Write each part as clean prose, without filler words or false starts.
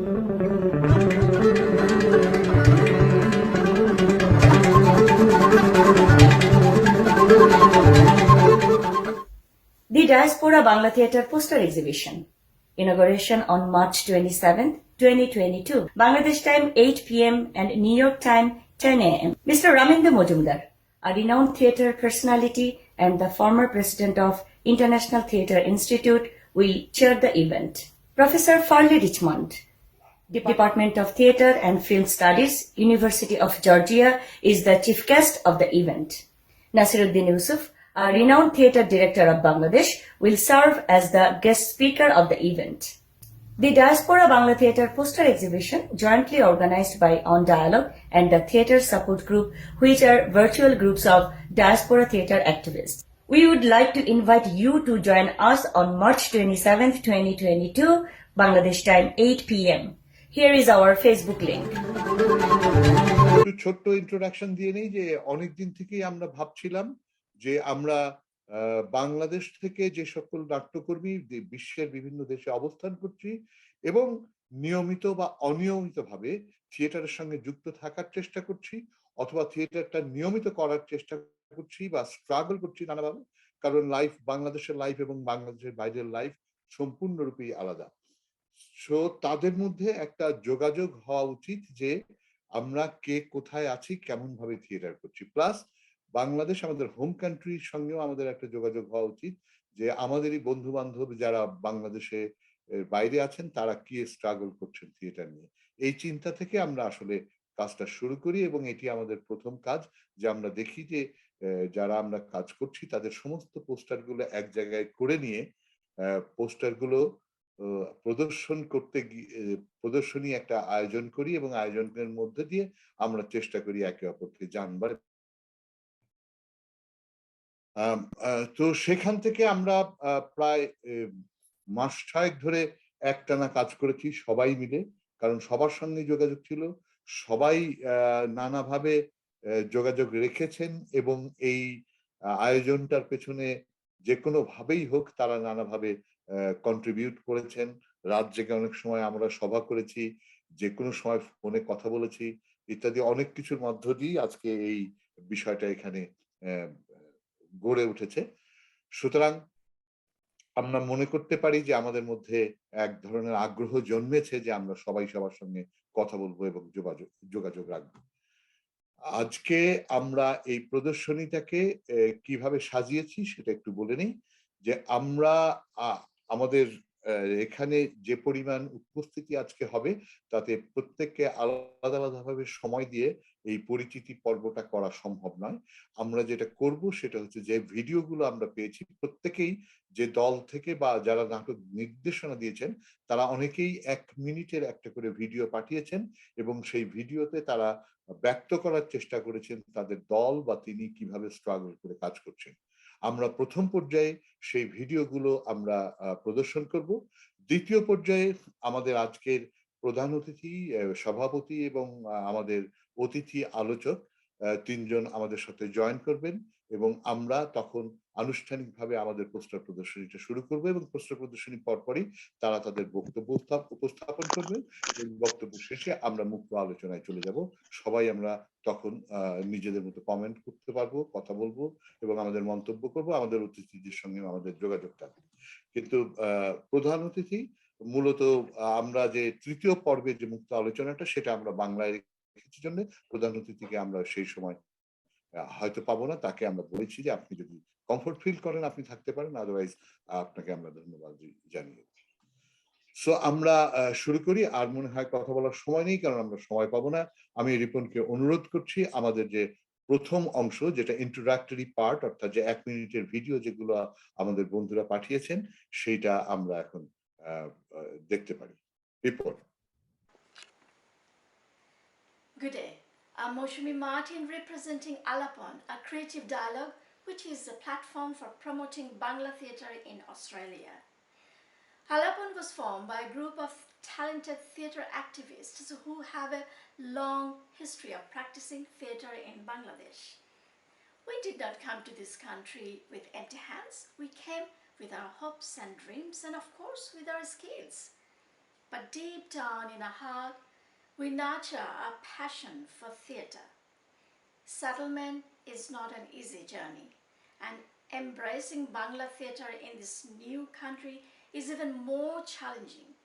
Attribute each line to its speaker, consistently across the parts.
Speaker 1: The Diaspora Bangla Theatre Poster Exhibition. Inauguration on March 27, 2022. Bangladesh time 8 p.m. and New York time 10 a.m. Mr. Ramendra Majumdar, a renowned theatre personality and the former president of International Theatre Institute, will chair the event. Professor Farley Richmond, Department of Theatre and Film Studies, University of Georgia, is the chief guest of the event. Nasiruddin Yusuf, a renowned theatre director of Bangladesh, will serve as the guest speaker of the event. The Diaspora Bangla Theatre Poster Exhibition, jointly organized by On Dialogue and the Theatre Support Group, which are virtual groups of diaspora theatre activists. We would like to invite you to join us on March 27, 2022, Bangladesh time 8 p.m. Here is our Facebook link.
Speaker 2: ছোট্ট introduction দিয়ে নেই যে অনেকদিন থেকেই আমরা ভাবছিলাম যে আমরা বাংলাদেশ থেকে যে সকল নাট্যকর্মী বিশ্বের বিভিন্ন দেশে অবস্থান করছি এবং নিয়মিত বা অনিয়মিতভাবে থিয়েটারের সঙ্গে যুক্ত থাকার চেষ্টা করছি অথবা থিয়েটারটা নিয়মিত করার চেষ্টা করছি বা স্ট্রাগল করছি নানাভাবে, কারণ লাইফ, বাংলাদেশের লাইফ এবং বাংলাদেশের বাইরের লাইফ সম্পূর্ণরূপেই আলাদা। সো তাদের মধ্যে একটা যোগাযোগ হওয়া উচিত যে আমরা কে কোথায় আছি, কেমন ভাবে থিয়েটার করছি। প্লাস বাংলাদেশ আমাদের হোম কান্ট্রির সঙ্গেও আমাদের একটা যোগাযোগ হওয়া উচিত যে আমাদেরই বন্ধু বান্ধব যারা বাংলাদেশে বাইরে আছেন তারা কি স্ট্রাগল করছেন থিয়েটার নিয়ে। এই চিন্তা থেকে আমরা আসলে কাজটা শুরু করি এবং এটি আমাদের প্রথম কাজ যে আমরা দেখি যে যারা আমরা কাজ করছি তাদের সমস্ত পোস্টারগুলো এক জায়গায় করে নিয়ে পোস্টারগুলো প্রদর্শন করতে প্রদর্শনী একটা আয়োজন করি এবং আয়োজনের মধ্যে দিয়ে আমরা চেষ্টা করি একে অপরকে জানবার। তো সেখান থেকে আমরা প্রায় মাস 6 ধরে একটানা কাজ করেছি সবাই মিলে, কারণ সবার সঙ্গে যোগাযোগ ছিল, সবাই নানাভাবে যোগাযোগ রেখেছেন এবং এই আয়োজনটার পেছনে যে কোনো ভাবেই হোক তারা নানাভাবে কন্ট্রিবিউট করেছেন। রাত জেগে অনেক সময় আমরা সভা করেছি, যে কোনো সময় ফোনে কথা বলেছি ইত্যাদি অনেক কিছুর মধ্য দিয়ে আজকে এই বিষয়টা এখানে গড়ে উঠেছে। সুতরাং আমরা মনে করতে পারি যে আমাদের মধ্যে এক ধরনের আগ্রহ জন্মেছে যে আমরা সবাই সবার সঙ্গে কথা বলবো এবং যোগাযোগ রাখবো। আজকে আমরা এই প্রদর্শনীটাকে কিভাবে সাজিয়েছি সেটা একটু বলে নিই যে আমরা আমাদের এখানে যে পরিমাণ উপস্থিতি আজকে হবে তাতে প্রত্যেককে আলাদা আলাদাভাবে সময় দিয়ে এই পরিচিতি পর্বটা করা সম্ভব নয়। আমরা যেটা করব সেটা হচ্ছে যে ভিডিওগুলো আমরা পেয়েছি প্রত্যেকেই যে দল থেকে বা যারা নাটক নির্দেশনা দিয়েছেন তারা অনেকেই 1 মিনিটের একটা করে ভিডিও পাঠিয়েছেন এবং সেই ভিডিওতে তারা ব্যক্ত করার চেষ্টা করেছেন তাদের দল বা তিনি কিভাবে স্ট্রাগল করে কাজ করছেন। আমরা প্রথম পর্যায়ে সেই ভিডিওগুলো আমরা প্রদর্শন করব। দ্বিতীয় পর্যায়ে আমাদের আজকের প্রধান অতিথি, সভাপতি এবং আমাদের অতিথি আলোচক 3 জন আমাদের সাথে জয়েন করবেন এবং আমরা তখন আনুষ্ঠানিকভাবে আমাদের পোস্টার প্রদর্শনীটা শুরু করব এবং পোস্টার প্রদর্শনী পরপরই তারা তাদের বক্তব্য উপস্থাপন করবেন এবং বক্তব্য শেষে আমরা মুক্ত আলোচনায় চলে যাব। সবাই আমরা তখন নিজেদের মতো কমেন্ট করতে পারবো, কথা বলবো এবং আমাদের মন্তব্য করব, আমাদের অতিথিদের সঙ্গে আমাদের যোগাযোগ থাকবে। কিন্তু প্রধান অতিথি মূলত আমরা যে তৃতীয় পর্বের যে মুক্ত আলোচনাটা সেটা আমরা বাংলায় রেখেছি জন্য প্রধান অতিথিকে আমরা সেই সময় হয়তো পাবো না, তাকে আমরা বলেছি যে আপনি যদি কমফোর্ট ফিল করেন আপনি থাকতে পারেন, আদারওয়াইজ আপনাকে আমরা ধন্যবাদ জানিয়ে। সো আমরা শুরু করি। আর মনে হয় কথা বলার সময় নেই কারণ আমরা সময় পাবো না। আমি রিপনকে অনুরোধ করছি আমাদের যে প্রথম অংশ যেটা ইন্ট্রোডাক্টরি পার্ট অর্থাৎ যে 1 মিনিটের ভিডিও যেগুলো আমাদের বন্ধুরা পাঠিয়েছেন সেইটা আমরা এখন দেখতে পারি। Ripon.
Speaker 3: Good day. I'm Moshumi Martin representing Alapon, a creative dialogue which is a platform for promoting Bangla theatre in Australia. Alapon was formed by a group of talented theatre activists who have a long history of practicing theatre in Bangladesh. We did not come to this country with empty hands. We came with our hopes and dreams and of course with our skills. but deep down in our heart, we nurture a passion for theatre. Settlement is not an easy journey, and embracing Bangla theatre in this new country is even more challenging.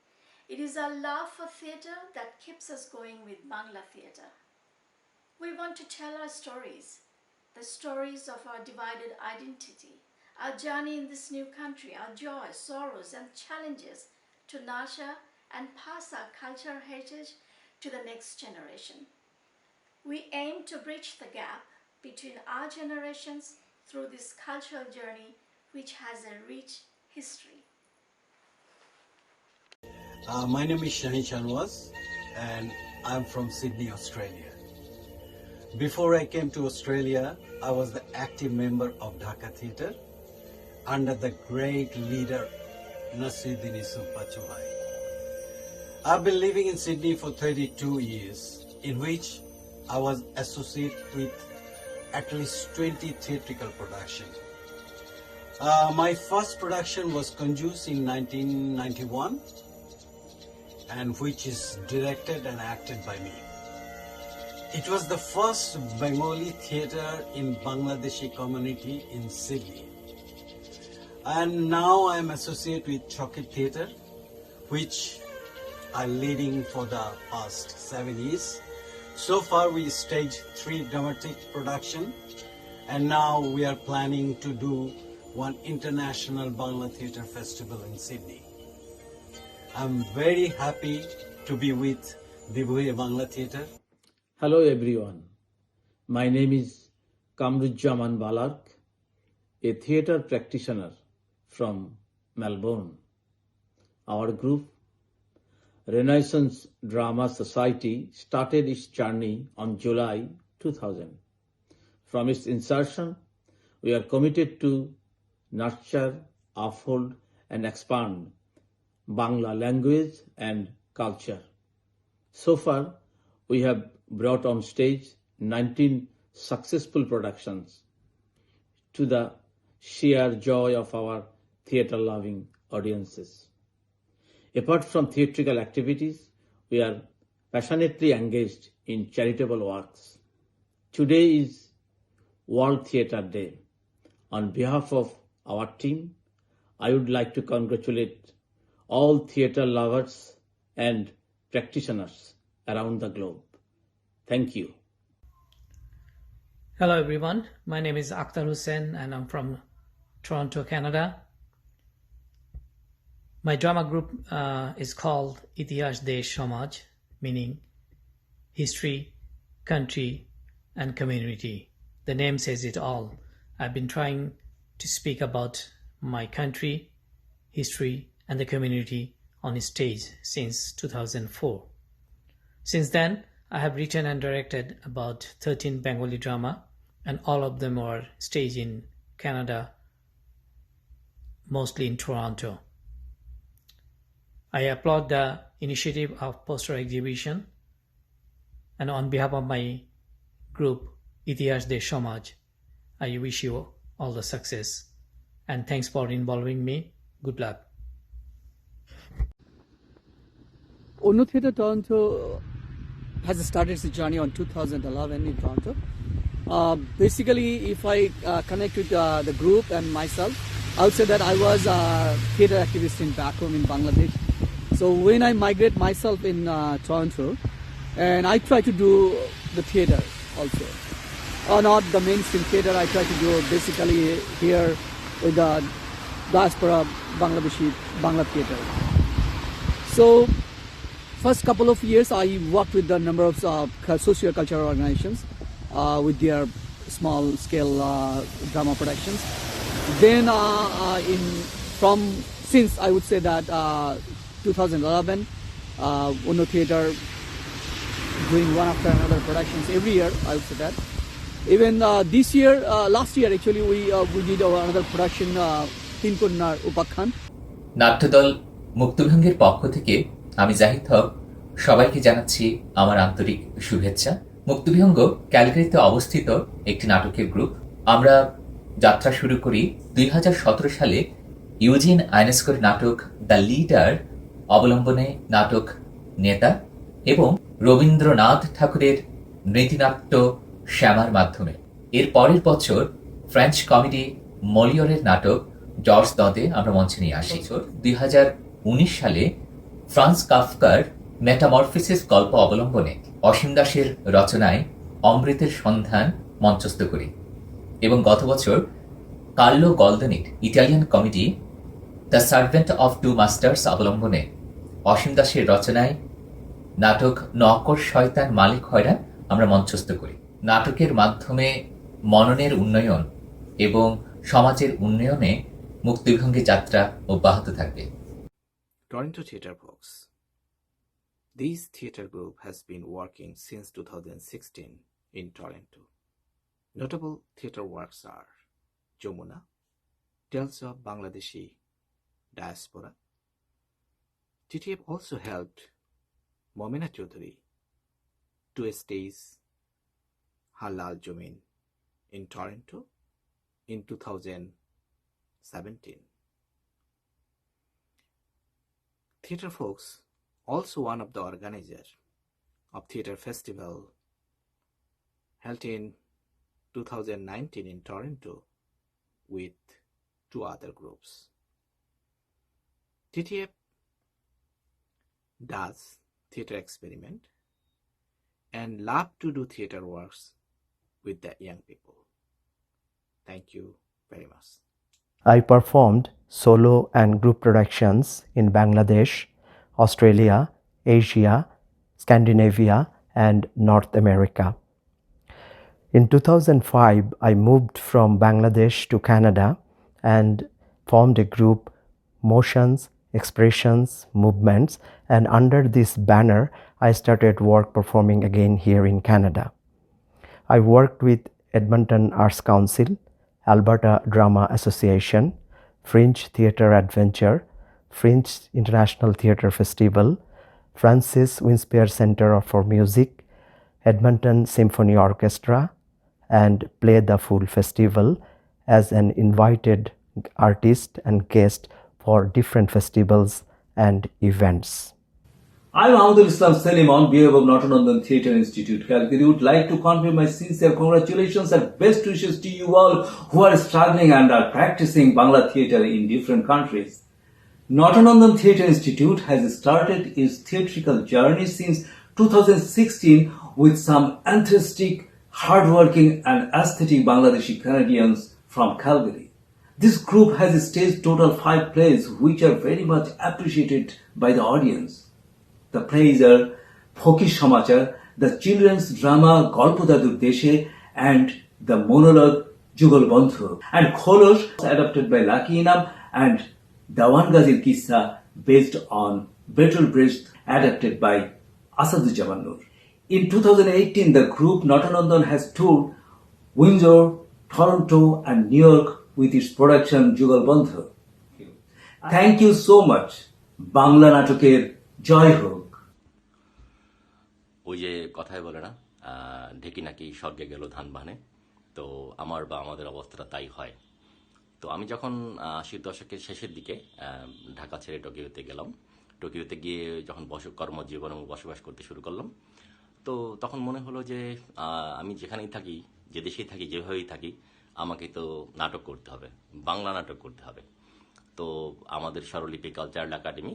Speaker 3: It is our love for theatre that keeps us going with Bangla theatre. We want to tell our stories, the stories of our divided identity, our journey in this new country, our joys, sorrows, and challenges, to nurture and pass our cultural heritage to the next generation. We aim to bridge the gap between our generations through this cultural journey, which has a rich history.
Speaker 4: My name is Shani Chanwas and I'm from Sydney, Australia. Before I came to Australia, I was the active member of Dhaka Theatre under the great leader Nasiruddin Yusuf Bachuhai. I've been living in Sydney for 32 years, in which I was associated with at least 20 theatrical productions. My first production was Conjuice in 1991, and which is directed and acted by me. It was the first Bengali theatre in Bangladeshi community in Sydney. And now I am associated with Chokit Theatre, which I'm leading for the past 7 years. So far we staged 3 dramatic productions, and now we are planning to do one international Bangla Theatre Festival in Sydney. I'm very happy to be with Dibuhe Bangla Theatre.
Speaker 5: Hello everyone, my name is Kamrujjaman Balark, a theatre practitioner from Melbourne. Our group, Renaissance Drama Society, started its journey on July 2000. From its insertion, we are committed to nurture, uphold and expand Bangla language and culture. So far, we have brought on stage 19 successful productions, to the sheer joy of our theatre-loving audiences. Apart from theatrical activities, we are passionately engaged in charitable works. Today is World Theatre Day. On behalf of our team, I would like to congratulate all theatre lovers and practitioners around the globe. Thank you.
Speaker 6: Hello everyone, my name is Akhtar Hussain and I'm from Toronto, Canada. My drama group is called Itihash Desh Samaj, meaning history, country and community. The name says it all. I've been trying to speak about my country, history and the community on stage since 2004. Since then, I have written and directed about 13 Bengali drama, and all of them are staged in Canada, mostly in Toronto. I applaud the initiative of poster exhibition, and on behalf of my group, Itihash Desh Samaj, I wish you all the success, and thanks for involving me. Good luck.
Speaker 7: Ono Theatre Toronto has started its journey on 2011 in Toronto. Basically, if I connect with the group and myself, I would say that I was a theatre activist in back home in Bangladesh. So when I migrate myself in Toronto, and I try to do the theatre also. Not the mainstream theatre, I try to do basically here with the Diaspora Bangla theatre. So first couple of years, I worked with a number of socio-cultural organizations with their small-scale drama productions. Then, since I would say that 2011, Ono Theatre doing one after another productions every year. I would say that. Even this year, last year actually, we did another production, Tinkunnar Upakhan.
Speaker 8: নাট্যদল মুক্তভঙ্গের পক্ষ থেকে আমি জাহিদ হক সবাইকে জানাচ্ছি আমার আন্তরিক শুভেচ্ছা। মুক্তবিহঙ্গ ক্যালগারিতে অবস্থিত একটি নাটকের গ্রুপ। আমরা যাত্রা শুরু করি 2017 সালে ইউজিন আইনেস্কোর নাটক দ্য লিডার অবলম্বনে নাটক নেতা এবং রবীন্দ্রনাথ ঠাকুরের নৃত্যনাট্য শ্যামার মাধ্যমে। এর পরের বছর ফ্রেঞ্চ কমেডি মলিয়রের নাটক জর্জ দতে আমরা মঞ্চে নিয়ে আসি। 2019 সালে ফ্রান্স কাফকার মেটামরফিসিস গল্প অবলম্বনে অসীম দাসের রচনায় অমৃতের সন্ধান মঞ্চস্থ করি এবং গত বছর কার্লো গলদনির Italian comedy the servant of two masters অবলম্বনে অসীম দাসের রচনায় নাটক নকর শয়তান মালিক হয়রা আমরা মঞ্চস্থ করি। নাটকের মাধ্যমে মননের উন্নয়ন এবং সমাজের উন্নয়নে মুক্তিভঙ্গি যাত্রা অব্যাহত থাকবে।
Speaker 5: Toronto Theatre Folks. This theatre group has been working since 2016 in Toronto. Notable theatre works are Jamuna, Tales of Bangladeshi Diaspora. TTF also helped Momina Chaudhary to stage Halal Jamin in Toronto in 2017. Theatre Folks also one of the organizers of Theatre Festival held in 2019 in Toronto with 2 other groups. TTF does theatre experiment and love to do theatre works with the young people. Thank you very much.
Speaker 9: I performed solo and group productions in Bangladesh, Australia, Asia, Scandinavia, and North America. In 2005, I moved from Bangladesh to Canada and formed a group, Motions, Expressions, Movements, and under this banner, I started work performing again here in Canada. I worked with Edmonton Arts Council, Alberta Drama Association, Fringe Theatre Adventure, Fringe International Theatre Festival, Francis Winspear Center for Music, Edmonton Symphony Orchestra, and Play the Fool Festival as an invited artist and guest for different festivals and events.
Speaker 5: I'm Ahmadul Islam Salim on behalf of Natanandan Theatre Institute, Calgary. Would like to convey my sincere congratulations and best wishes to you all who are struggling and are practicing Bangla theatre in different countries. Natanandan Theatre Institute has started its theatrical journey since 2016 with some enthusiastic, hardworking and aesthetic Bangladeshi Canadians from Calgary. This group has staged total 5 plays which are very much appreciated by the audience. The plays are Fokish Samachar, the children's drama Golpodadur Deshe, and the monologue Jugal Banthu, and Kholosh adapted by Lucky Inam, and Dawan Gazir Kissa based on Betel Breast adapted by Asadujaman Nur. In 2018, the group Natanandan has toured Windsor, Toronto, and New York with its production Jugal Banthu. Thank you so much. Bangla Natoker Joy Ho.
Speaker 10: ওই যে কথাই বলে না, ঢেকি নাকি স্বর্গে গেল ধান বানে, তো আমার বা আমাদের অবস্থাটা তাই হয়। তো আমি যখন 80 দশকের শেষের দিকে ঢাকা ছেড়ে টোকিওতে গেলাম, টোকিওতে গিয়ে যখন কর্মজীবন এবং বসবাস করতে শুরু করলাম, তো তখন মনে হলো যে আমি যেখানেই থাকি, যে দেশেই থাকি, যেভাবেই থাকি, আমাকে তো নাটক করতে হবে, বাংলা নাটক করতে হবে। তো আমাদের স্বরলিপি কালচারাল একাডেমি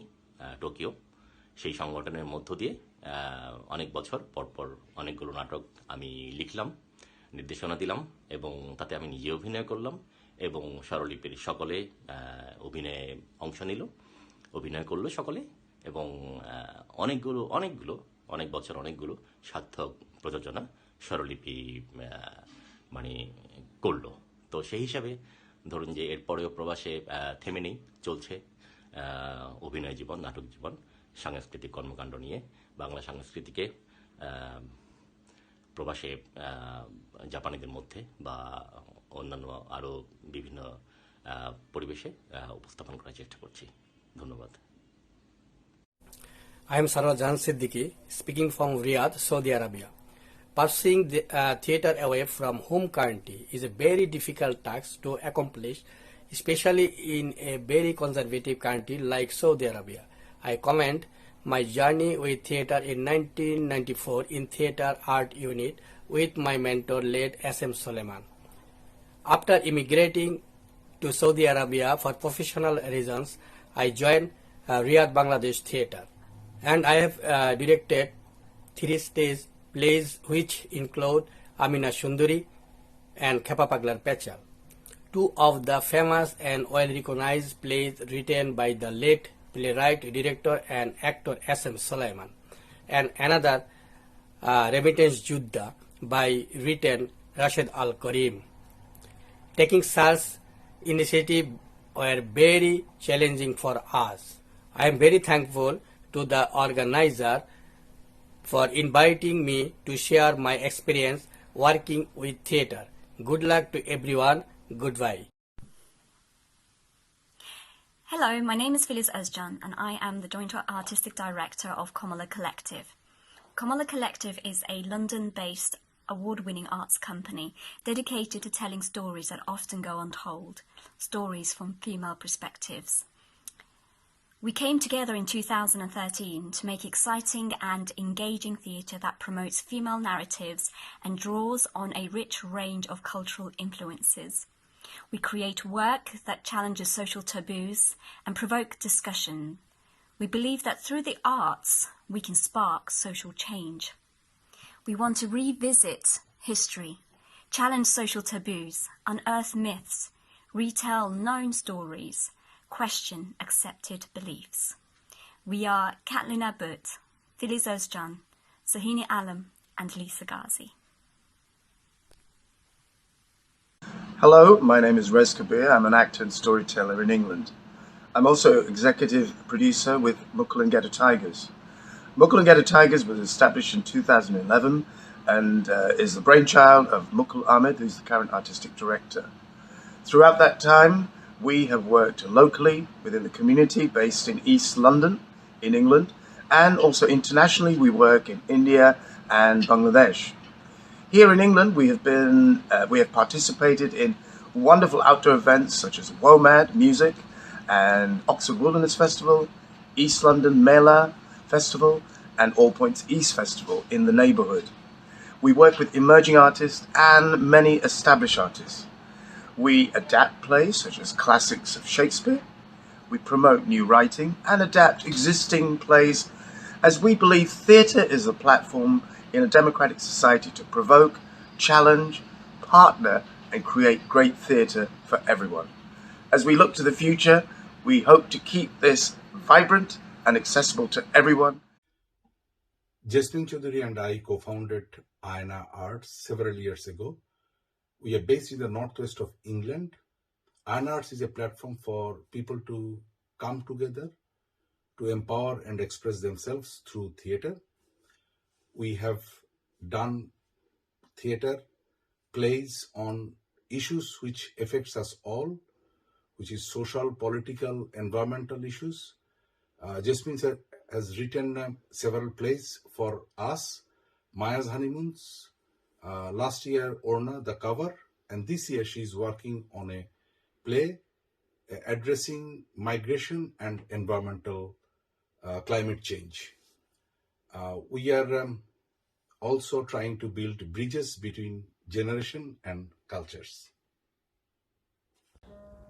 Speaker 10: টোকিও, সেই সংগঠনের মধ্য দিয়ে অনেক বছর পরপর অনেকগুলো নাটক আমি লিখলাম, নির্দেশনা দিলাম এবং তাতে আমি নিজে অভিনয় করলাম এবং স্বরলিপির সকলে অভিনয়ে অংশ নিল, অভিনয় করলো সকলে এবং অনেক বছর অনেকগুলো সার্থক প্রযোজনা স্বরলিপি মানে করলো। তো সেই হিসাবে ধরুন যে এরপরেও প্রবাসে থেমে নেই, চলছে অভিনয় জীবন, নাটক জীবন, সাংস্কৃতিক কর্মকাণ্ড নিয়ে বাংলা সংস্কৃতিকে প্রবাসে জাপানিদের মধ্যে বা অন্যান্য আরও বিভিন্ন পরিবেশে উপস্থাপন করার চেষ্টা করছি। ধন্যবাদ।
Speaker 11: I am Sarwar Jahan Siddiqui, speaking from Riyadh, Saudi Arabia. Pursuing the theatre away from home country is a very difficult task to accomplish, especially in a very conservative country like Saudi Arabia. I comment my journey with theatre in 1994 in Theatre Art Unit with my mentor late S.M. Soleiman. After immigrating to Saudi Arabia for professional reasons, I joined Riyadh Bangladesh Theatre, and I have directed 3 stage plays which include Amina Sundari and Khepa Paglar Pechal, 2 of the famous and well-recognized plays written by the late playwright, director and actor S.M. Soleiman, and another Remittance Juddha by written Rashid Al Karim. Taking such initiative were very challenging for us. I am very thankful to the organizer for inviting me to share my experience working with theatre. Good luck to everyone. Goodbye.
Speaker 12: Hello, my name is Filiz Özcan and I am the Joint Artistic Director of Komala Collective. Komala Collective is a London-based award-winning arts company dedicated to telling stories that often go untold, stories from female perspectives. We came together in 2013 to make exciting and engaging theatre that promotes female narratives and draws on a rich range of cultural influences. We create work that challenges social taboos and provoke discussion. We believe that through the arts, we can spark social change. We want to revisit history, challenge social taboos, unearth myths, retell known stories, question accepted beliefs. We are Katlina Butt, Filiz Özcan, Sahini Alam, and Lisa Ghazi.
Speaker 13: Hello, my name is Rez Kabir. I'm an actor and storyteller in England. I'm also executive producer with Mukul and Ghetto Tigers. Mukul and Ghetto Tigers was established in 2011 and is the brainchild of Mukul Ahmed, who's the current artistic director. Throughout that time, we have worked locally within the community based in East London in England, and also internationally we work in India and Bangladesh. Here in England, we have participated in wonderful outdoor events such as WOMAD Music and Oxford Wilderness Festival, East London Mela Festival, and All Points East Festival in the neighbourhood. We work with emerging artists and many established artists. We adapt plays such as classics of Shakespeare. We promote new writing and adapt existing plays, as we believe theatre is a platform in a democratic society to provoke, challenge, partner, and create great theatre for everyone. As we look to the future, we hope to keep this vibrant and accessible to everyone.
Speaker 14: Jasmine Chaudhary and I co-founded Aina Arts several years ago. We are based in the northwest of England. Aina Arts is a platform for people to come together, to empower and express themselves through theatre. We have done theatre plays on issues which affects us all, which is social, political, environmental issues. Jasmine has written several plays for us, Maya's Honeymoons, last year Orna, The Cover, and this year she is working on a play addressing migration and environmental climate change. We are also trying to build bridges between generation and cultures.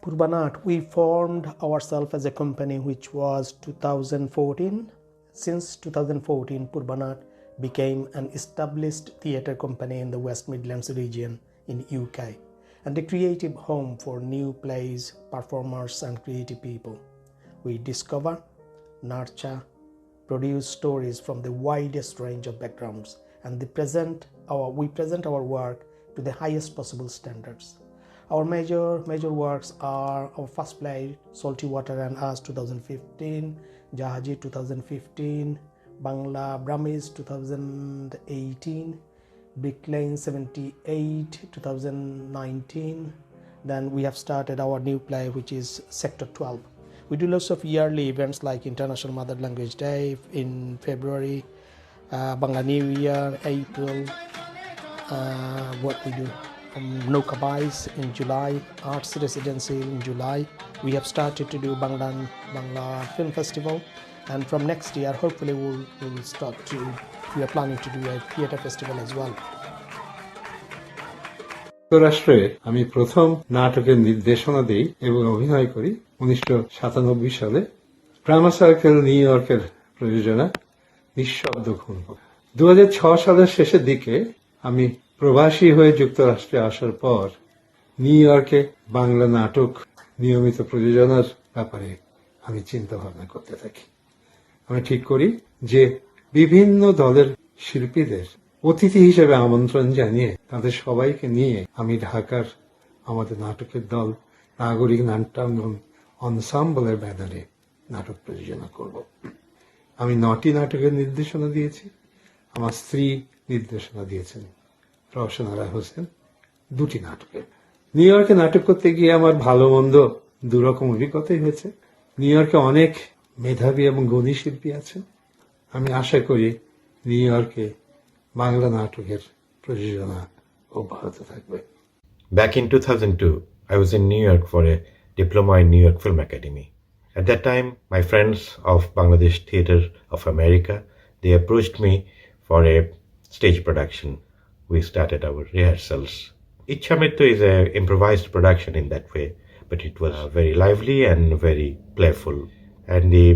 Speaker 9: Purbanat, we formed ourselves as a company which was 2014. Since 2014, Purbanat became an established theatre company in the West Midlands region in UK and a creative home for new plays, performers and creative people. We discover, nurture, produce stories from the widest range of backgrounds, and we present our work to the highest possible standards. Our major works are our first play, Salty Water and Us 2015, Jahaji 2015, Bangla Brahmis 2018, Brick Lane 78 2019. Then we have started our new play, which is Sector 12. We do lots of yearly events like International Mother Language Day in February, Bangla New Year, April, what we do, No Kabais in July, Arts Residency in July. We have started to do Bangla Film Festival
Speaker 15: and from next year hopefully we are planning to do a theatre festival as well.
Speaker 16: যুক্তরাষ্ট্রে আমি প্রথম নাটকের নির্দেশনা দিই এবং অভিনয় করি 1997 সালে ড্রামা সার্কেল নিউ ইয়র্কের প্রযোজনা নিঃশব্দ খুন। 2006 সালের শেষের দিকে আমি প্রবাসী হয়ে যুক্তরাষ্ট্রে আসার পর নিউ ইয়র্কে বাংলা নাটক নিয়মিত প্রযোজনার ব্যাপারে আমি চিন্তা ভাবনা করতে থাকি। আমি ঠিক করি যে বিভিন্ন দলের শিল্পীদের অতিথি হিসেবে আমন্ত্রণ জানিয়ে তাদের সবাইকে নিয়ে আমি ঢাকার আমাদের নাটকের দল নাগরিক নাট্যাঙ্গন অনসাম্বলের ব্যানারে নাটক প্রযোজনা করব। আমি 9টি নাটকের নির্দেশনা দিয়েছি, আমার স্ত্রী নির্দেশনা দিয়েছেন রওশন আরা হোসেন 2টি নাটকে। নিউ ইয়র্কে নাটক করতে গিয়ে আমার ভালো মন্দ দুরকম অভিজ্ঞতাই হয়েছে। নিউ ইয়র্কে অনেক মেধাবী এবং গুণী শিল্পী আছেন। আমি আশা করি নিউ ইয়র্কে বাংলা নাটকের প্রযোজনা অব্যাহত থাকবে।
Speaker 17: Back in 2002, I was in New York for a diploma in New York Film Academy. At that time, my friends of Bangladesh Theatre of America, they approached me for a stage production. We started our rehearsals. Ichhamittu is an improvised production in that way, but it was very lively and very playful. And the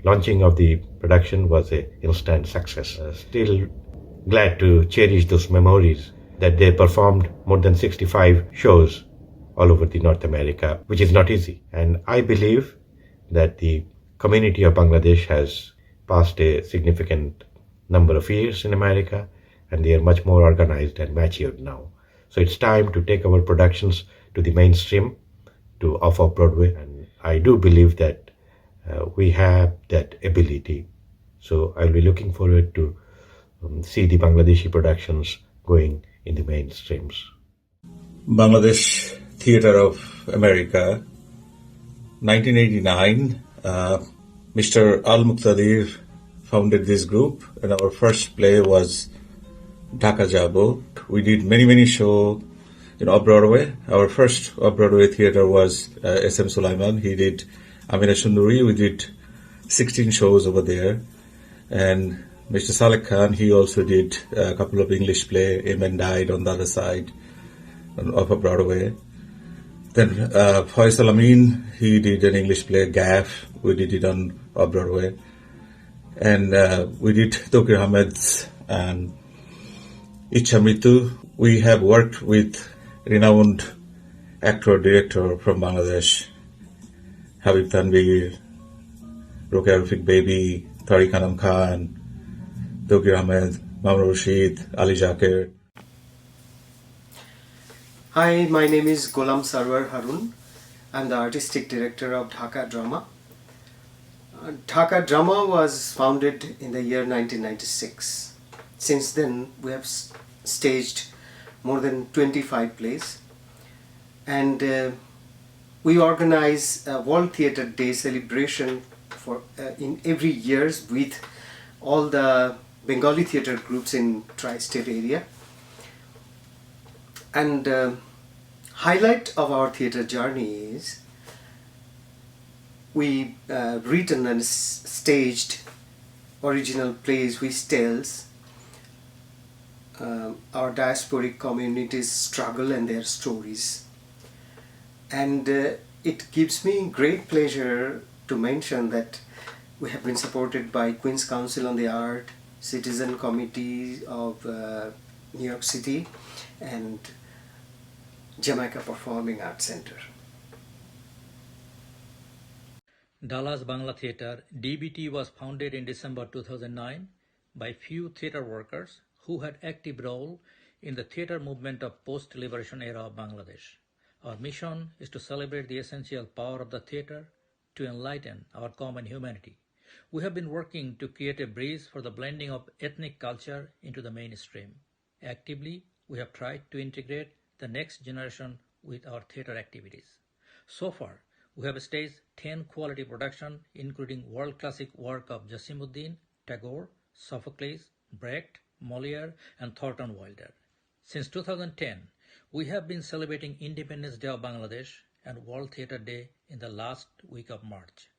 Speaker 17: launching of the production was an instant success. Still glad to cherish those memories that they performed more than 65 shows all over the North America, which is not easy. And I believe that the community of Bangladesh has passed a significant number of years in America, and they are much more organized and matured now. So it's time to take our productions to the mainstream, to off-Broadway, and I do believe that we have that ability. So I'll be looking forward to see the Bangladeshi productions going in the mainstreams.
Speaker 14: Bangladesh Theatre of America, 1989, Mr. Al-Muqtadir founded this group, and our first play was Dhaka Jabo. We did many shows in off-Broadway. Our first off-Broadway theatre was S.M. Sulaiman. He did Amina Shunduri. We did 16 shows over there. And Mr. Saleh Khan, he also did a couple of English play, Amen Died on the other side, off of Broadway. Then Faisal Amin, he did an English play, Gaff. We did it on Broadway. And we did Tokir Ahmed's Ichhamittu. We have worked with renowned actor-director from Bangladesh, Habib Tanvir, Rokia Rafiq Baby, Tariq Anam Khan, Tokir Ahmed, Mamrul Rashid, Ali Zakir.
Speaker 18: Hi, my name is Golam Sarwar Harun. I'm the artistic director of Dhaka Drama. Dhaka Drama was founded in the year 1996. Since then, we have staged more than 25 plays, and we organize a World Theatre Day celebration for in every year with all the Bengali theatre groups in tri-state area. And highlight of our theatre journey is we written and staged original plays which tells our diasporic communities' struggle and their stories. And it gives me great pleasure to mention that we have been supported by Queen's Council on the Art, Citizen Committee of New York City, and Jamaica Performing Arts Center.
Speaker 6: Dallas Bangla Theatre, DBT, was founded in December 2009 by few theatre workers who had active role in the theatre movement of post-liberation era of Bangladesh. Our mission is to celebrate the essential power of the theatre to enlighten our common humanity. We have been working to create a bridge for the blending of ethnic culture into the mainstream. Actively, we have tried to integrate the next generation with our theatre activities. So far, we have staged 10 quality productions, including world classic work of Jasimuddin, Tagore, Sophocles, Brecht, Molière, and Thornton Wilder. Since 2010, we have been celebrating Independence Day of Bangladesh and World Theatre Day in the last week of March.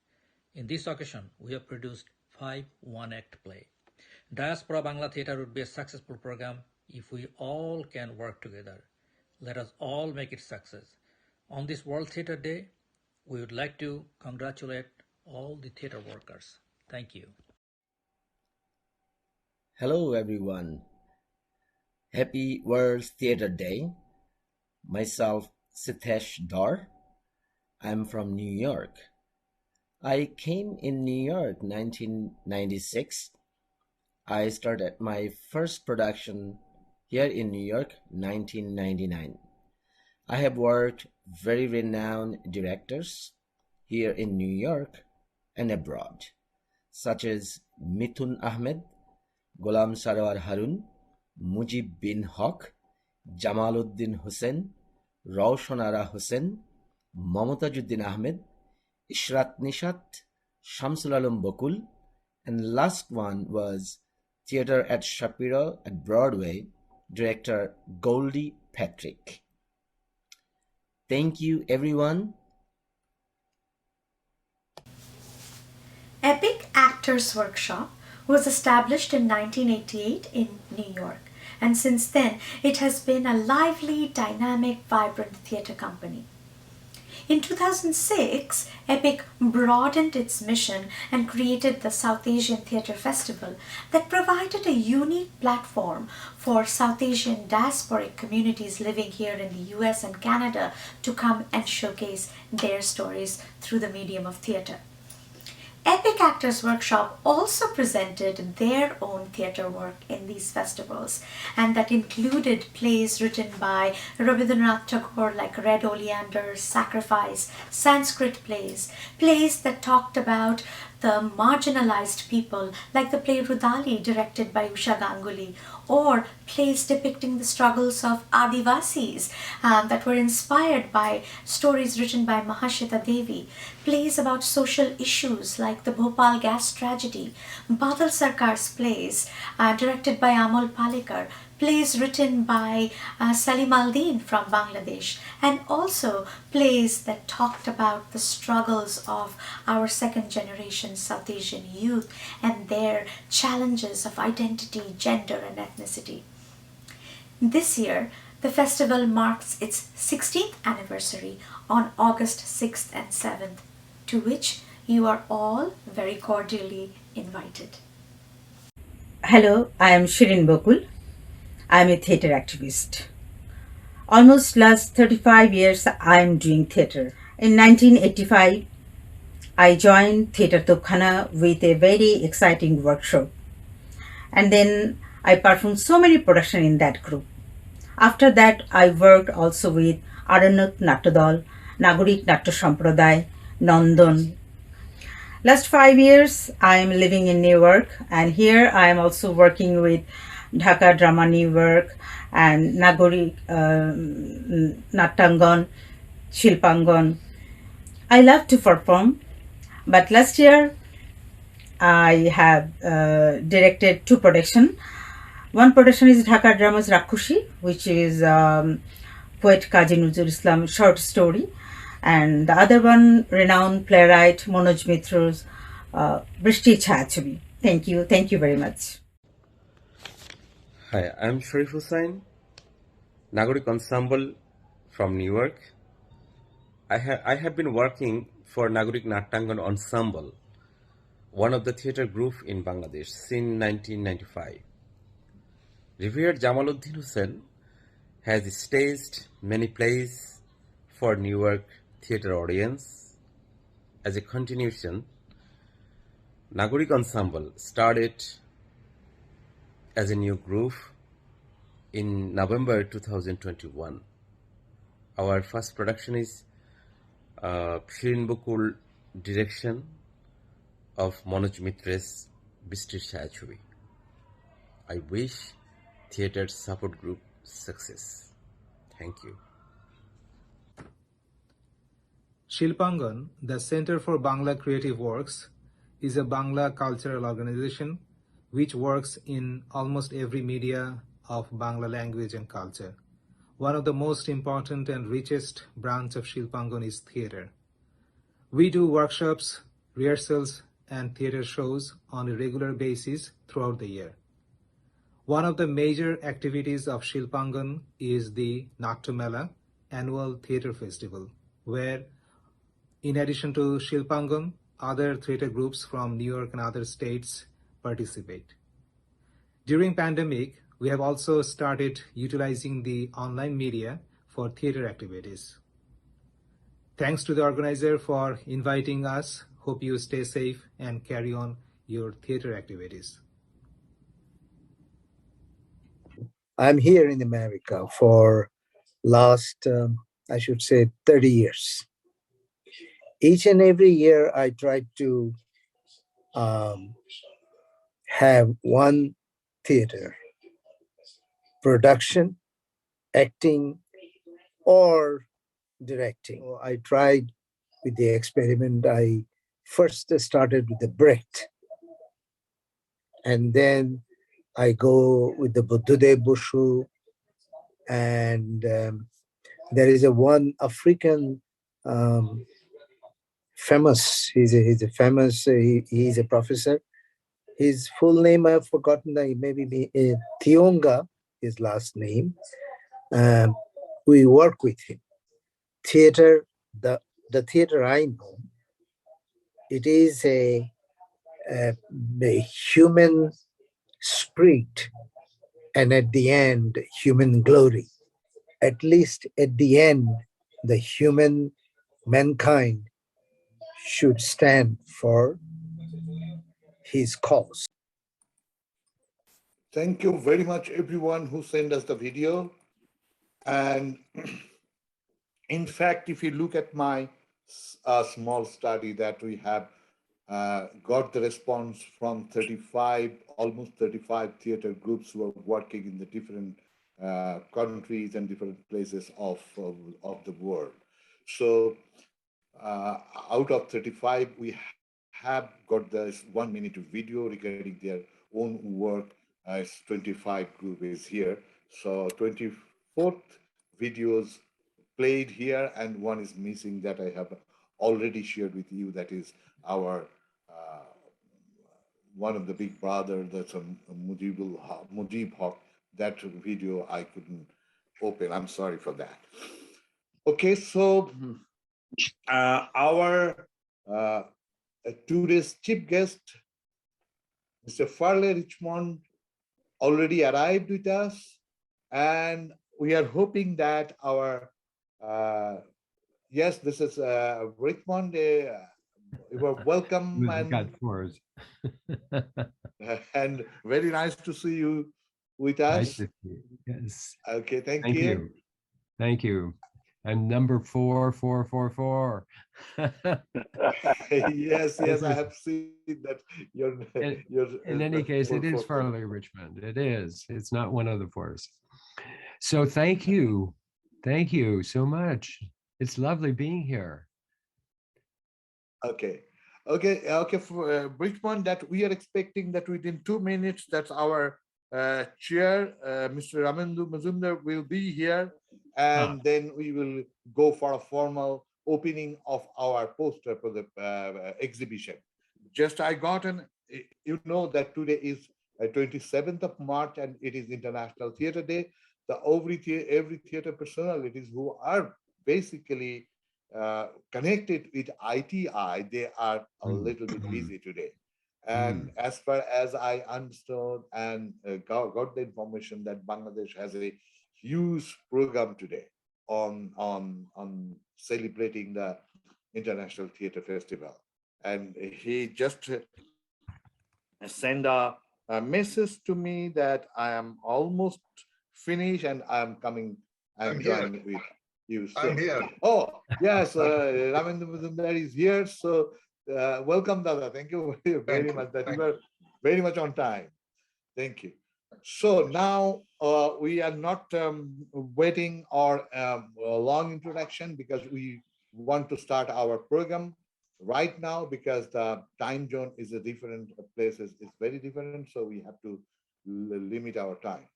Speaker 19: In this occasion, we have produced 5 one-act play. Diaspora Bangla Theatre would be a successful program if we all can work together. Let us all make it success. On this World Theatre Day, we would like to congratulate all the theatre workers. Thank you.
Speaker 20: Hello everyone. Happy World Theatre Day. Myself Sitesh Dar. I'm from New York. I came in New York 1996. I started my first production here in New York 1999. I have worked very renowned directors here in New York and abroad, such as Mithun Ahmed, Ghulam Sarwar Harun, Mujib bin Haq, Jamaluddin Hussain, Roshan Ara Hussain, Mamtajuddin Ahmed, Ishrat Nishat, Shamsul Alam Bakul, and last one was Theatre at Shapiro at Broadway, director Goldie Patrick. Thank you, everyone.
Speaker 3: Epic Actors Workshop was established in 1988 in New York, and since then it has been a lively, dynamic, vibrant theatre company. In 2006, Epic broadened its mission and created the South Asian Theatre Festival that provided a unique platform for South Asian diasporic communities living here in the US and Canada to come and showcase their stories through the medium of theatre. Epic Actors Workshop also presented their own theatre work in these festivals, and that included plays written by Rabindranath Tagore like Red Oleander, Sacrifice, Sanskrit plays, plays that talked about the marginalized people like the play Rudali directed by Usha Ganguly, or plays depicting the struggles of Adivasis that were inspired by stories written by Mahashita Devi, plays about social issues like the Bhopal gas tragedy, Badal Sarkar's plays directed by Amol Palekar, plays written by Salim Aldin from Bangladesh, and also plays that talked about the struggles of our second generation South Asian youth and their challenges of identity, gender and ethnicity. This year, the festival marks its 16th anniversary on August 6th and 7th, to which you are all very cordially invited.
Speaker 21: Hello, I am Shirin Bakul. I am a theatre activist. Almost last 35 years I am doing theatre. In 1985, I joined Theatre Topkhana with a very exciting workshop. And then I performed so many productions in that group. After that, I worked also with Aranok Nattodal, Nagorik Natto Sampraday, Nandon. Last 5 years, I am living in New York, and here I am also working with Dhaka Drama New York and Nagorik Nattangon, Shilpangon. I love to perform, but last year I have directed 2 productions. One production is Dhaka Drama's Rakhushi, which is poet Kazi Nuzul Islam short story, and the other one, renowned playwright Manoj Mitra's Brishti Chhayachobi. Thank you very much.
Speaker 22: Hi, I'm Sharif Hussain, Nagorik Ensemble from New York. I have been working for Nagorik Nattangon Ensemble, one of the theatre group in Bangladesh, since 1995. Revered Jamaluddin Hussain has staged many plays for New York theatre audience. As a continuation, Nagorik Ensemble started as a new group in November 2021. Our first production is Shirin Bakul direction of Manoj Mitra's Brishti Chhayachobi. I wish theatre support group success. Thank you.
Speaker 23: Shilpangon, the Center for Bangla Creative Works, is a Bangla cultural organization which works in almost every media of Bangla language and culture. One of the most important and richest branch of Shilpangon is theatre. We do workshops rehearsals, and theater shows on a regular basis throughout the year. One of the major activities of Shilpangan is the Nattumela annual theater festival, where in addition to Shilpangan, other theater groups from New York and other states participate. During pandemic, we have also started utilizing the online media for theater activities. Thanks to the organizer for inviting us. Hope you stay safe and carry on your theater activities.
Speaker 1: I'm here in America for last, I should say, 30 years. Each and every year, I try to have one theater production, acting, or directing. So I tried with the experiment. I first started with the Brecht, and then I go with the Buddhudev Bushu, and there is a one African famous. He's a famous. He's a professor. His full name I've forgotten. Maybe Thionga, his last name. We work with him. Theater, the theater I know, it is a human spirit, and at the end, human glory. At least at the end, the mankind should stand for his cause.
Speaker 14: Thank you very much, everyone who sent us the video. And in fact, if you look at my small study that we have got the response from almost 35 theater groups who are working in the different countries and different places of the world. So out of 35, we have got this 1 minute video regarding their own work. 25 group is here. So 24th videos played here, and one is missing that I have already shared with you. That is our one of the big brother, that's a Mujib Haq. That video I couldn't open. I'm sorry for that. Okay, so our today's chief guest, Mr. Farley Richmond, already arrived with us, and we are hoping that our yes, this is Richmond. You are welcome and very nice to see you with us.
Speaker 2: Nice to see you. Yes.
Speaker 14: Okay, thank
Speaker 2: you. Thank you. I'm number 4444.
Speaker 14: Yes, I have seen that.
Speaker 2: In any case, it is Farley Richmond. It is. It's not one of the fours. So thank you. Thank you so much. It's lovely being here.
Speaker 14: Okay. For Richmond, that we are expecting that within 2 minutes, that's our chair, Mr. Ramendra Majumdar, will be here, and then we will go for a formal opening of our poster for the exhibition. Just I got you know that today is 27th of March, and it is International Theatre Day. Every theatre personalities who are basically connected with ITI, they are a little bit busy today. And as far as I understood and got the information that Bangladesh has a huge program today on celebrating the International Theatre Festival. And he just sent a message to me that I am almost finished and I'm joining with you. So, I'm here. Oh, yes, Ramendra Majumdar is here. So welcome, Dada. Thank you very much. That you were very much on time. Thank you. So now we are not waiting or a long introduction, because we want to start our program right now, because the time zone is a different places. It's very different. So we have to limit our time.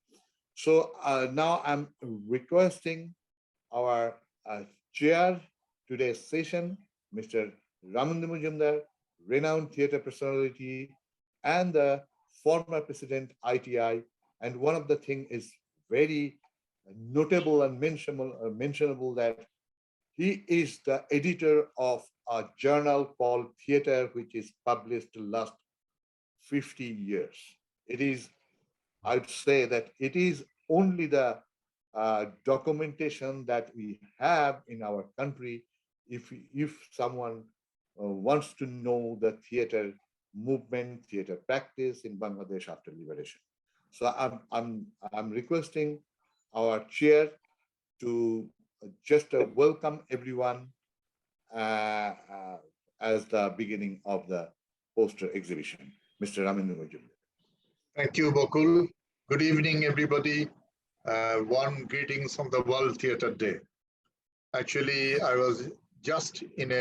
Speaker 14: So now I'm requesting our chair today's session, Mr. Ramendra Majumdar,
Speaker 4: renowned theater personality, and the former president ITI. And one of the thing is very notable and mentionable that he is the editor of a journal called Theater, which is published last 50 years. It is, I'd say that it is only the documentation that we have in our country. If someone wants to know the theater movement, theater practice in Bangladesh after liberation. So I'm requesting our chair to just welcome everyone as the beginning of the poster exhibition. Mr. Ramendra Majumdar.
Speaker 7: Thank you, Bokul. Good evening, everybody. Warm greetings on the World Theatre Day. Actually, I was just in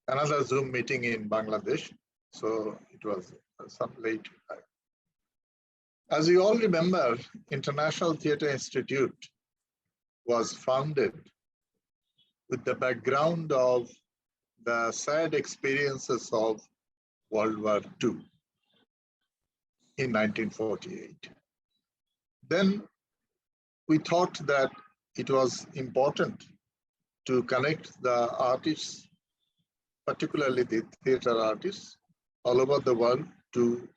Speaker 7: another Zoom meeting in Bangladesh, so it was some late time. As you all remember, International Theatre Institute was founded with the background of the sad experiences of World War II in 1948. Then we thought that it was important to connect the artists, particularly the theater artists, all over the world to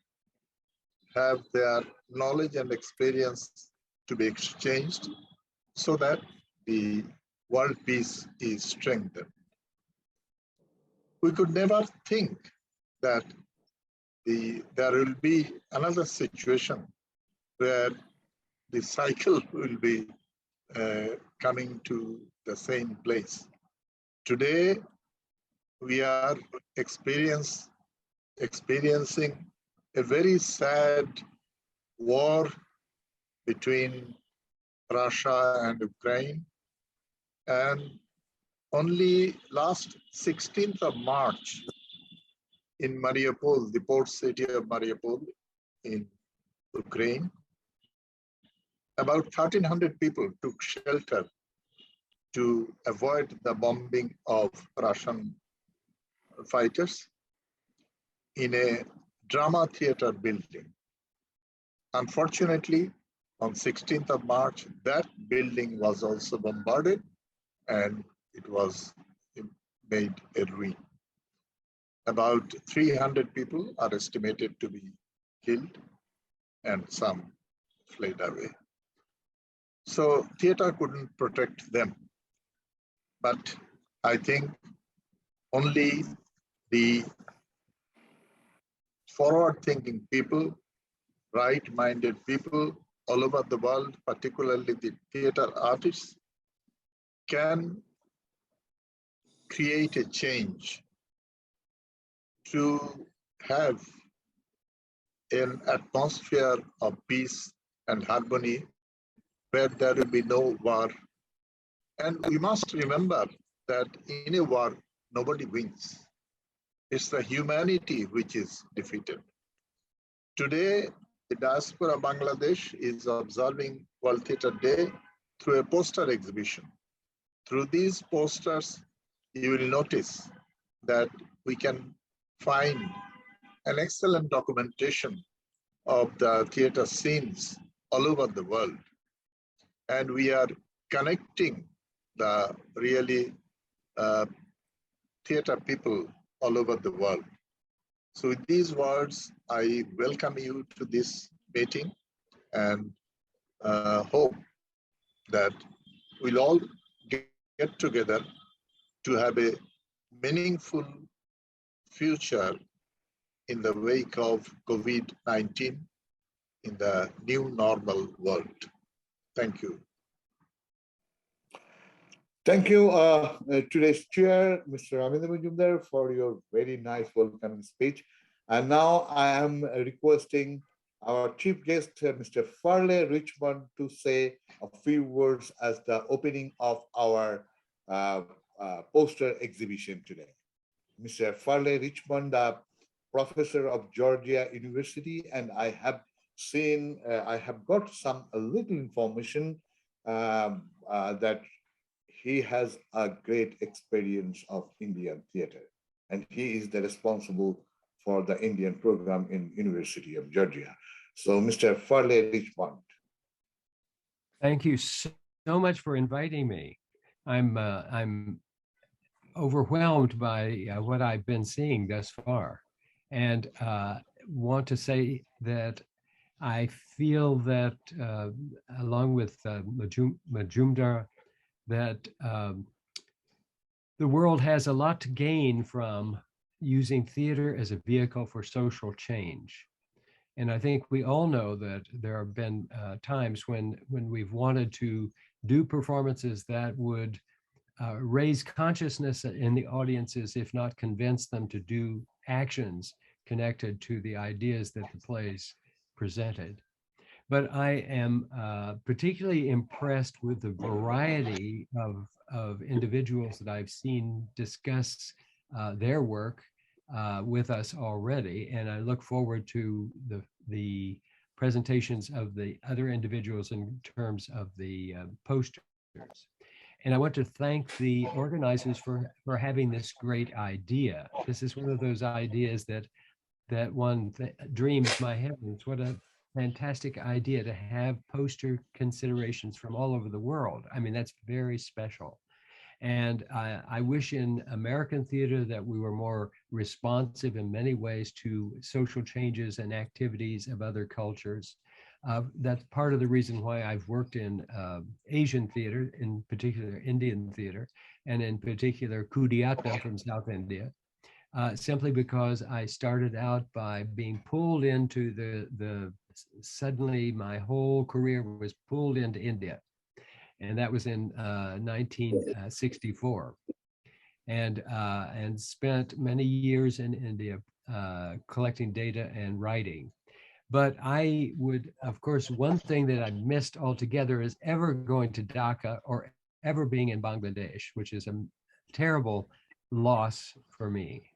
Speaker 7: have their knowledge and experience to be exchanged so that the world peace is strengthened. We could never think that there will be another situation where the cycle will be coming to the same place. Today, we are experiencing a very sad war between Russia and Ukraine. And only last 16th of March in Mariupol, the port city of Mariupol in Ukraine, about 1,300 people took shelter to avoid the bombing of Russian fighters in a drama theater building. Unfortunately, on 16th of March, that building was also bombarded and it was made a ruin. About 300 people are estimated to be killed and some fled away. So theater couldn't protect them. But I think only the forward-thinking people, right-minded people all over the world, particularly the theater artists, can create a change to have an atmosphere of peace and harmony where there will be no war. And we must remember that in a war, nobody wins. It's the humanity which is defeated. Today, the Diaspora Bangladesh is observing World Theatre Day through a poster exhibition. Through these posters, you will notice that we can find an excellent documentation of the theatre scenes all over the world. And we are connecting the really theatre people all over the world. So with these words, I welcome you to this meeting and hope that we'll all get together to have a meaningful future in the wake of COVID-19 in the new normal world. Thank you.
Speaker 4: Thank you, today's chair, Mr. Ramendra Majumdar, for your very nice welcoming speech. And now I am requesting our chief guest, Mr. Farley Richmond, to say a few words as the opening of our poster exhibition today. Mr. Farley Richmond, professor of Georgia University, and I have seen, I have got some a little information that he has a great experience of Indian theater. and he is the responsible for the Indian program in University of Georgia. So, Mr. Farley Richmond.
Speaker 2: Thank you so much for inviting me. I'm overwhelmed by what I've been seeing thus far, and want to say that I feel that, along with Majumdar, that the world has a lot to gain from using theater as a vehicle for social change. And I think we all know that there have been times when we've wanted to do performances that would raise consciousness in the audiences, if not convince them to do actions connected to the ideas that the plays presented. But I am particularly impressed with the variety of individuals that I've seen discuss their work with us already, and I look forward to the presentations of the other individuals in terms of the posters. And I want to thank the organizers for having this great idea. This is one of those ideas that one dreams, my heavens, what a fantastic idea to have poster considerations from all over the world. I mean, that's very special. And I wish in American theater that we were more responsive in many ways to social changes and activities of other cultures. That's part of the reason why I've worked in Asian theater, in particular Indian theater, and in particular Kudiyattam from South India. Simply because I started out by being pulled into suddenly my whole career was pulled into India. And that was in 1964. And spent many years in India collecting data and writing. But I would, of course, one thing that I missed altogether is ever going to Dhaka or ever being in Bangladesh, which is a terrible loss for me.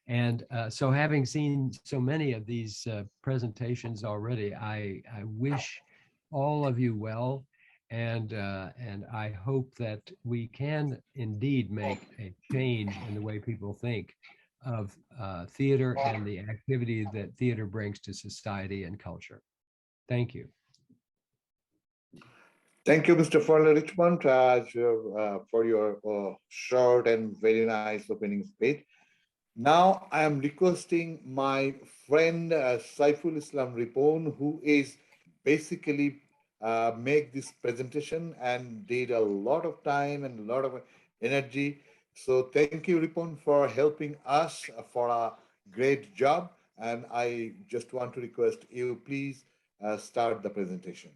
Speaker 2: And so having seen so many of these presentations already, I wish all of you well, and I hope that we can indeed make a change in the way people think of theater and the activity that theater brings to society and culture. Thank you.
Speaker 4: Thank you, Mr. Farley Richmond, for your short and very nice opening speech. Now I am requesting my friend Saiful Islam Ripon, who is basically make this presentation and did a lot of time and a lot of energy. So thank you, Ripon, for helping us for a great job. And I just want to request you, please start the presentation.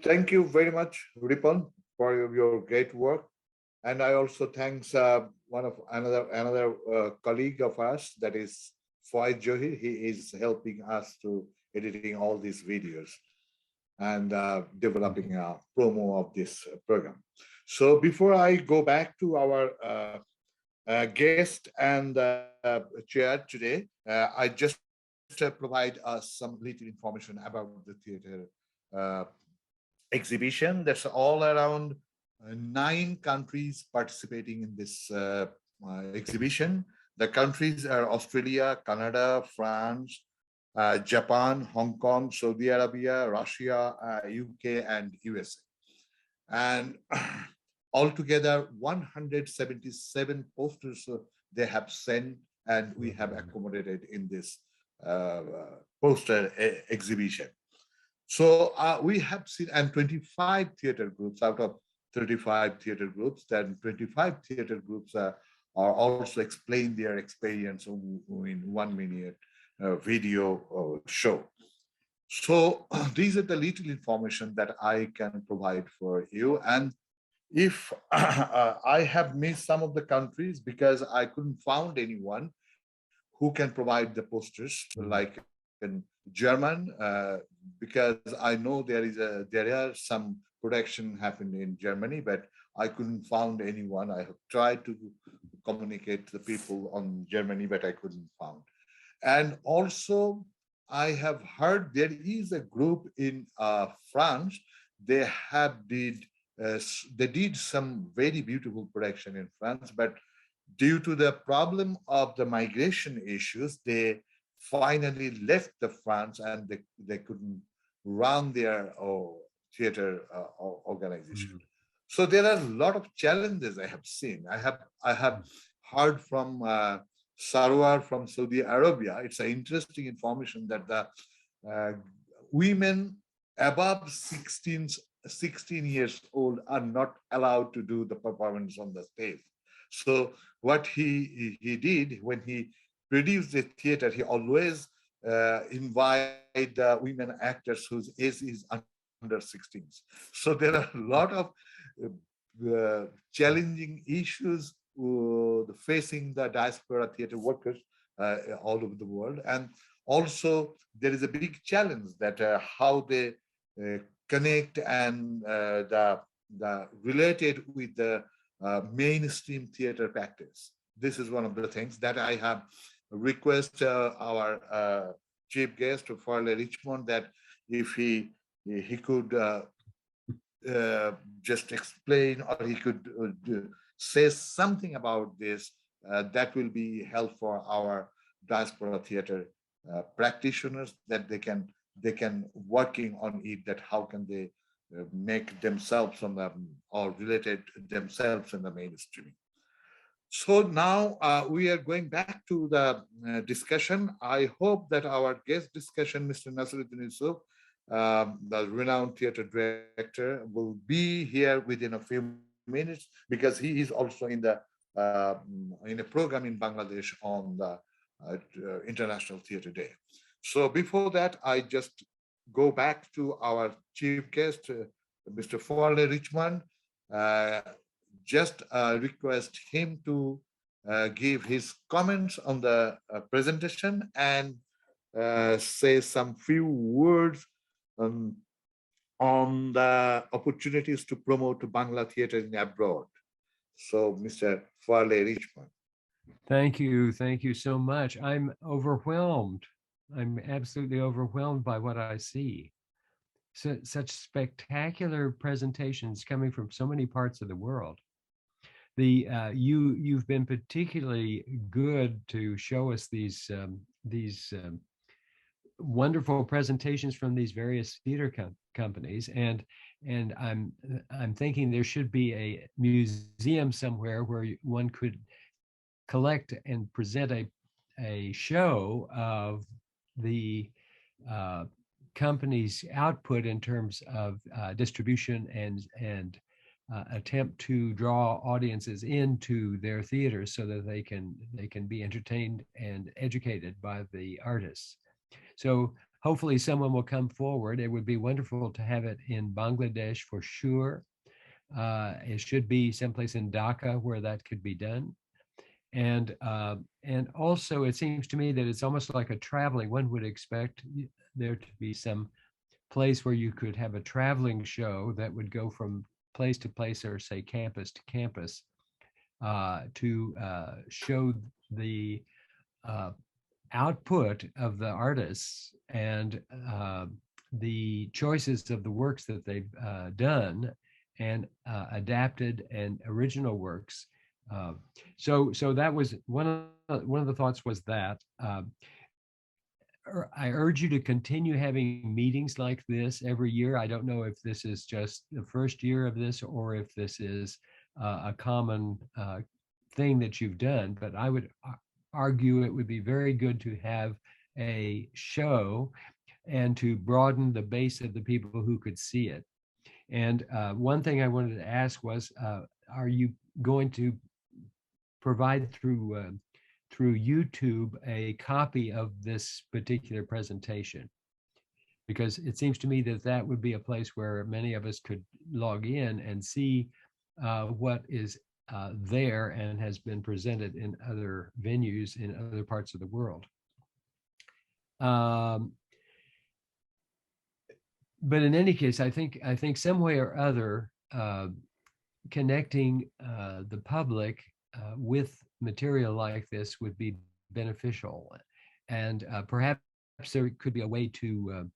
Speaker 4: Thank you very much, Ripon, for your great work. And I also thanks one of another colleague of us, that is Faiz Johir. He is helping us to editing all these videos and developing a promo of this program. So before I go back to our guest and chair today, I just provide us some little information about the theater exhibition. That's all around 9 countries participating in this exhibition. The countries are Australia, Canada, France, Japan, Hong Kong, Saudi Arabia, Russia, UK, and USA. And altogether 177 posters they have sent, and we have accommodated in this poster exhibition. So we have seen, and 25 theater groups out of 35 theater groups, then 25 theater groups are also explain their experience in 1 minute video show. So these are the little information that I can provide for you. And if I have missed some of the countries because I couldn't find anyone who can provide the posters, like in German, because I know there are some production happened in Germany, but I couldn't find anyone. I have tried to communicate to the people on Germany, but I couldn't find. And also, I have heard there is a group in France. They did some very beautiful production in France, but due to the problem of the migration issues, they finally left the France, and they couldn't run their theater organization. So there are a lot of challenges I have seen. I have heard from Sarwar from Saudi Arabia. It's an interesting information that the women above 16 years old are not allowed to do the performance on the stage. So what he did when he produced the theater, he always invite the women actors whose age is under 16. So there are a lot of challenging issues facing the diaspora theater workers all over the world. And also there is a big challenge that how they connect and the related with the mainstream theater practice. This is one of the things that I have request our chief guest, Farley Richmond, that if he could just explain, or he could say something about this, that will be helpful for our diaspora theater practitioners, that they can working on it, that how can they make themselves on the, or related themselves in the mainstream. So now we are going back to the discussion. I hope that our guest discussion, Mr. Nasiruddin Yusuf, the renowned theater director, will be here within a few minutes, because he is also in a program in Bangladesh on the International Theater Day. So before that, I just go back to our chief guest, Mr. Farley Richmond. Just request him to give his comments on the presentation and say some few words on the opportunities to promote Bangla theater in abroad. So, Mr. Farley Richmond.
Speaker 2: Thank you so much. I'm overwhelmed. I'm absolutely overwhelmed by what I see. Such spectacular presentations coming from so many parts of the world. You've been particularly good to show us these wonderful presentations from these various theater companies, and I'm thinking there should be a museum somewhere where one could collect and present a show of the company's output in terms of distribution and attempt to draw audiences into their theaters so that they can be entertained and educated by the artists. So hopefully someone will come forward. It would be wonderful to have it in Bangladesh for sure. It should be someplace in Dhaka where that could be done. And also it seems to me that it's almost like a traveling, one would expect there to be some place where you could have a traveling show that would go from place to place, or say campus to campus, to show the output of the artists and the choices of the works that they've done and adapted and original works. So that was one of the thoughts was that. I urge you to continue having meetings like this every year. I don't know if this is just the first year of this or if this is a common thing that you've done, but I would argue it would be very good to have a show and to broaden the base of the people who could see it. And one thing I wanted to ask was, are you going to provide through YouTube a copy of this particular presentation? Because it seems to me that that would be a place where many of us could log in and see what is there and has been presented in other venues in other parts of the world. But in any case, I think some way or other connecting the public with material like this would be beneficial. And perhaps there could be a way to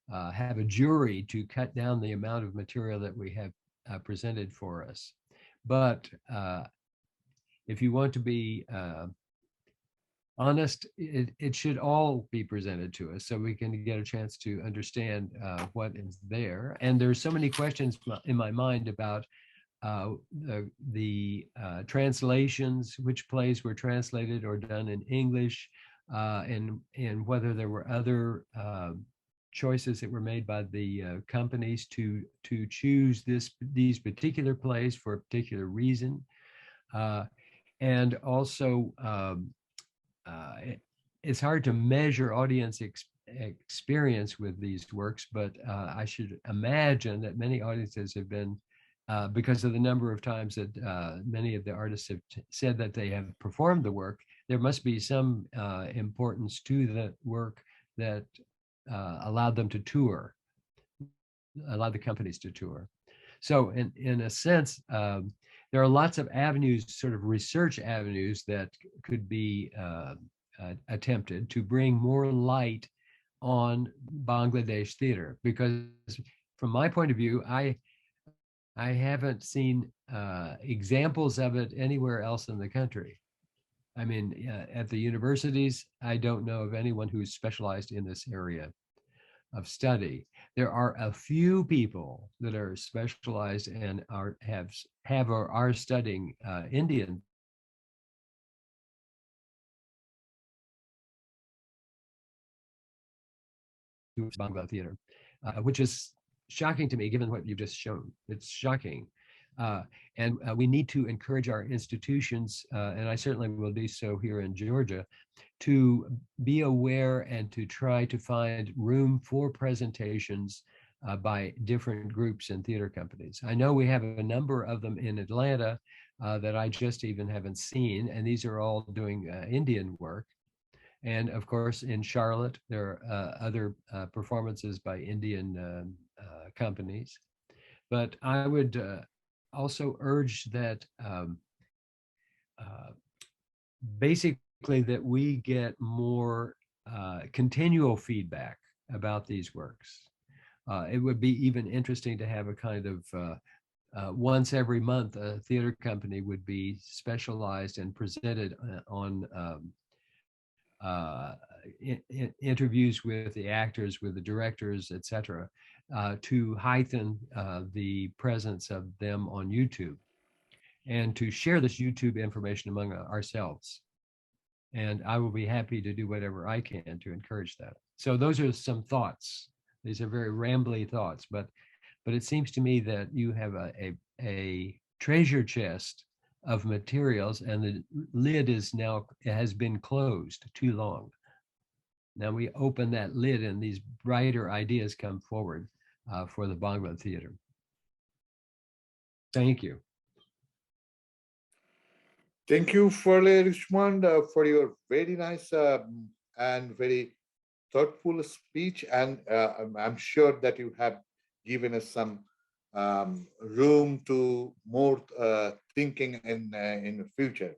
Speaker 2: have a jury to cut down the amount of material that we have presented for us. But if you want to be honest, it should all be presented to us so we can get a chance to understand what is there. And there's so many questions in my mind about the translations, which plays were translated or done in English, and whether there were other choices that were made by the companies to choose these particular plays for a particular reason. And also, it's hard to measure audience experience with these works, but I should imagine that many audiences have been, because of the number of times that many of the artists have said that they have performed the work, there must be some importance to the work that allowed them to tour, allowed the companies to tour. So in a sense, there are lots of avenues, sort of research avenues, that could be attempted to bring more light on Bangladesh theater, because from my point of view, I haven't seen examples of it anywhere else in the country. I mean, at the universities, I don't know of anyone who's specialized in this area of study. There are a few people that are specialized and have or are studying Indian Bangla theater, which is shocking to me, given what you've just shown. It's shocking. And we need to encourage our institutions, and I certainly will do so here in Georgia, to be aware and to try to find room for presentations by different groups and theater companies. I know we have a number of them in Atlanta that I just even haven't seen, and these are all doing Indian work. And of course, in Charlotte, there are other performances by Indian companies. But I would also urge that basically that we get more continual feedback about these works. It would be even interesting to have a kind of once every month, a theater company would be specialized and presented on interviews with the actors, with the directors, etc., to heighten the presence of them on YouTube, and to share this YouTube information among ourselves. And I will be happy to do whatever I can to encourage that. So those are some thoughts. These are very rambly thoughts, but it seems to me that you have a treasure chest of materials, and the lid has been closed too long. Then we open that lid and these brighter ideas come forward for the Bangla theater. Thank you.
Speaker 4: Thank you, Farley Richmond, for your very nice and very thoughtful speech. And I'm sure that you have given us some room to more thinking in the future.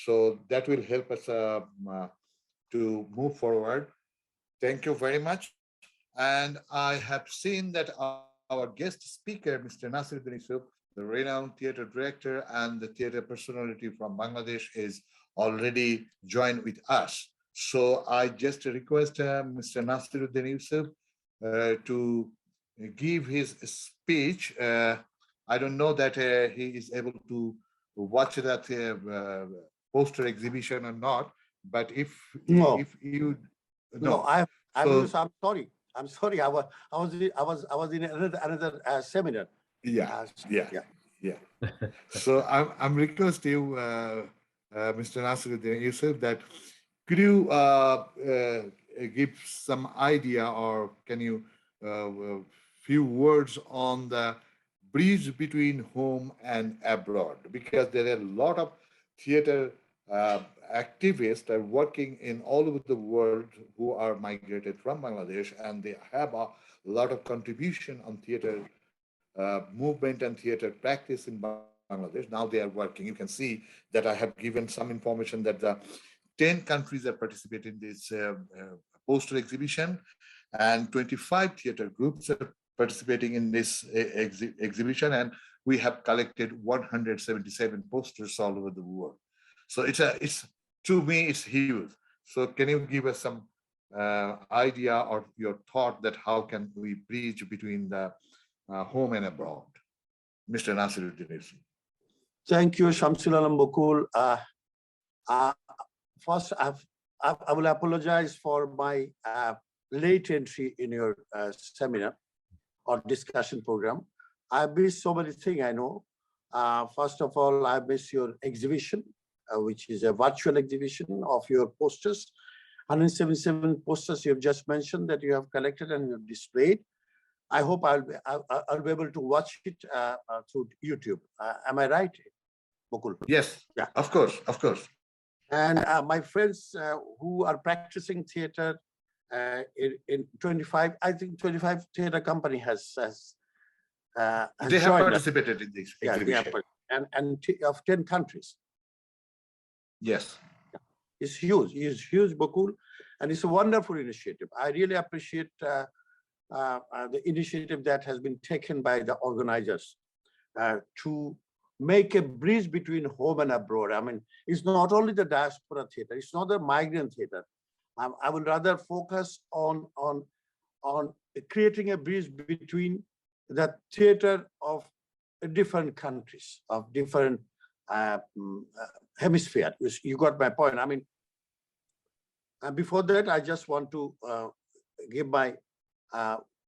Speaker 4: So that will help us to move forward. Thank you very much. And I have seen that our guest speaker, Mr. Nasiruddin Yusuf, the renowned theater director and the theater personality from Bangladesh, is already joined with us. So I just request Mr. Nasiruddin Yusuf to give his speech. I don't know that he is able to watch that poster exhibition or not, but if you
Speaker 5: No,
Speaker 4: so
Speaker 5: I'm sorry. I'm sorry. I was in another seminar.
Speaker 4: yeah, yeah. So I'm requesting you, Mr. Nasiruddin Yusuf, that could you give some idea, or can you few words on the bridge between home and abroad? Because there are a lot of theater activists are working in all over the world who are migrated from Bangladesh, and they have a lot of contribution on theater movement and theater practice in Bangladesh. Now they are working. You can see that I have given some information that the 10 countries are participating in this poster exhibition, and 25 theater groups are participating in this exhibition, and we have collected 177 posters all over the world. So it's to me it's huge. So can you give us some idea or your thought that how can we bridge between the home and abroad? Mr. Nasiruddin.
Speaker 5: Thank you, Shamsul Alam Bakul. First, I will apologize for my late entry in your seminar or discussion program. I missed so many things, I know. First of all, I missed your exhibition, which is a virtual exhibition of your posters. 177 posters you have just mentioned that you have collected and you have displayed. I hope I'll be able to watch it through YouTube. Am I right, Bakul?
Speaker 4: Yes, yeah, of course, of course.
Speaker 5: And my friends who are practicing theater in 25, I think 25 theater company has
Speaker 4: they have participated in this exhibition.
Speaker 5: Yeah, and of 10 countries.
Speaker 4: Yes.
Speaker 5: It's huge, Bakul, and it's a wonderful initiative. I really appreciate the initiative that has been taken by the organizers to make a bridge between home and abroad. I mean, it's not only the diaspora theater, it's not the migrant theater. I would rather focus on creating a bridge between the theater of different countries, of different hemisphere. You got my point. I mean, before that, I just want to give my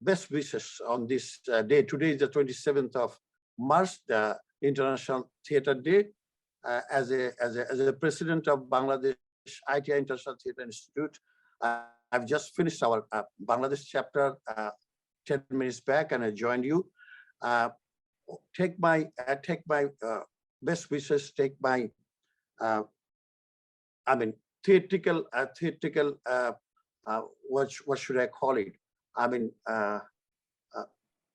Speaker 5: best wishes on this day. Today is the 27th of March, the International Theatre Day. As a president of Bangladesh ITI International Theatre Institute, I've just finished our Bangladesh chapter 10 minutes back, and I joined you. Take my best wishes. Take my theatrical. What should I call it? I mean,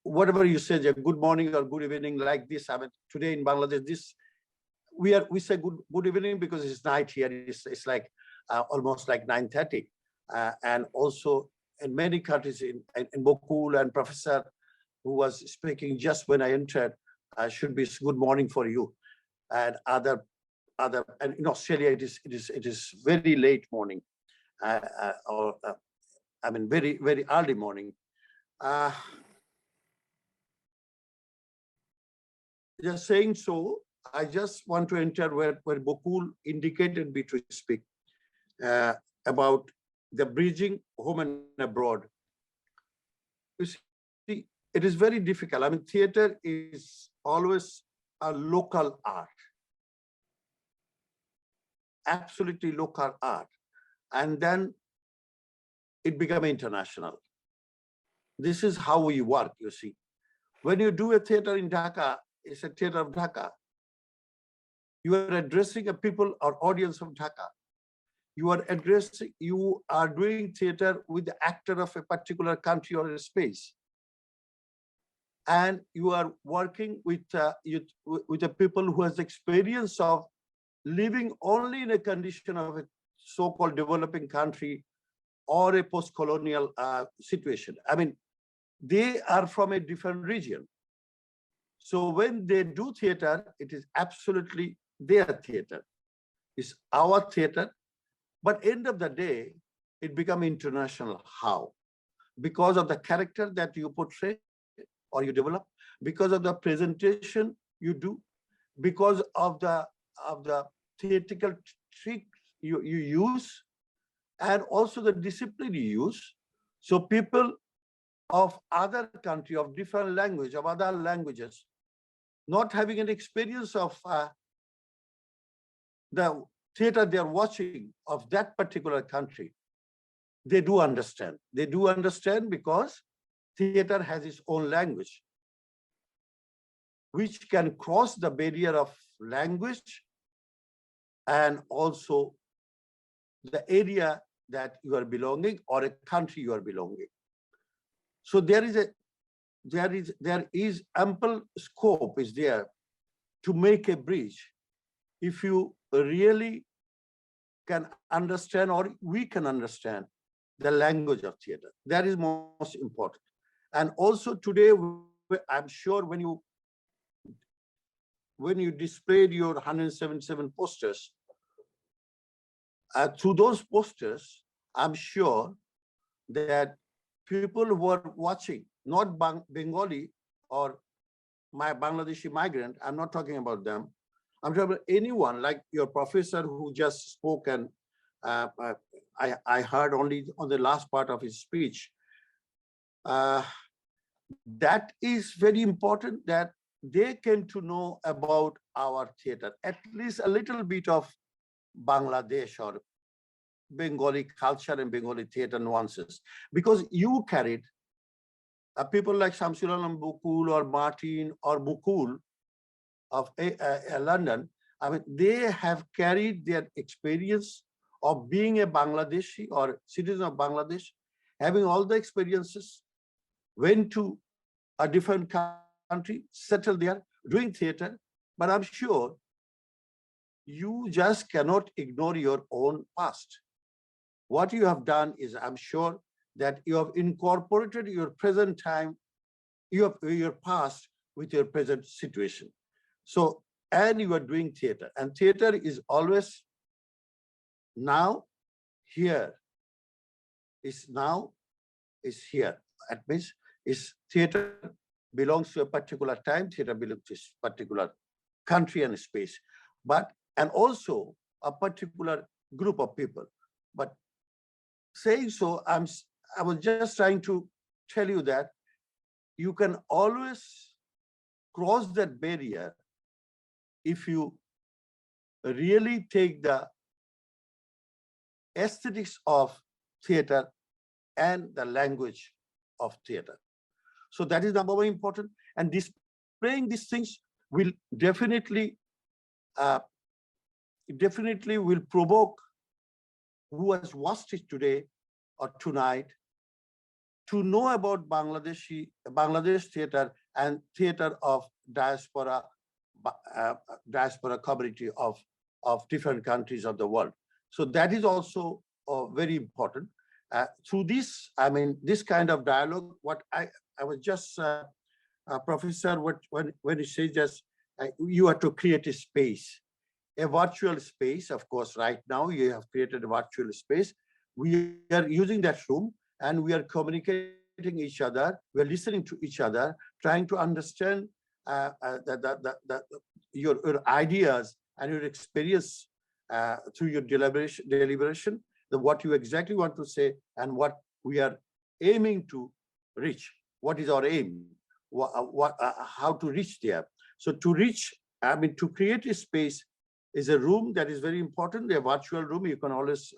Speaker 5: whatever you say, good morning or good evening, like this. I mean, today in Bangladesh, we say good evening because it's night here. It's like almost like 9:30, and also in many countries in Bakul and Professor who was speaking just when I entered should be good morning for you, and other and in Australia it is very late morning, or I mean very early morning. Just saying so, I just want to enter where Bakul indicated me to speak about the bridging home and abroad. You see, it is very difficult. I mean, theater is always a local art, absolutely local art. And then it became international. This is how we work, you see. When you do a theater in Dhaka, it's a theater of Dhaka. You are addressing a people or audience of Dhaka. You are doing theater with the actor of a particular country or a space. And you are working with the people who has experience of living only in a condition of a so-called developing country or a post-colonial situation. I mean, they are from a different region. So when they do theater, it is absolutely their theater. It's our theater. But end of the day, it becomes international. How? Because of the character that you portray or you develop, because of the presentation you do, because of the theatrical trick you use, and also the discipline you use. So people of other country, of different language, of other languages, not having an experience of the theater they are watching of that particular country, they do understand. They do understand because theater has its own language, which can cross the barrier of language and also the area that you are belonging or a country you are belonging. So there is ample scope is there to make a bridge if you really can understand, or we can understand, the language of theater. That is most important. And also today, I'm sure when you displayed your 177 posters, through those posters, I'm sure that people who are watching, not Bengali or my Bangladeshi migrant, I'm not talking about them. I'm talking about anyone like your professor who just spoke, and I heard only on the last part of his speech. That is very important, that they came to know about our theater, at least a little bit of Bangladesh or Bengali culture and Bengali theater nuances, because you carried people like Shamsul Alam Bukul or Martin or Mukul of London. I mean, they have carried their experience of being a Bangladeshi or citizen of Bangladesh, having all the experiences, went to a different country, settled there, doing theater. But I'm sure you just cannot ignore your own past. What you have done is, I'm sure that you have incorporated your present time, your past with your present situation. So, and you are doing theater, and theater is always now here. Is now is here. At means is theater belongs to a particular time, theater belongs to a particular country and space, and also a particular group of people. But saying so, I was just trying to tell you that you can always cross that barrier if you really take the aesthetics of theater and the language of theater. So that is number one important. And displaying these things will definitely will provoke who has watched it today or tonight to know about Bangladesh theater and theater of diaspora community of different countries of the world. So that is also very important. Through this, I mean, this kind of dialogue, what I was just, Professor, when you say just, you have to create a space, a virtual space. Of course, right now you have created a virtual space. We are using that room and we are communicating each other. We're listening to each other, trying to understand your ideas and your experience through your deliberation, what you exactly want to say and what we are aiming to reach. What is our aim? How to reach there? So to reach, I mean, to create a space is a room that is very important. A virtual room, you can always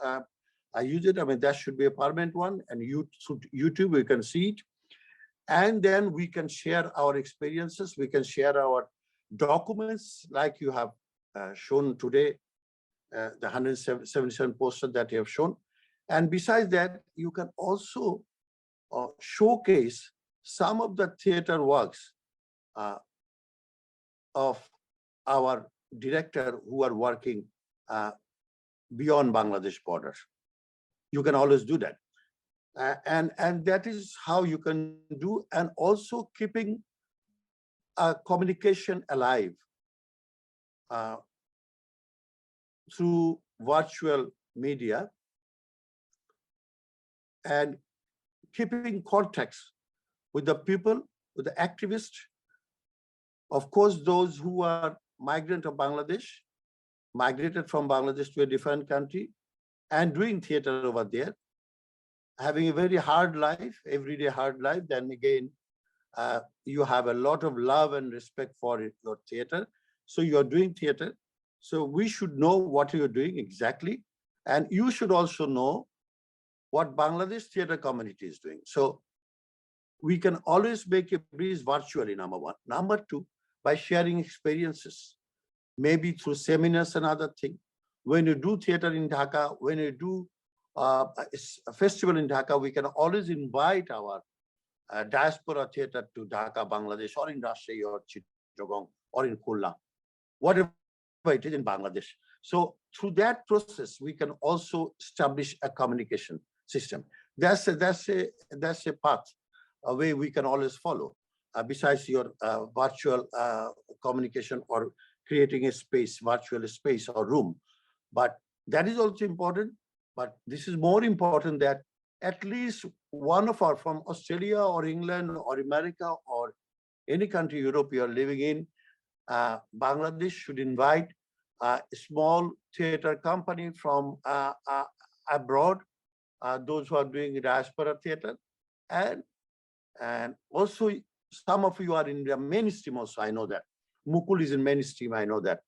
Speaker 5: use it. I mean, that should be a permanent one, and through YouTube we can see it, and then we can share our experiences. We can share our documents, like you have shown today, the 177 posters that you have shown. And besides that, you can also showcase some of the theater works of our director who are working beyond Bangladesh borders. You can always do that. And that is how you can do, and also keeping communication alive through virtual media, and keeping contacts with the people, with the activists, of course, those who are migrant of Bangladesh, migrated from Bangladesh to a different country, and doing theater over there, having a very hard life, everyday hard life. Then again, you have a lot of love and respect for your theater. So you're doing theater. So we should know what you're doing exactly. And you should also know what Bangladesh theater community is doing. So we can always make a bridge virtually, number one. Number two, by sharing experiences, maybe through seminars and other things. When you do theater in Dhaka, when you do a festival in Dhaka, we can always invite our diaspora theater to Dhaka, Bangladesh, or in Rajshahi, or Chittagong, or in Khulna, whatever it is in Bangladesh. So through that process, we can also establish a communication system. That's a path, a way we can always follow, besides your virtual communication or creating a space, virtual space or room. But that is also important. But this is more important, that at least one of our, from Australia or England or America or any country Europe you are living in, Bangladesh should invite a small theater company from abroad, those who are doing diaspora theater, and also some of you are in the mainstream also, I know that. Mukul is in mainstream, I know that.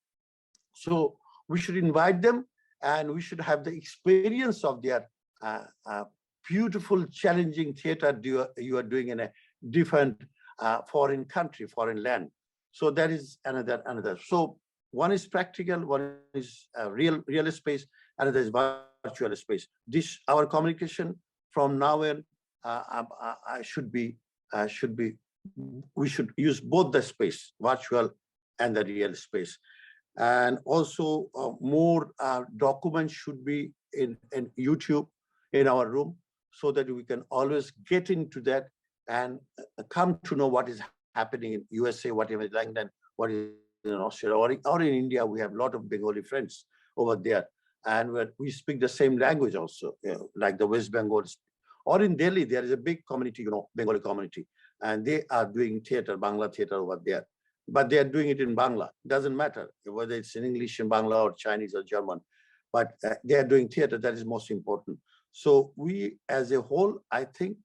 Speaker 5: So we should invite them, and we should have the experience of their beautiful, challenging theater you are doing in a different foreign country, foreign land. So that is another. So one is practical, one is real space, another is virtual space. This, our communication from now on, we should use both the space, virtual and the real space. And also more documents should be in YouTube in our room, so that we can always get into that and come to know what is happening in USA, whatever is London, what is in Australia, or in India. We have a lot of Bengali friends over there, and we speak the same language also, like the West Bengal. Or in Delhi, there is a big community, Bengali community, and they are doing theater, Bangla theater over there. But they are doing it in Bangla. Doesn't matter whether it's in English, in Bangla, or Chinese, or German. But they are doing theater. That is most important. So we, as a whole, I think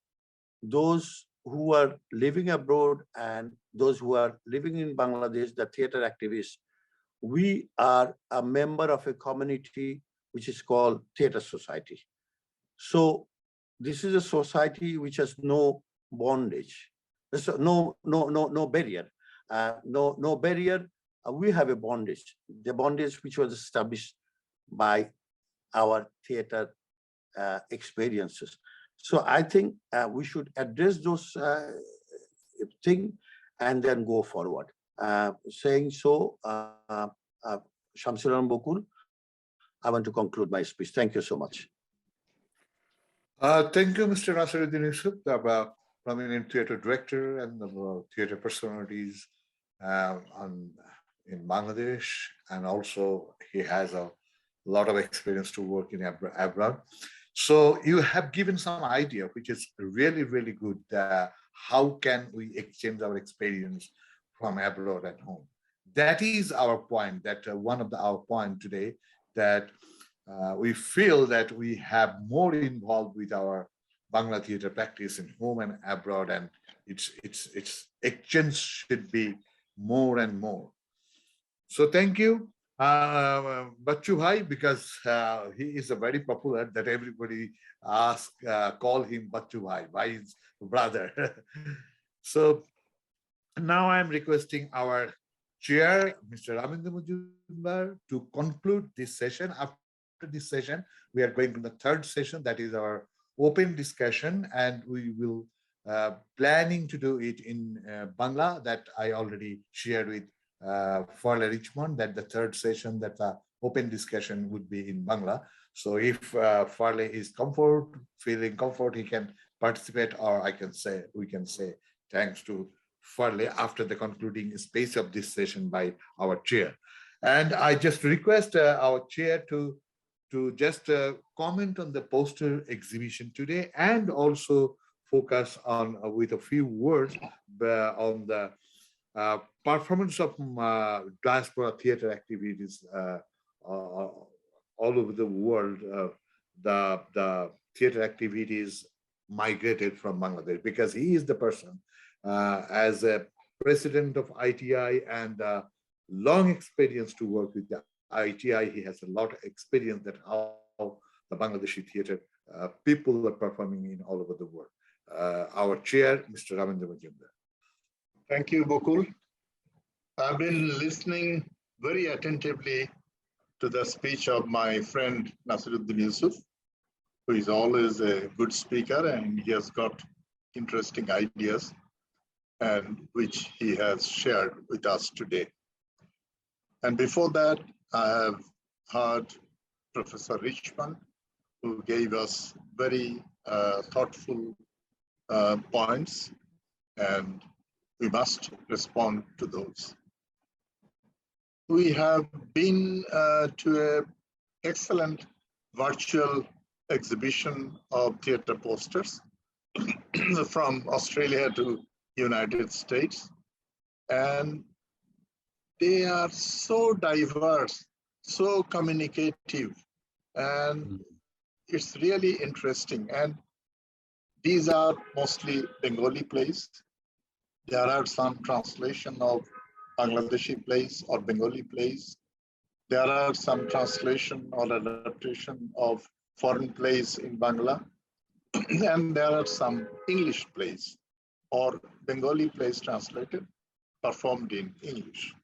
Speaker 5: those who are living abroad and those who are living in Bangladesh, the theater activists, we are a member of a community which is called Theater Society. So this is a society which has no bondage, no barrier. No barrier. We have a bondage, the bondage which was established by our theater experiences. So I think we should address those things and then go forward. Saying so, Shamsulan Bokul, I want to conclude my speech. Thank you so much.
Speaker 4: Thank you, Mr. Nasiruddin Yusuf, the prominent theater director and the theater personalities in Bangladesh, and also he has a lot of experience to work in abroad. So you have given some idea, which is really, really good. How can we exchange our experience from abroad at home? That is our point. That one of our point today, that we feel that we have more involved with our Bangla theater practice in home and abroad, and its exchange should be more and more. So thank you. Bachchu Bhai, because he is a very popular that everybody call him Bachchu Bhai, Bhai's brother. So now I am requesting our chair, Mr. Ramendra Majumdar, to conclude this session. After this session, we are going to the third session, that is our open discussion, and we will planning to do it in Bangla, that I already shared with Farley Richmond, that the third session, that the open discussion would be in Bangla. So if Farley is feeling comfort, he can participate, or we can say thanks to Farley after the concluding space of this session by our chair. And I just request our chair to just comment on the poster exhibition today, and also focus on with a few words on the performance of diaspora theater activities all over the world. The theater activities migrated from Bangladesh, because he is the person as a president of ITI and long experience to work with the ITI. He has a lot of experience that how the Bangladeshi theater people are performing in all over the world. Our chair, Mr. Ramendra Majumdar.
Speaker 7: Thank you, Bokul. I've been listening very attentively to the speech of my friend Nasiruddin Yusuf, who is always a good speaker, and he has got interesting ideas, and which he has shared with us today. And before that, I have heard Professor Richmond, who gave us very thoughtful points, and we must respond to those. We have been to an excellent virtual exhibition of theater posters from Australia to United States, and they are so diverse, so communicative, and it's really interesting. And these are mostly Bengali plays. There are some translation of Bangladeshi plays or Bengali plays. There are some translation or adaptation of foreign plays in Bangla. And there are some English plays or Bengali plays translated, performed in English.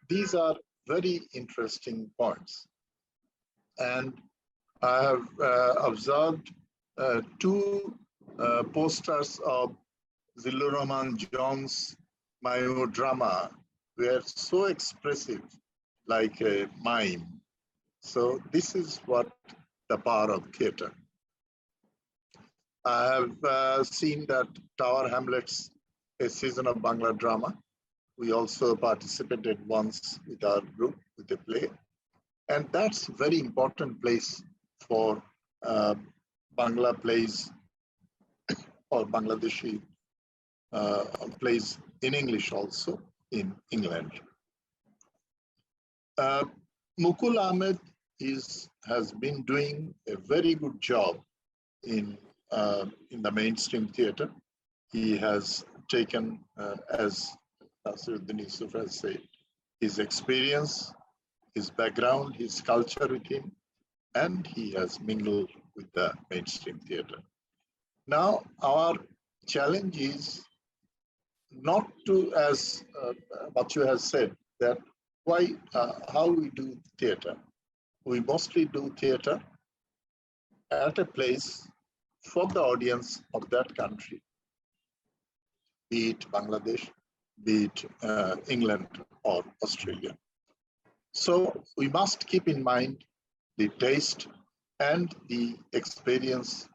Speaker 7: These are very interesting points. And I have observed two posters of Zillur Rahman John's Mayur drama were so expressive, like a mime. So this is what the power of theater. I have seen that Tower Hamlets, a season of Bangla drama. We also participated once with our group with the play. And that's a very important place for Bangla plays or Bangladeshi plays in English also in England. Mukul Ahmed has been doing a very good job in the mainstream theater. He has taken, as Nasiruddin Yusuf has said, his experience, his background, his culture with him, and he has mingled with the mainstream theater. Now, our challenge is not to, as Bachchu has said, that how we do theater. We mostly do theater at a place for the audience of that country, be it Bangladesh, be it England or Australia. So we must keep in mind the taste and the experience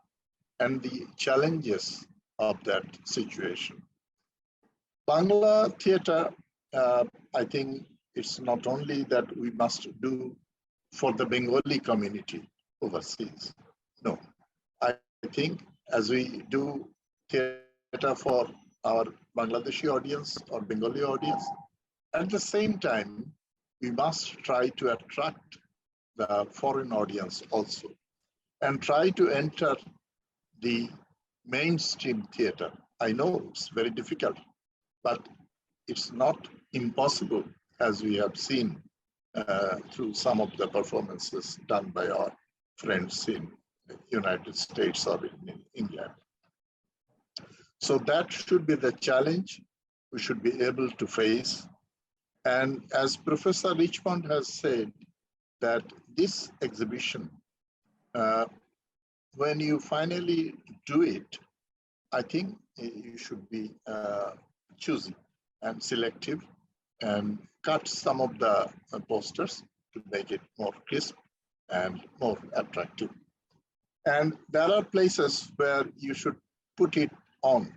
Speaker 7: and the challenges of that situation. Bangla theater, I think it's not only that we must do for the Bengali community overseas. No, I think as we do theater for our Bangladeshi audience or Bengali audience, at the same time, we must try to attract the foreign audience also and try to enter the mainstream theater. I know it's very difficult, but it's not impossible, as we have seen through some of the performances done by our friends in the United States or in England. So that should be the challenge we should be able to face. And as Professor Richmond has said, that this exhibition, when you finally do it, I think you should be choosy and selective and cut some of the posters to make it more crisp and more attractive. And there are places where you should put it on.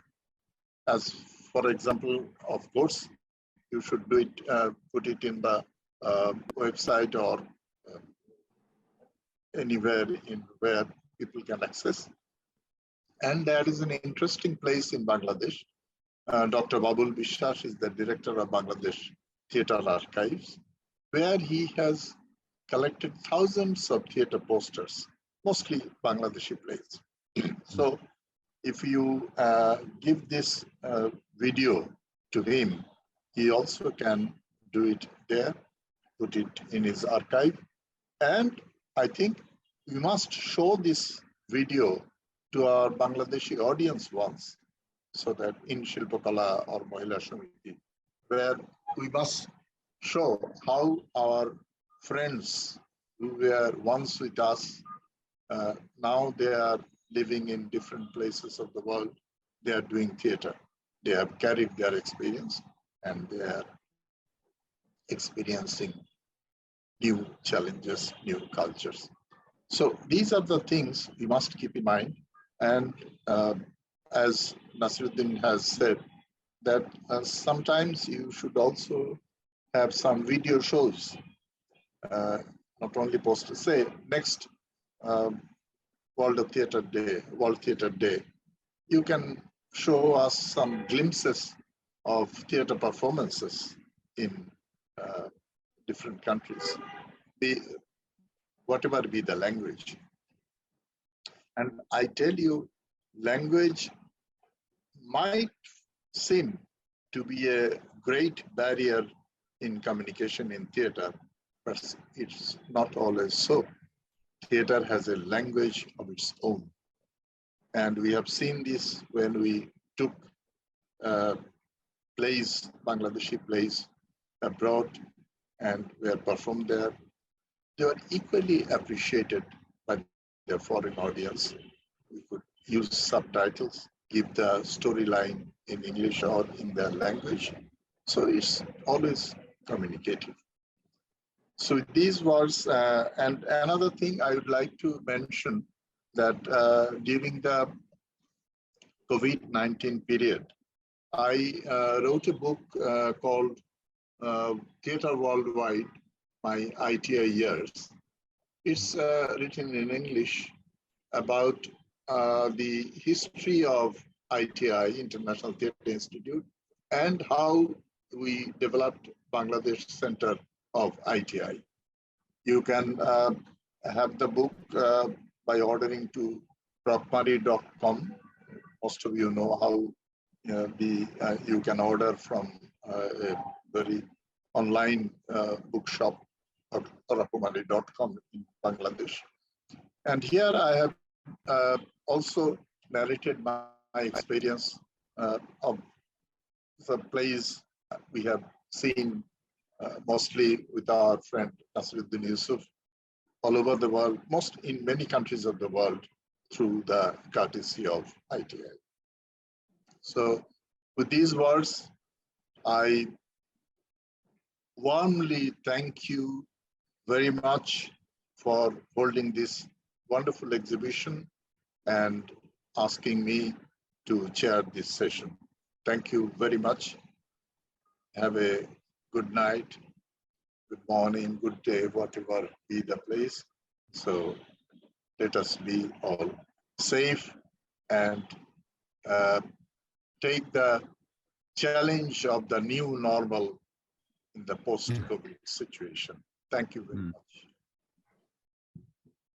Speaker 7: As for example, of course, you should do it, put it in the website or anywhere in where people can access. And there is an interesting place in Bangladesh. Dr. Babul Bishwas is the director of Bangladesh Theatre Archives, where he has collected thousands of theatre posters, mostly Bangladeshi plays. So if you give this video to him, he also can do it there, put it in his archive. And I think we must show this video to our Bangladeshi audience once, so that in Shilpakala or Mahila Samiti, where we must show how our friends who were once with us, now they are living in different places of the world. They are doing theater. They have carried their experience and they are experiencing new challenges, new cultures. So these are the things we must keep in mind. And as Nasiruddin has said, that sometimes you should also have some video shows, not only posters. Say next World Theatre Day, you can show us some glimpses of theatre performances in different countries, whatever be the language. And I tell you, language might seem to be a great barrier in communication in theater, but it's not always so. Theater has a language of its own. And we have seen this when we took plays, Bangladeshi plays abroad and were performed there. They were equally appreciated by the foreign audience. We could use subtitles, give the storyline in English or in their language. So it's always communicative. So these was, and another thing I would like to mention that during the COVID-19 period, I wrote a book called Theatre Worldwide, My ITI Years. It's written in English about the history of ITI, International Theatre Institute, and how we developed Bangladesh Center of ITI. You can have the book by ordering to rockmari.com. Most of you know how you can order from a very online bookshop of rockmari.com in Bangladesh. And here I have also narrated my experience of the plays we have seen mostly with our friend Nasiruddin Yusuf all over the world, in many countries of the world, through the courtesy of ITI. So with these words, I warmly thank you very much for holding this wonderful exhibition and asking me to chair this session. Thank you very much. Have a good night, good morning, good day, whatever be the place. So let us be all safe and take the challenge of the new normal in the post-COVID situation. Thank you very much.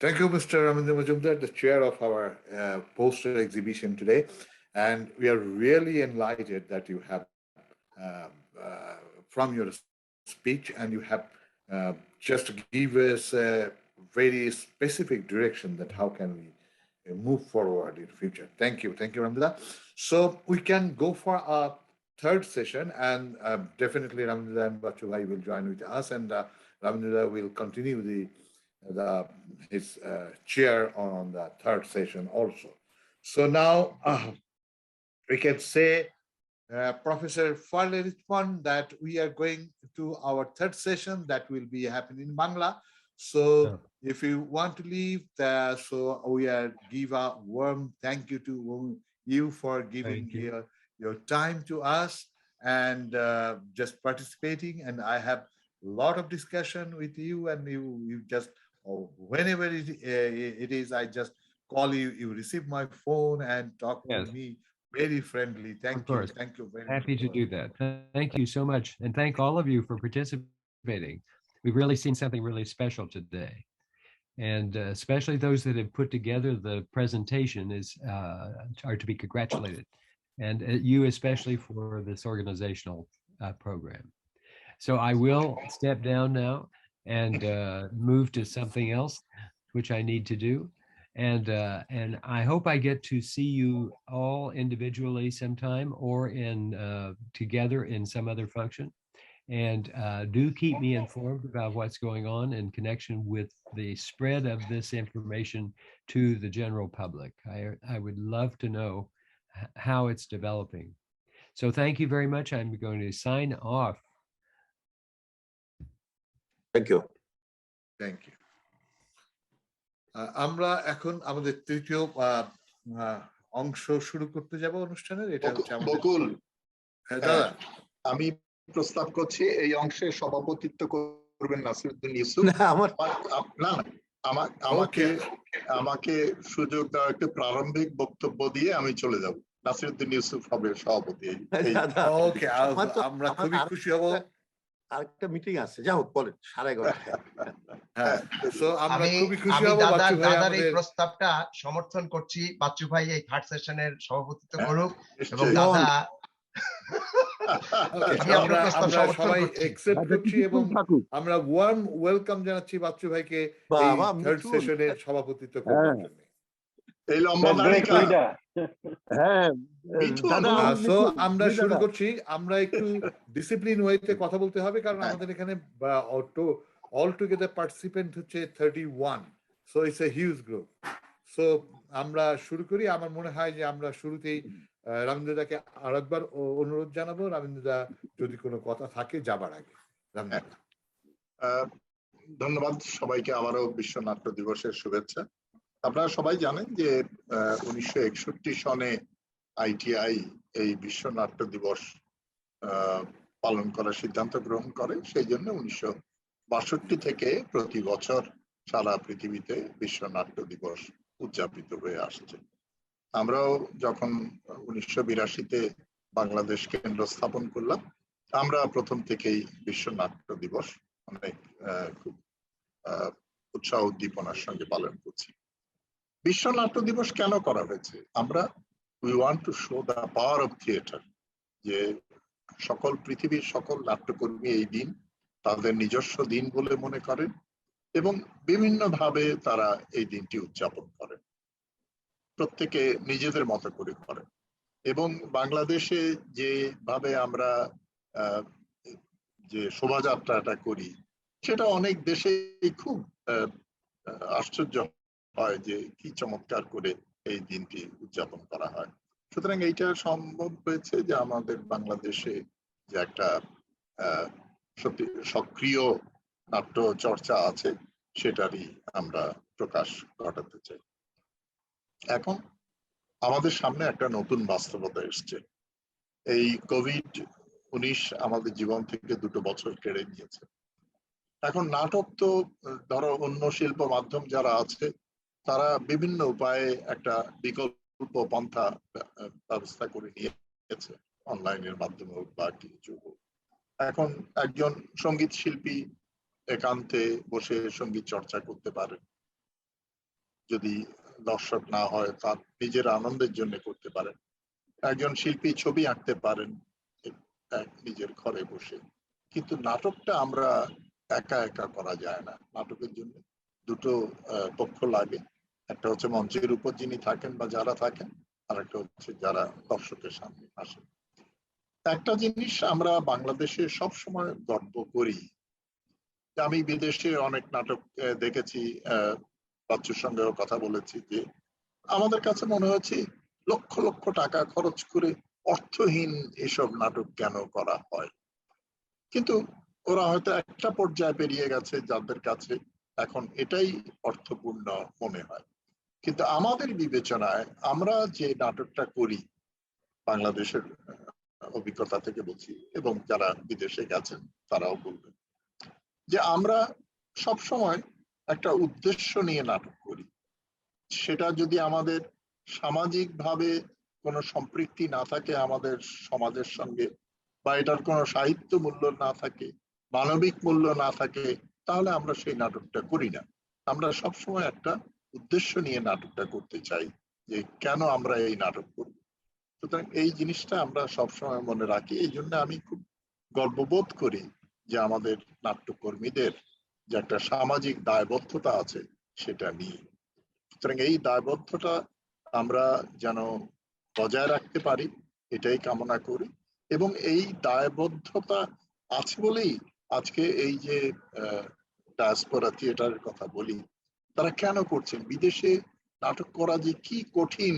Speaker 4: Thank you, Mr. Ramendra Majumdar, the chair of our poster exhibition today. And we are really enlightened that you have, from your speech, and you have just give us a very specific direction that how can we move forward in future. Thank you, Ramdula. So we can go for a third session, and definitely Ramdula and Bachu Bhai will join with us, and Ramdula will continue his chair on the third session also. So now we can say, Professor Farley Richmond, that we are going to our third session that will be happening in Bangla. So if you want to leave, so we are give a warm thank you to you for giving your time to us and just participating. And I have a lot of discussion with you, and you just whenever it is, I just call you. You receive my phone and talk to me very friendly. Thank you very much.
Speaker 2: Happy to do that. Thank you so much, and thank all of you for participating. We've really seen something really special today, and especially those that have put together the presentation are to be congratulated, and you especially for this organizational program. So I will step down now and move to something else, which I need to do. And I hope I get to see you all individually sometime or together in some other function. And do keep me informed about what's going on in connection with the spread of this information to the general public. I would love to know how it's developing. So thank you very much. I'm going to sign off.
Speaker 5: Thank you.
Speaker 4: Thank you. আমরা এখন আমাদের তৃতীয় অংশ শুরু করতে যাব অনুষ্ঠানের। এটা হচ্ছে
Speaker 7: বকুল,
Speaker 4: দাদা
Speaker 7: আমি প্রস্তাব করছি এই অংশে সভাপতিত্ব করবেন নাসিরউদ্দিন ইউসুফ। আমাকে সুযোগ দেওয়া, একটু প্রারম্ভিক বক্তব্য দিয়ে আমি চলে যাব। নাসিরউদ্দিন ইউসুফ হবে সভাপতি।
Speaker 4: ওকে, আমরা খুবই খুশি হব।
Speaker 5: আরেকটা মিটিং আছে, যাও বলেন 11:30।
Speaker 4: হ্যাঁ, সো আমরা খুবই খুশি
Speaker 8: হব।
Speaker 4: বাচ্চু ভাই
Speaker 8: দাদার এই প্রস্তাবটা সমর্থন করছি। বাচ্চু ভাই এই থার্ড সেশনের সভাপতিত্ব করুক এবং দাদা
Speaker 4: আমরা সবাই একসেপ্ট করছি এবং আমরা ওয়ার্ম ওয়েলকাম জানাচ্ছি বাচ্চু ভাইকে এই থার্ড সেশনের সভাপতিত্ব করার জন্য।
Speaker 7: এই লম্বা দাড়িটা।
Speaker 5: হ্যাঁ,
Speaker 4: সো আমরা শুরু করছি। আমরা একটু ডিসিপ্লিন ওয়েতে কথা বলতে হবে, কারণ আমাদের এখানে অল টুগেদার পার্টিসিপেন্ট হচ্ছে 31, so it's a huge group. So আমরা শুরু করি। আমার মনে হয় যে আমরা শুরুতেই রামীন্দ্রদাকে আরেকবার অনুরোধ জানাবো, রামীন্দ্রদা যদি কোনো কথা থাকে যাবার আগে।
Speaker 7: ধন্যবাদ সবাইকে, আবারও বিশ্ব নাট্য দিবসের শুভেচ্ছা। আপনারা সবাই জানেন যে 1961 সনে ITI এই বিশ্ব নাট্য দিবস পালন করার সিদ্ধান্ত গ্রহণ করে। সেই জন্য 1962 থেকে প্রতি বছর সারা পৃথিবীতে বিশ্ব নাট্য দিবস উদযাপিত হয়ে আসছে। আমরাও যখন 1982-তে বাংলাদেশ কেন্দ্র স্থাপন করলাম, আমরা প্রথম থেকেই বিশ্ব নাট্য দিবস অনেক খুব উৎসাহ উদ্দীপনার সঙ্গে পালন করছি। বিশ্ব নাট্য দিবস কেন করা হয়েছে? আমরা we want to show the power of theater, যে সকল পৃথিবীর সকল নাট্যকর্মী এই দিন তাদের নিজস্ব দিন বলে মনে করেন এবং বিভিন্নভাবে তারা এই দিনটি উদযাপন করেন, প্রত্যেকে নিজেদের মতো করে করেন। এবং বাংলাদেশে যেভাবে আমরা যে শোভাযাত্রাটা করি, সেটা অনেক দেশেই খুব আশ্চর্য হয় যে কি চমৎকার করে এই দিনটি উদযাপন করা হয়। সুতরাং এইটা সম্ভব হয়েছে যে আমাদের বাংলাদেশে যে একটা সত্যি সক্রিয় নাট্য চর্চা আছে, সেটারই আমরা প্রকাশ ঘটাতে চাই। এখন আমাদের সামনে একটা নতুন বাস্তবতা এসছে। এই COVID-19 আমাদের জীবন থেকে 2 বছর কেড়ে নিয়েছে। এখন নাটক তো ধরো অন্য শিল্প মাধ্যম যারা আছে তারা বিভিন্ন উপায়ে একটা বিকল্প পন্থা ব্যবস্থা করে নিয়েছে, অনলাইনের মাধ্যমে হোক বা কিছু হোক। এখন একজন সঙ্গীত শিল্পী একান্তে বসে সঙ্গীত চর্চা করতে পারেন, যদি দর্শক না হয় তার নিজের আনন্দের জন্য করতে পারেন। একজন শিল্পী ছবি আঁকতে পারেন নিজের ঘরে বসে। কিন্তু নাটকটা আমরা
Speaker 10: একা একা করা যায় না। নাটকের জন্য দুটো পক্ষ লাগে, একটা হচ্ছে মঞ্চের উপর যিনি থাকেন বা যারা থাকেন, আর একটা হচ্ছে যারা দর্শকের সামনে আসেন। একটা জিনিস আমরা বাংলাদেশে সব সময় গর্ব করি, আমি বিদেশে অনেক নাটক দেখেছি, বাচ্চুর সঙ্গেও কথা বলেছি, যে আমাদের কাছে মনে হচ্ছে লক্ষ লক্ষ টাকা খরচ করে অর্থহীন এসব নাটক কেন করা হয়। কিন্তু ওরা হয়তো একটা পর্যায়ে পেরিয়ে গেছে যাদের কাছে এখন এটাই অর্থপূর্ণ মনে হয়। কিন্তু আমাদের বিবেচনায় আমরা যে নাটকটা করি, বাংলাদেশের অভিজ্ঞতা থেকে বলছি এবং যারা বিদেশে গেছেন তারাও বলবেন, যে আমরা সব সময় একটা উদ্দেশ্য নিয়ে নাটক করি। সেটা যদি আমাদের সামাজিকভাবে কোনো সম্পৃক্তি না থাকে আমাদের সমাজের সঙ্গে, বা এটার কোনো সাহিত্য মূল্য না থাকে, মানবিক মূল্য না থাকে, তাহলে আমরা সেই নাটকটা করি না। আমরা সবসময় একটা উদ্দেশ্য নিয়ে নাটকটা করতে চাই, যে কেন আমরা এই নাটক করব। সুতরাং এই জিনিসটা আমরা সবসময় মনে রাখি। এই জন্য আমি খুব গর্ববোধ করি যে আমাদের নাট্যকর্মীদের যে একটা সামাজিক দায়বদ্ধতা আছে সেটা নিয়ে। সুতরাং এই দায়বদ্ধতা আমরা যেন বজায় রাখতে পারি, এটাই কামনা করি। এবং এই দায়বদ্ধতা আছে বলেই আজকে এই যে ডায়াসপোরা থিয়েটারের কথা বলি, তারা কেন করছেন, বিদেশে নাটক করা যে কি কঠিন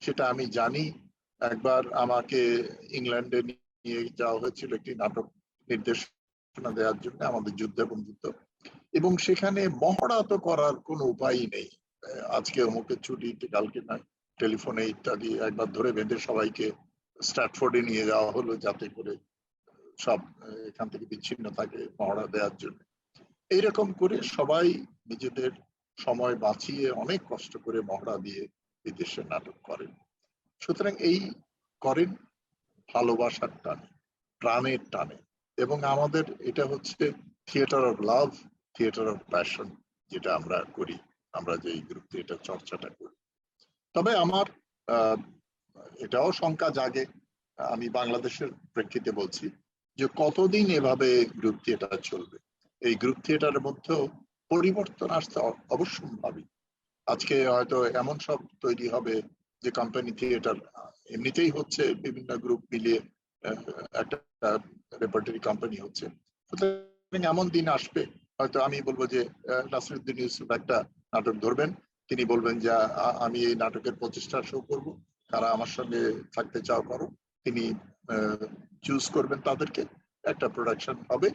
Speaker 10: সেটা আমি জানি। একবার আমাকে ইংল্যান্ডে নিয়ে যাওয়া হয়েছিল একটি নাটক নির্দেশনা দেওয়ার জন্য, আমাদের যুদ্ধ এবং যুদ্ধ, এবং সেখানে মহড়া তো করার কোনো উপায়ই নেই। আজকে অমুকের ছুটি, কালকে না, টেলিফোনে ইত্যাদি একবার ধরে বেঁধে সবাইকে স্ট্র্যাটফোর্ডে নিয়ে যাওয়া হলো যাতে করে সব এখান থেকে বিচ্ছিন্ন থাকে মহড়া দেওয়ার জন্য। এইরকম করে সবাই নিজেদের সময় বাঁচিয়ে অনেক কষ্ট করে মহড়া দিয়ে বিদেশে নাটক করেন। সুতরাং এই করেন ভালোবাসার টানে, প্রাণের টানে। এবং আমাদের এটা হচ্ছে theatre of love, theatre of passion, যেটা আমরা করি, আমরা যে গ্রুপ থিয়েটার চর্চাটা করি। তবে আমার এটাও শঙ্কা জাগে, আমি বাংলাদেশের প্রেক্ষিতে বলছি, যে কতদিন এভাবে গ্রুপ থিয়েটার চলবে। এই গ্রুপ থিয়েটারের মধ্যেও পরিবর্তন আসতে অবশ্যম্ভাবী। আজকে হয়তো এমন সব তৈরি হবে যে কোম্পানি থিয়েটার এমনিতেই হচ্ছে, বিভিন্ন গ্রুপ মিলিয়ে একটা রেপার্টরি কোম্পানি হচ্ছে। সুতরাং এমন দিন আসবে হয়তো আমি বলবো যে নাসিরুদ্দিন ইউসুফ একটা নাটক ধরবেন, তিনি বলবেন যে আমি এই নাটকের 25টা শো করবো, কারা আমার সঙ্গে থাকতে চাও করো। তিনি চুজ করবেন তাদেরকে, একটা প্রোডাকশন হবে,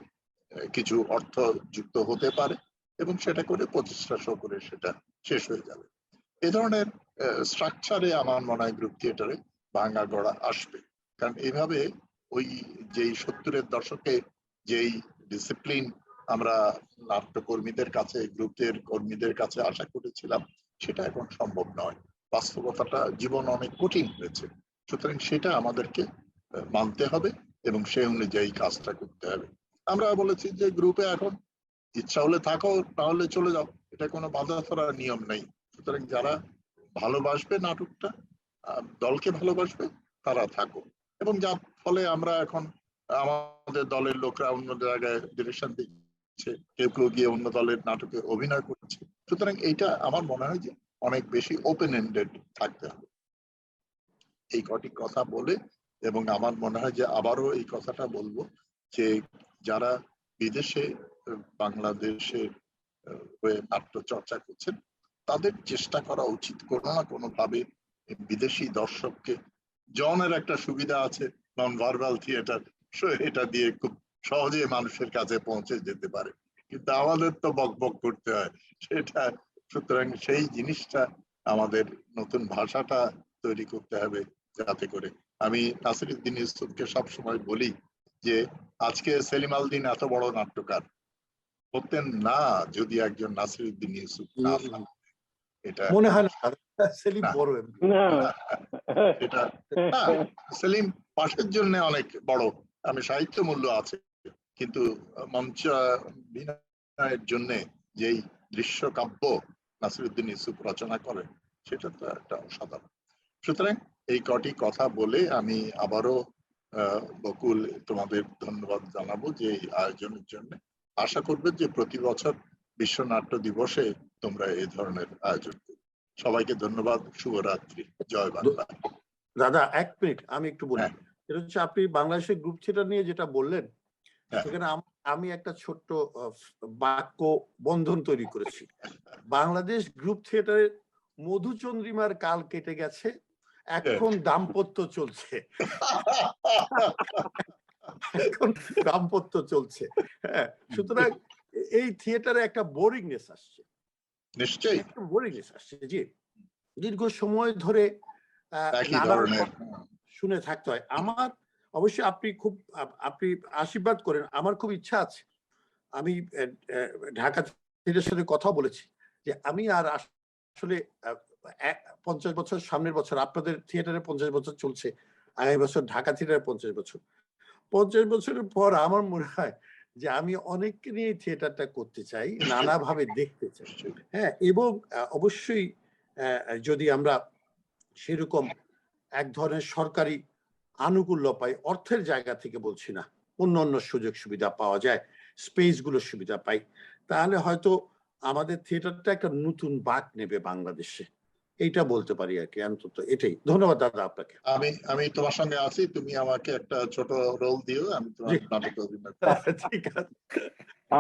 Speaker 10: কিছু অর্থ যুক্ত হতে পারে এবং সেটা করে 25টা শো করে সেটা শেষ হয়ে যাবে। এ ধরনের স্ট্রাকচারে আমার মনে হয় গ্রুপ থিয়েটারে ভাঙা গড়া আসবে। কারণ এইভাবে ওই যেই 70-এর দশকে যেই ডিসিপ্লিন আমরা নাট্যকর্মীদের কাছে, গ্রুপের কর্মীদের কাছে আশা করেছিলাম, সেটা এখন সম্ভব নয়। বাস্তবতাটা জীবন অনেক কঠিন হয়েছে। সুতরাং সেটা আমাদেরকে মানতে হবে এবং সেই অনুযায়ী কাজটা করতে হবে। আমরা বলেছি যে গ্রুপে এখন ইচ্ছা হলে থাকো, তাহলে চলে যাও, এটা কোনো বাধা ধরার নিয়ম নেই। সুতরাং যারা ভালোবাসবে নাটকটা, দলকে ভালোবাসবে, তারা থাকো। এবং যার ফলে আমরা এখন আমাদের দলের লোকরা অন্য জায়গায় ডিরেকশন দিচ্ছে, কেউ কেউ গিয়ে অন্য দলের নাটকে অভিনয় করছে। সুতরাং এইটা আমার মনে হয় যে অনেক বেশি ওপেন এন্ডেড থাকতে হবে। এই কটি কথা বলে, এবং আমার মনে হয় যে আবারও এই কথাটা বলবো, যে যারা বিদেশে বাংলাদেশের হয়ে নাট্য চর্চা করছেন, তাদের চেষ্টা করা উচিত কোনো না কোনো ভাবে বিদেশি দর্শককে, জনের একটা সুবিধা আছে নন ভার্বাল থিয়েটার, এটা দিয়ে খুব সহজে মানুষের কাছে পৌঁছে যেতে পারে, কিন্তু আমাদের তো বক বক করতে হয় সেটা। সুতরাং সেই জিনিসটা আমাদের নতুন ভাষাটা তৈরি করতে হবে, যাতে করে, আমি নাসিরুদ্দিন ইউসুফকে সবসময় বলি যে আজকে সেলিম আল দীন এত বড় নাট্যকার হতেন না যদি একজন নাসিরুদ্দিন ইউসুফ না থাকতেন। এটা
Speaker 5: মনে হয় না সেলিম বড়,
Speaker 10: এটা না, সেলিম পাঠের জন্য অনেক বড়, আমি সাহিত্য মূল্য আছে, কিন্তু মঞ্চ অভিনয়ের জন্য যেই দৃশ্য কাব্য নাসিরুদ্দিন ইউসুফ রচনা করেন, সেটা তো একটা অসাধারণ। সুতরাং এই কটি কথা বলে আমি আবারও বকুল তোমাদের ধন্যবাদ জানাবো যে এই আয়োজনের জন্য, আশা করবেন যে প্রতি বছর বিশ্ব নাট্য দিবসে তোমরা এই ধরনের আয়োজন করবে। সবাইকে ধন্যবাদ, শুভরাত্রি, জয় বাংলা।
Speaker 5: দাদা এক মিনিট আমি একটু বলি, এটা হচ্ছে আপনি বাংলাদেশের গ্রুপ থিয়েটার নিয়ে যেটা বললেন, সেখানে আমি একটা ছোট্ট বাক্য বন্ধন তৈরি করেছি। বাংলাদেশ গ্রুপ থিয়েটারের মধুচন্দ্রিমার কাল কেটে গেছে, এখন দাম্পত্য চলছে। এখন দাম্পত্য চলছে। হ্যাঁ, সুতরাং এই থিয়েটারে একটা বোরিংনেস আসছে,
Speaker 10: নিশ্চয়ই
Speaker 5: একটা বোরিংনেস আসছে। জি, দীর্ঘ সময় ধরে শুনে থাকতে হয়। আমার অবশ্যই আপনি আশীর্বাদ করেন, আমার খুব ইচ্ছা আছে। আমি ঢাকা থিয়েটারের সাথে কথা বলেছি যে আমি আর আসলে 50 বছর, সামনের বছর আপনাদের থিয়েটারে 50 বছর চলছে, আগামী বছর ঢাকা থিয়েটারে 50 বছর। 50 বছরের পর আমার মনে হয় যে আমি অনেককে নিয়ে থিয়েটারটা করতে চাই, নানাভাবে দেখতে চাই। হ্যাঁ, এবং অবশ্যই যদি আমরা সেরকম এক ধরনের সরকারি আনুকূল্য পাই, অর্থের জায়গা থেকে বলছি না, অন্য সুযোগ সুবিধা পাওয়া যায়, স্পেস গুলোর সুবিধা পাই, তাহলে হয়তো আমাদের থিয়েটারটা একটা নতুন বাঁক নেবে বাংলাদেশে, এইটা বলতে পারি আর কি। অন্তত এটাই। ধন্যবাদ দাদা আপনাকে।
Speaker 10: আমি তোমার সঙ্গে আছি, তুমি আমাকে একটা ছোট রোল দিও, আমি তোমার নাটকে অভিনয় করব।
Speaker 5: ঠিক আছে,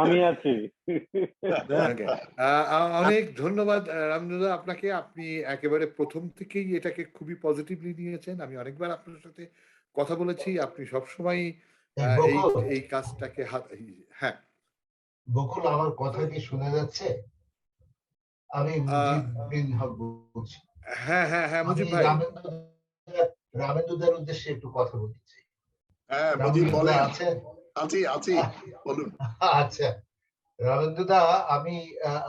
Speaker 11: আমি আছি।
Speaker 4: অনেক ধন্যবাদ রামদাদা আপনাকে। আপনি একেবারে প্রথম থেকেই এটাকে খুবই পজিটিভলি নিয়েছেন। আমি অনেকবার আপনার সাথে কথা বলেছি, আপনি সবসময় এই কাজটাকে হ্যাঁ
Speaker 12: বকুল, আমার কথা কি শোনা যাচ্ছে? আমি মুজিব বিন হক বলছি।
Speaker 4: হ্যাঁ হ্যাঁ হ্যাঁ, মুজিব ভাই।
Speaker 12: রামেন্দুদার উদ্দেশ্যে একটু কথা বলতে চাই।
Speaker 10: হ্যাঁ মুজিব বলেন।
Speaker 12: আছেন?
Speaker 10: আছি, বলুন।
Speaker 12: আচ্ছা রামেন্দুদা, আমি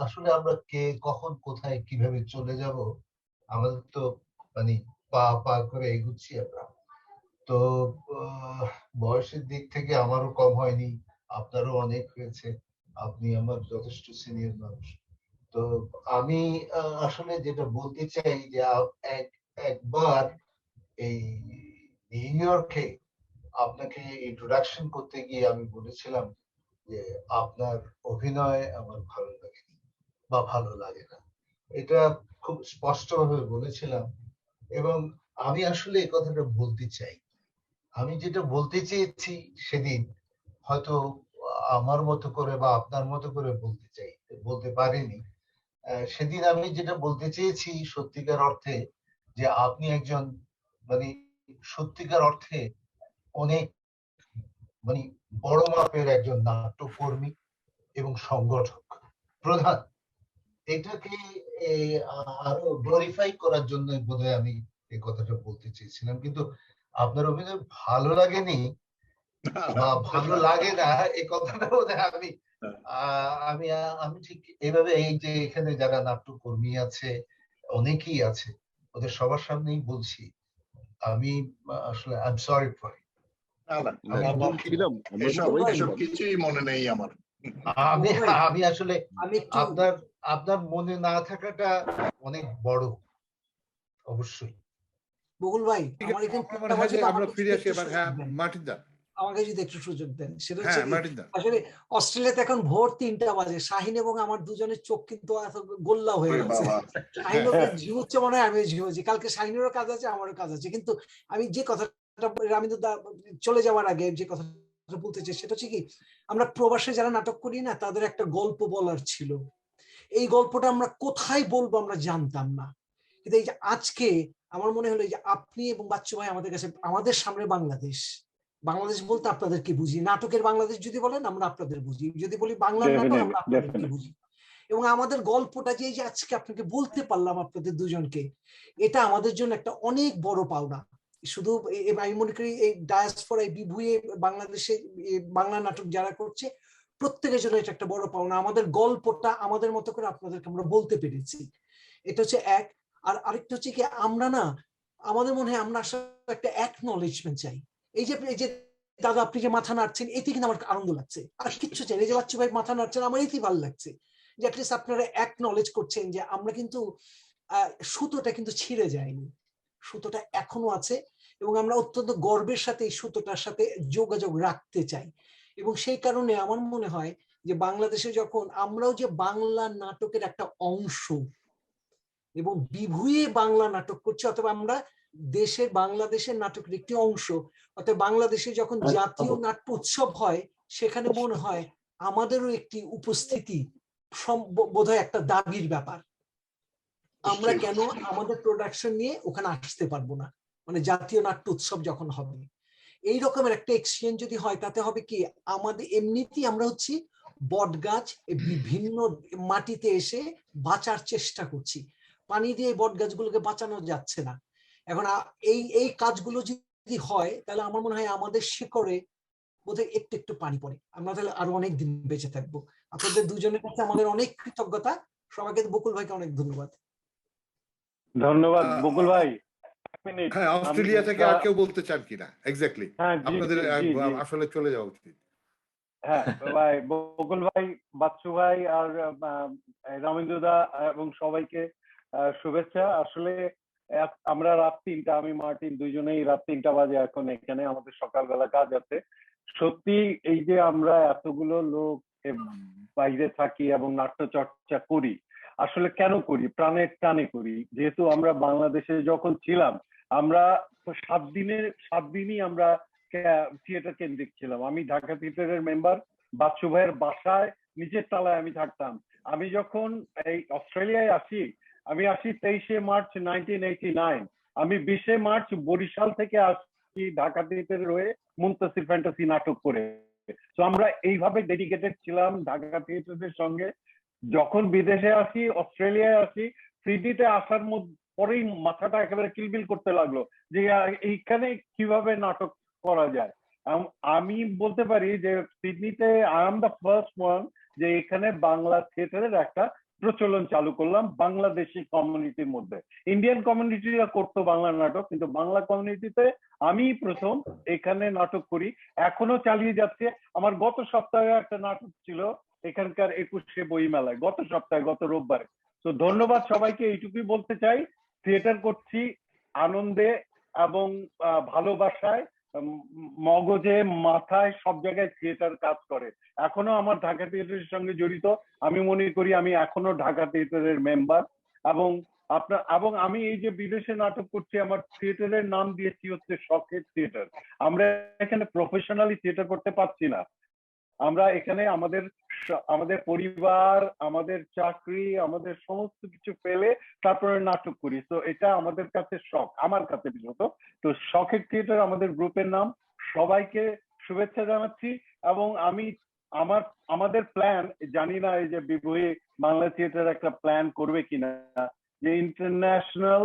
Speaker 12: আসলে আমরা কে কখন কোথায় কিভাবে চলে যাব, আমাদের তো মানে পা করে এগুচ্ছি আমরা তো। বয়সের দিক থেকে আমারও কম হয়নি, আপনারও অনেক হয়েছে, আপনি আমার যথেষ্ট সিনিয়র মানুষ। তো আমি আসলে যেটা বলতে চাই যে একবার এই নিউ ইয়র্কে আপনাকে ইন্ট্রোডাকশন করতে গিয়ে আমি বলেছিলাম যে আপনার অভিনয় আমার ভালো লাগেনি বা ভালো লাগে না, এটা খুব স্পষ্টভাবে বলেছিলাম। এবং আমি আসলে এই কথাটা বলতে চাই, আমি যেটা বলতে চেয়েছি সেদিন হয়তো আমার মতো করে বা আপনার মতো করে বলতে পারিনি। সেদিন আমি যেটা বলতে চেয়েছি সত্যিকার অর্থে, যে আপনি একজন মানে সত্যিকার অর্থে অনেক মানে বড় মাপের একজন নাট্যকর্মী এবং সংগঠক প্রধান। এটাকে আরো গ্লোরিফাই করার জন্য বোধহয় আমি এই কথাটা বলতে চেয়েছিলাম, কিন্তু আপনার অভিনয় ভালো লাগেনি বা ভালো লাগে না এই কথাটা বোধহয় আমি আমি ঠিক এইভাবে, এই যে এখানে যারা নাট্যকর্মী আছে অনেকেই আছে, ওদের সবার সামনেই বলছি, আমি আসলে I am sorry for it.
Speaker 10: এসব কিছুই মনে নেই আমার।
Speaker 12: আমি আসলে আপনার মনে না থাকাটা অনেক বড়, অবশ্যই।
Speaker 13: বকুল ভাই, আমার এখানে
Speaker 4: আমরা ফিরে আসি এবার। হ্যাঁ মার্টিন দা,
Speaker 13: আমাকে যদি একটু সুযোগ দেন, সেটা হচ্ছে আসলে অস্ট্রেলিয়াতে এখন ভোর 3টা বাজে, শাহিন এবং আমার দুজনের চোখ কিন্তু গোল্লা হয়ে গেছে। শাহিন ঝিমুচ্ছে মনে হয়, আমি ঝিমুচ্ছি। কালকে শাহিনেরও কাজ আছে, আমারও কাজ আছে। কিন্তু আমি যে কথাটা রামিন্দুদা চলে যাওয়ার আগে যে কথাটা বলতে চাই সেটা হচ্ছে কি, আমরা প্রবাসে যারা নাটক করি না, তাদের একটা গল্প বলার ছিল। এই গল্পটা আমরা কোথায় বলবো আমরা জানতাম না, কিন্তু এই যে আজকে আমার মনে হলো যে আপনি এবং বাচ্চু ভাই আমাদের কাছে, আমাদের সামনে বাংলাদেশ বলতে আপনাদেরকে বুঝি, নাটকের বাংলাদেশ যদি বলেন আমরা আপনাদের বুঝি, যদি বলি বাংলার নাটক আমরা আপনাদেরকে বুঝি। এবং আমাদের গল্পটা যে আজকে আপনাকে বলতে পারলাম আপনাদের দুজনকে, এটা আমাদের জন্য একটা অনেক বড় পাওনা। শুধু আমি মনে করি এই ডায়াসপোরা বিভুয়ে বাংলাদেশে বাংলা নাটক যারা করছে প্রত্যেকের জন্য এটা একটা বড় পাওনা। আমাদের গল্পটা আমাদের মতো করে আপনাদেরকে আমরা বলতে পেরেছি, এটা হচ্ছে এক। আর আরেকটা হচ্ছে কি, আমরা না, আমাদের মনে হয় আমরা আসলে একটা অ্যাকনলেজমেন্ট চাই। এই যে দাদা আপনি যে মাথা নাড়ছেন, এতে কিন্তু আমার আনন্দ লাগছে, আর কিচ্ছু চাই। এই যে বাচ্চু ভাই মাথা নাড়ছেন, আমার এতেই ভালো লাগছে যে অ্যাটলিস্ট আপনারা অ্যাকনলেজ করছেন যে আমরা কিন্তু সুতোটা কিন্তু ছিঁড়ে যায়নি, সুতোটা এখনো আছে এবং আমরা অত্যন্ত গর্বের সাথে এই সুতোটার সাথে যোগাযোগ রাখতে চাই। এবং সেই কারণে আমার মনে হয় যে বাংলাদেশে যখন আমরাও যে বাংলা নাটকের একটা অংশ এবং বিভুয়ে বাংলা নাটক করছি, অথবা আমরা দেশের বাংলাদেশের নাটকের একটি অংশ, অর্থাৎ বাংলাদেশে যখন জাতীয় নাট্য উৎসব হয় সেখানে মনে হয় আমাদেরও একটি উপস্থিতি বোধহয় একটা দাবির ব্যাপার। আমরা কেন আমাদের প্রোডাকশন নিয়ে ওখানে আসতে পারবো না, মানে জাতীয় নাট্য উৎসব যখন হবে এই রকমের একটা এক্সচেঞ্জ যদি হয়, তাতে হবে কি আমাদের এমনিতেই আমরা হচ্ছি বটগাছ বিভিন্ন মাটিতে এসে বাঁচার চেষ্টা করছি, পানি দিয়ে বট গাছগুলোকে বাঁচানো যাচ্ছে না। এখন এই কাজগুলো যদি হয় তাহলে আমার মনে হয় আমাদের শিকড়ে বোধহয় একটু একটু পানি পড়ে, আমরা তাহলে আরো অনেক দিন বেঁচে থাকবো। আপনাদের দুজনের কাছে আমাদের অনেক কৃতজ্ঞতা, সবাইকে, বকুল ভাইকে অনেক ধন্যবাদ।
Speaker 9: ধন্যবাদ বকুল ভাই।
Speaker 4: হ্যাঁ, অস্ট্রেলিয়া থেকে আর কেউ বলতে চান কিনা? এক্স্যাক্টলি, আপনাদের আসলে চলে যাওয়া উচিত।
Speaker 9: হ্যাঁ ভাই, বকুল ভাই, বাচ্চু ভাই আর রামেন্দুদা এবং সবাইকে শুভেচ্ছা। আসলে আমরা রাত 3টা, আমি মার্টিন দুইজনেই রাত 3টা বাজে এখন এখানে, আমাদের সকালবেলা কাজ আছে। সত্যি এই যে আমরা এতগুলো লোক বাইরে থাকি এবং নাট্য চর্চা করি, আসলে কেন করি? প্রাণের টানে করি। যেহেতু আমরা বাংলাদেশে যখন ছিলাম, আমরা 7 দিনই আমরা থিয়েটার কেন্দ্রিক ছিলাম। আমি ঢাকা থিয়েটারের মেম্বার, বাচ্চু ভাইয়ের বাসায় নিচের তলায় আমি থাকতাম। আমি যখন এই অস্ট্রেলিয়ায় আসি, আমি আসি 23শে মার্চ 1989। আমি 20শে মার্চ বরিশাল থেকে আসি ঢাকা থিয়েটারের হয়ে মুনতাসির ফ্যান্টাসি নাটক করে। তো আমরা এইভাবে ডেডিকেটেড ছিলাম ঢাকা থিয়েটারের সঙ্গে। যখন বিদেশে আসি, অস্ট্রেলিয়ায় আসি, সিডনিতে আসার পরেই মাথাটা একেবারে কিলবিল করতে লাগলো যে এইখানে কিভাবে নাটক করা যায়। আমি বলতে পারি যে সিডনিতে I am the first one যে এখানে বাংলা থিয়েটারের একটা প্রচলন চালু করলাম বাংলাদেশি কমিউনিটির মধ্যে। ইন্ডিয়ান কমিউনিটিরা করতো বাংলা নাটক, কিন্তু বাংলা কমিউনিটিতে আমি প্রথম এখানে নাটক করি, এখনো চালিয়ে যাচ্ছে। আমার গত সপ্তাহে একটা নাটক ছিল এখানকার 21শে বই মেলায়, গত সপ্তাহে, গত রোববারে। তো ধন্যবাদ সবাইকে, এইটুকুই বলতে চাই, থিয়েটার করছি আনন্দে এবং ভালোবাসায়, মগজে মাথায় সব জায়গায় থিয়েটার কাজ করে। এখনো আমার ঢাকা থিয়েটারের সঙ্গে জড়িত, আমি মনে করি আমি এখনো ঢাকা থিয়েটারের মেম্বার। এবং আমি এই যে বিদেশে নাটক করছি, আমার থিয়েটারের নাম দিয়েছি হচ্ছে শখের থিয়েটার। আমরা এখানে প্রফেশনালি থিয়েটার করতে পারছি না, আমরা এখানে আমাদের পরিবার, আমাদের চাকরি, আমাদের সমস্ত কিছু ফেলে তারপরে নাটক করি। তো এটা আমাদের কাছে শখ, আমার কাছে বিশেষত। তো শখের থিয়েটার আমাদের গ্রুপের নাম। সবাইকে শুভেচ্ছা জানাচ্ছি। এবং আমাদের প্ল্যান, জানি না এই যে বিভূয়ে বাংলা থিয়েটার একটা প্ল্যান করবে কিনা, যে ইন্টারন্যাশনাল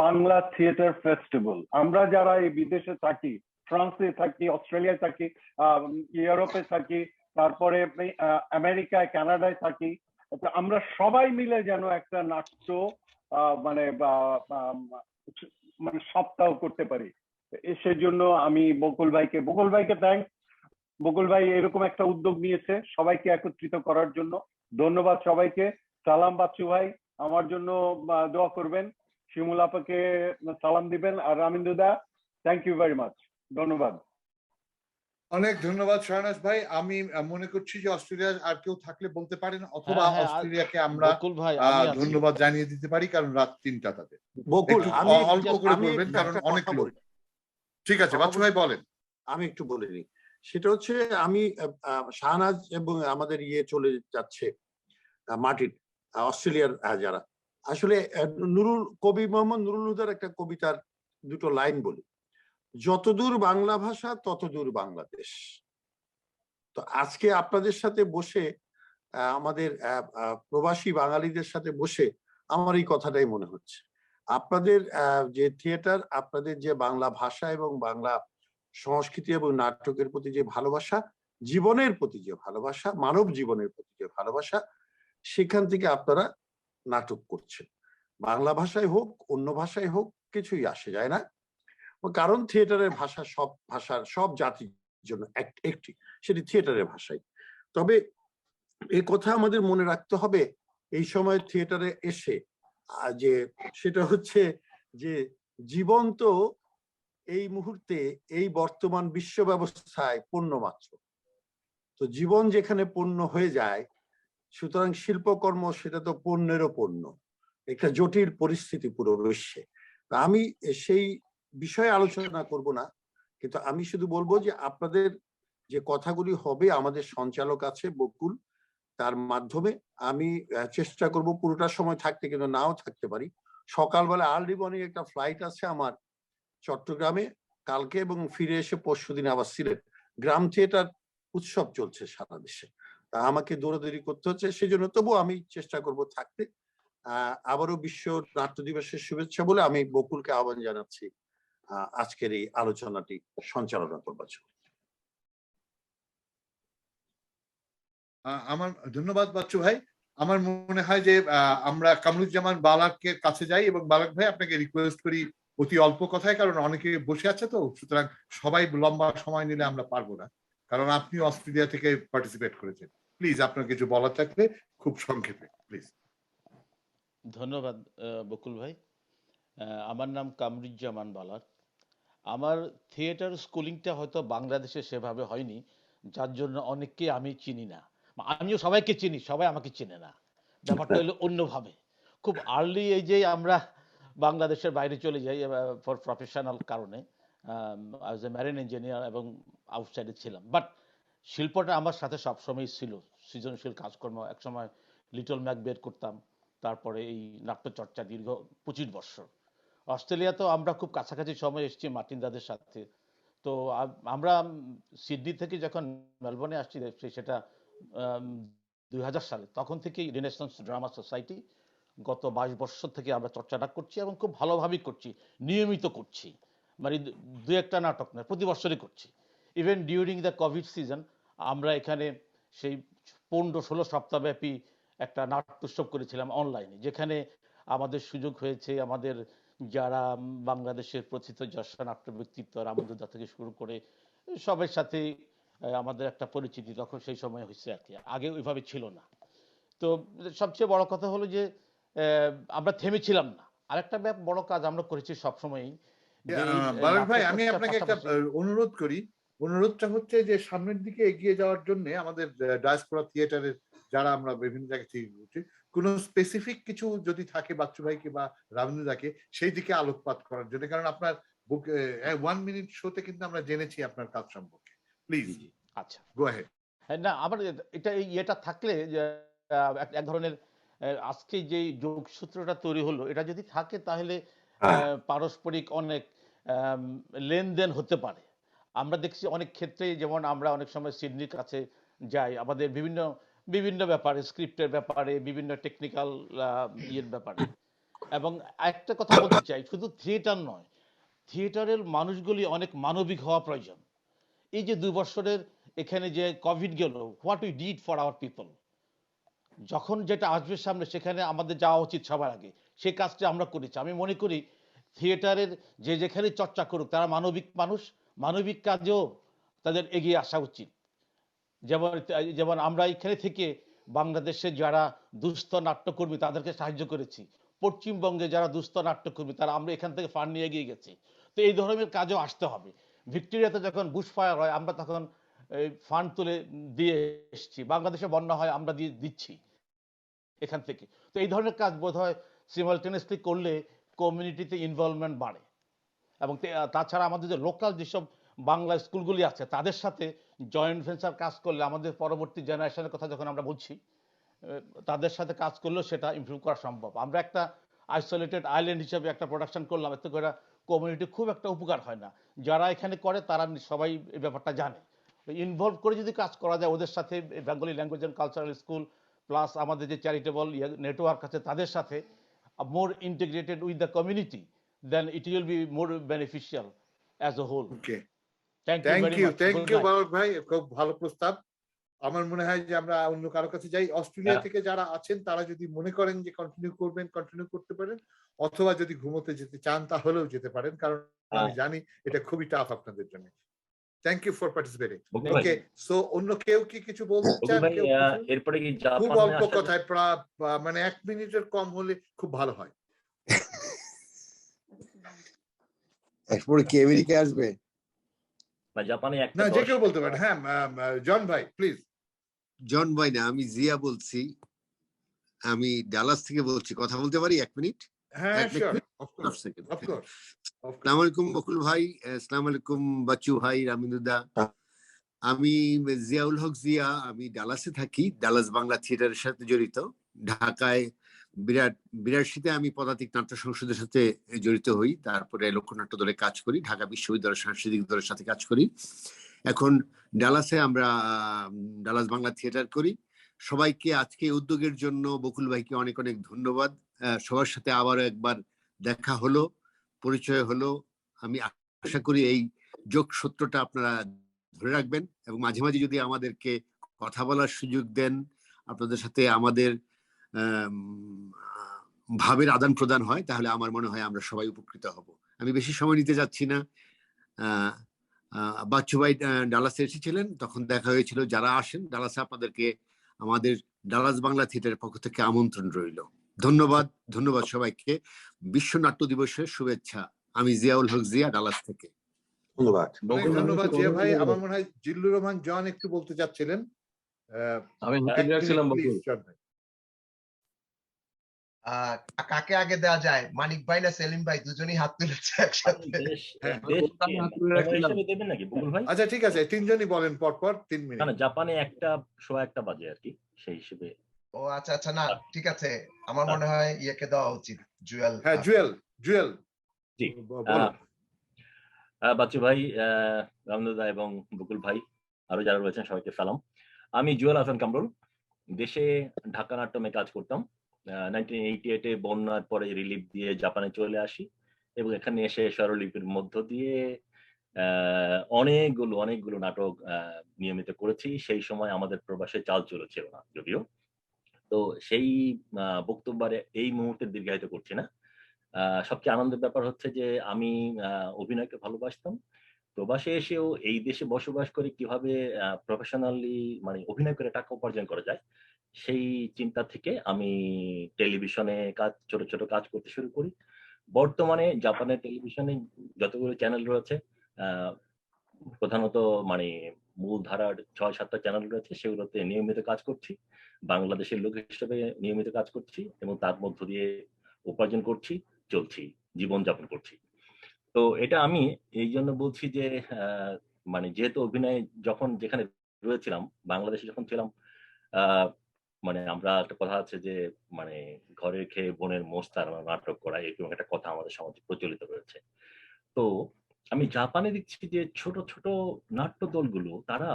Speaker 9: বাংলা থিয়েটার ফেস্টিভ্যাল। আমরা যারা এই বিদেশে থাকি, ফ্রান্সে থাকি, অস্ট্রেলিয়ায় থাকি, ইউরোপে থাকি, তারপরে আমেরিকায়, কানাডায় থাকি, আমরা সবাই মিলে যেন একটা নাট্য মানে সপ্তাহ করতে পারি। সেজন্য আমি বকুল ভাইকে থ্যাঙ্কস। বকুল ভাই এরকম একটা উদ্যোগ নিয়েছে সবাইকে একত্রিত করার জন্য। ধন্যবাদ সবাইকে। সালাম বাচ্চু ভাই, আমার জন্য দোয়া করবেন। শিমুল আপাকে সালাম দিবেন। আর রামিন্দুদা, থ্যাংক ইউ ভেরি মাচ। ধন্যবাদ।
Speaker 4: অনেক ধন্যবাদ শাহনাজ ভাই। আমি মনে করছি যে অস্ট্রেলিয়ার আর কেউ থাকলে বলতে পারেন, অথবা অস্ট্রেলিয়াকে আমরা ধন্যবাদ জানিয়ে দিতে পারি, কারণ রাত 3টা তাদের। অল্প করে বলবেন কারণ অনেক লোক। ঠিক আছে বাচ্চু ভাই বলেন।
Speaker 5: আমি একটু বলে নিই, সেটা হচ্ছে আমি শাহনাজ এবং আমাদের চলে যাচ্ছে মার্টিন, অস্ট্রেলিয়ার যারা, আসলে কবি মোহাম্মদ নুরুল হুদার একটা কবিতার দুটো লাইন বলি, যতদূর বাংলা ভাষা ততদূর বাংলাদেশ। তো আজকে আপনাদের সাথে বসে, আমাদের প্রবাসী বাঙালিদের সাথে বসে আমার এই কথাটাই মনে হচ্ছে, আপনাদের যে থিয়েটার, আপনাদের যে বাংলা ভাষা এবং বাংলা সংস্কৃতি এবং নাটকের প্রতি যে ভালোবাসা, জীবনের প্রতি যে ভালোবাসা, মানব জীবনের প্রতি যে ভালোবাসা, সেখান থেকে আপনারা নাটক করছেন। বাংলা ভাষায় হোক, অন্য ভাষায় হোক, কিছুই আসে যায় না, কারণ থিয়েটারের ভাষা সব ভাষার, সব জাতির জন্য একটি, সেটি থিয়েটারের ভাষাই। তবে এই কথা আমাদের মনে রাখতে হবে এই সময় থিয়েটারে এসে, যে সেটা হচ্ছে যে জীবন্ত এই মুহূর্তে এই বর্তমান বিশ্ব ব্যবস্থায় পণ্য মাত্র। তো জীবন যেখানে পণ্য হয়ে যায়, সুতরাং শিল্পকর্ম সেটা তো পণ্যেরও পণ্য, একটা জটিল পরিস্থিতি পুরো বিশ্বে। আমি সেই বিষয়ে আলোচনা করব না, কিন্তু আমি শুধু বলবো যে আপনাদের যে কথাগুলি হবে, আমাদের সঞ্চালক আছে বকুল, তার মাধ্যমে আমি চেষ্টা করব পুরোটা সময় থাকতে, কিন্তু নাও থাকতে পারি। সকালবেলা আর্লি মর্নিং একটা ফ্লাইট আছে আমার চট্টগ্রামে কালকে, এবং ফিরে এসে পরশুদিন আবার সিলেট। গ্রাম থিয়েটার উৎসব চলছে সারা দেশে, তা আমাকে দৌড়াদৌড়ি করতে হচ্ছে, সেজন্য তবু আমি চেষ্টা করব থাকতে। আবারও বিশ্ব নাট্য দিবসের শুভেচ্ছা বলে আমি বকুলকে আহ্বান জানাচ্ছি আজকের এই আলোচনাটি সঞ্চালনা করবার জন্য।
Speaker 4: আমার ধন্যবাদ বাচ্চু ভাই। আমার মনে হয় যে আমরা কামরুজ্জামান বালাকের কাছে যাই, এবং বালাক ভাই আপনাকে রিকোয়েস্ট করি অতি অল্প কথায়, কারণ অনেকে বসে আছে, তো সুতরাং সবাই লম্বা সময় নিলে আমরা পারবো না, কারণ আপনি অস্ট্রেলিয়া থেকে পার্টিসিপেট করেছেন। প্লিজ আপনার কিছু বলার থাকলে খুব সংক্ষেপে প্লিজ।
Speaker 11: ধন্যবাদ বকুল ভাই। আমার নাম কামরুজ্জামান বালাক। আমার থিয়েটার স্কুলিংটা হয়তো বাংলাদেশে সেভাবে হয়নি, যার জন্য অনেককে আমি চিনি না। আমিও সবাইকে চিনি, সবাই আমাকে চিনে না। ব্যাপারটা হলো অন্যভাবে। খুব আর্লি এই যে আমরা বাংলাদেশের বাইরে চলে যাই ফর প্রফেশনাল কারণে, অ্যাজ এ মেরিন ইঞ্জিনিয়ার, এবং আউটসাইডে ছিলাম। বাট শিল্পটা আমার সাথে সবসময় ছিল, সৃজনশীল কাজকর্ম। একসময় লিটল ম্যাক বের করতাম, তারপরে এই নাট্যচর্চা দীর্ঘ 25 বছর। অস্ট্রেলিয়াতেও আমরা খুব কাছাকাছি সময় এসেছি মার্টিন দাদের সাথে। তো আমরা সিডনি থেকে যখন মেলবোর্নে আসছি, সেটা 2000 সালে, তখন থেকেই রেনেসান্স ড্রামা সোসাইটি গত 22 বছর থেকে আমরা চর্চাটা করছি, এবং খুব ভালোভাবেই করছি, নিয়মিত করছি। মানে দু একটা নাটক নয়, প্রতি বছরই করছি। Even during the Covid season আমরা এখানে সেই 15-16 সপ্তাহব্যাপী একটা নাট্যোৎসব করেছিলাম অনলাইনে, যেখানে আমাদের সুযোগ হয়েছে আমাদের যারা বাংলাদেশের প্রথিত যশা নাট্য ব্যক্তিত্ব রামদুদা থেকে শুরু করে সবার সাথে আমাদের একটা পরিচিতি তখন সেই সময় হয়েছে আর কি, আগে ওইভাবে ছিল না। তো সবচেয়ে বড় কথা হলো যে আমরা থেমেছিলাম না। আরেকটা বড় কাজ আমরা করেছি সবসময়ই।
Speaker 4: বালাক ভাই, আমি আপনাকে একটা অনুরোধ করি। অনুরোধটা হচ্ছে যে সামনের দিকে এগিয়ে যাওয়ার জন্য আমাদের ডায়াসপোরা থিয়েটারের যারা আমরা বিভিন্ন জায়গা থেকে ঘুরছি, কোনো স্পেসিফিক কিছু যদি থাকে বাচ্চু ভাইকে বা রাবীন্দ্রদাকে সেই দিকে আলোকপাত করার জন্য, কারণ আপনার 1 মিনিট শোতে কিন্তু আমরা জেনেছি আপনার কাজ সম্পর্কে। প্লিজ।
Speaker 11: আচ্ছা,
Speaker 4: গো অ্যাহেড।
Speaker 11: না, আবার এটা এটা থাকলে এক ধরনের আজকে যে যোগসূত্রটা তৈরি হলো, এটা যদি থাকে তাহলে পারস্পরিক অনেক লেনদেন হতে পারে। আমরা দেখছি অনেক ক্ষেত্রে, যেমন আমরা অনেক সময় সিডনির কাছে যাই আমাদের বিভিন্ন বিভিন্ন ব্যাপারে, স্ক্রিপ্টের ব্যাপারে, বিভিন্ন টেকনিক্যাল ইয়ের ব্যাপারে। এবং একটা কথা বলতে চাই, শুধু থিয়েটার নয়, থিয়েটারের মানুষগুলি অনেক মানবিক হওয়া প্রয়োজন। এই যে 2 বছরের এখানে যে কোভিড গেল, what we did for our people, যখন যেটা আসবে সামনে সেখানে আমাদের যাওয়া উচিত সবার আগে, সেই কাজটা আমরা করেছি। আমি মনে করি থিয়েটারের যে যেখানে চর্চা করুক, তারা মানবিক মানুষ, মানবিক কাজেও তাদের এগিয়ে আসা উচিত। যেমন আমরা এখানে থেকে বাংলাদেশে যারা দুস্থ নাট্যকর্মী তাদেরকে সাহায্য করেছি, পশ্চিমবঙ্গে যারা দুস্থ নাট্যকর্মী তারা আমরা এখান থেকে ফান্ড নিয়ে এগিয়ে গেছি। তো এই ধরনের কাজও আসতে হবে। ভিক্টোরিয়াতে যখন বুশফায়ার হয় আমরা তখন ফান্ড তুলে দিয়ে এসেছি, বাংলাদেশে বন্যা হয় আমরা দিচ্ছি এখান থেকে। তো এই ধরনের কাজ বোধ হয় সিমালটেনিয়াসলি করলে কমিউনিটিতে ইনভলভমেন্ট বাড়ে। এবং তাছাড়া আমাদের যে লোকাল যেসব বাংলা স্কুলগুলি আছে তাদের সাথে জয়েন্ট ভেঞ্চার কাজ করলে, আমাদের পরবর্তী জেনারেশনের কথা যখন আমরা বলছি, তাদের সাথে কাজ করলেও সেটা ইমপ্রুভ করা সম্ভব। আমরা একটা আইসোলেটেড আইল্যান্ড হিসেবে একটা প্রোডাকশন করলাম, এতে করে কমিউনিটি খুব একটা উপকার হয় না। যারা এখানে করে তারা সবাই এই ব্যাপারটা জানে। ইনভলভ করে যদি কাজ করা যায় ওদের সাথে, Bengali language and cultural school plus আমাদের যে চ্যারিটেবল নেটওয়ার্ক আছে তাদের সাথে, more integrated with the community, then it will be more beneficial as a whole.
Speaker 4: Okay.
Speaker 11: Thank you very much.
Speaker 4: Thank you বালাক ভাই, খুব ভালো প্রস্তাব। আমার মনে হয় যে আমরা অন্য কারো কাছে যাই। অস্ট্রেলিয়া থেকে যারা আছেন তারা যদি মনে করেন যে কন্টিনিউ করবেন, কন্টিনিউ করতে পারেন, অথবা যদি ঘুমোতে যেতে চান তাহলেও যেতে পারেন, কারণ আমি জানি এটা খুবই টাফ আপনাদের জন্য। Thank you for participating. Okay, so অন্য কেউ কি কিছু বলতে চান?
Speaker 15: এরপরে কি
Speaker 4: খুব অল্প কথায়, মানে 1 মিনিটের কম হলে খুব ভালো হয়।
Speaker 16: এরপরে কি আমেরিকা আসবে?
Speaker 15: জাপানে
Speaker 4: না, যে কেউ বলতে পারেন। হ্যাঁ, জন ভাই প্লিজ।
Speaker 15: জন ভাই না, আমি জিয়া বলছি, আমি ডালাস থেকে বলছি। কথা বলতে পারি 1 মিনিট?
Speaker 4: হ্যাঁ, sure, of course, of course.
Speaker 15: আসসালামু আলাইকুম বকুল ভাই, আসসালামু আলাইকুম বাচ্চু ভাই, রামিনুদা। আমি জিয়াউল হক জিয়া, আমি ডালাসে থাকি, ডালাস বাংলা থিয়েটারের সাথে জড়িত। ঢাকায় বিরাশিতে আমি পদাতিক নাট্য সংসদের সাথে জড়িত হই, তারপরে লোকনাট্য দলে কাজ করি, ঢাকা বিশ্ববিদ্যালয়ের সাংস্কৃতিক দলের সাথে কাজ করি। এখন ডালাসে আমরা ডালাস বাংলা থিয়েটার করি। সবাইকে আজকে উদ্যোগের জন্য বকুল ভাইকে অনেক অনেক ধন্যবাদ। সবার সাথে আবারও একবার দেখা হলো, পরিচয় হলো। আমি আশা করি এই যোগসূত্রটা আপনারা ধরে রাখবেন এবং মাঝে মাঝে যদি আমাদেরকে কথা বলার সুযোগ দেন, আপনাদের সাথে আমাদের ভাবের আদান প্রদান হয়, তাহলে আমার মনে হয় আমরা সবাই উপকৃত হব। আমি বেশি সময় নিতে যাচ্ছি না। বাচ্চু ভাই ডালাসে এসেছিলেন, তখন দেখা হয়েছিল। যারা আসেন ডালাসে, আপনাদেরকে আমাদের ডালাস বাংলা থিয়েটারের পক্ষ থেকে আমন্ত্রণ রইল। ধন্যবাদ, ধন্যবাদ সবাইকে। বিশ্ব নাট্য দিবসের শুভেচ্ছা। আমি জিয়াউল হক জিয়া, ডালাস থেকে।
Speaker 4: ধন্যবাদ, ধন্যবাদ জিয়া ভাই। আমার মনে হয় জিল্লুর রহমান জন একটু বলতে চাচ্ছিলেন।
Speaker 17: আমি
Speaker 8: কাকে আগে দেওয়া যায়, মানিক ভাই না সেলিম ভাই? দুজনেই হাত তুলেছে একসাথে।
Speaker 4: আচ্ছা ঠিক আছে, তিনজনই বলেন পরপর 3 মিনিট।
Speaker 17: জাপানে 1:15 বাজে আর কি, সেই হিসেবে।
Speaker 8: ও আচ্ছা আচ্ছা, না ঠিক আছে, আমার মনে হয় ইয়েকে দেওয়া উচিত, জুয়েল।
Speaker 4: হ্যাঁ, জুয়েল।
Speaker 17: জি, বাচ্চু ভাই, রামদা এবং বকুল ভাই, আরো যারা রয়েছেন সবাইকে সালাম। আমি জুয়েল হাসান কামরুল, দেশে ঢাকা নাট্যমে কাজ করতাম। 1988-এ বন্যার পরে রিলিফ দিয়ে জাপানে চলে আসি এবং এখানে এসে স্বরলিপির মধ্য দিয়ে অনেকগুলো নাটক নিয়মিত করেছি। সেই সময় আমাদের প্রবাসে চাল চলেছিল না যদিও। তো সেই বক্তব্যে এই মুহূর্তে দীর্ঘায়িত করছি না। সবচেয়ে আনন্দের ব্যাপার হচ্ছে যে আমি অভিনয়কে ভালোবাসতাম। প্রবাসে এসেও এই দেশে বসবাস করে কিভাবে প্রফেশনালি মানে অভিনয় করে টাকা উপার্জন করা যায়, সেই চিন্তা থেকে আমি টেলিভিশনে ছোট ছোট কাজ করতে শুরু করি। বর্তমানে জাপানের টেলিভিশনে যতগুলো চ্যানেল রয়েছে, প্রধানত মানে মূলধারার 6-7টা চ্যানেল রয়েছে, সেগুলোতে নিয়মিত কাজ করছি। বাংলাদেশের লোক হিসেবে নিয়মিত কাজ করছি এবং তার মধ্য দিয়ে উপার্জন করছি, চলছি, জীবনযাপন করছি। তো এটা আমি এই জন্য বলছি যে মানে যেহেতু অভিনয় যখন যেখানে রয়েছিলাম, বাংলাদেশে যখন ছিলাম, মানে আমরা একটা কথা আছে যে মানে ঘরের খেয়ে বোনের মোষ তাড়ানো নাটক করা, এরকম একটা কথা আমাদের সমাজে প্রচলিত রয়েছে। তো আমি জাপানে দেখছি যে ছোট ছোট নাট্য দলগুলো তারা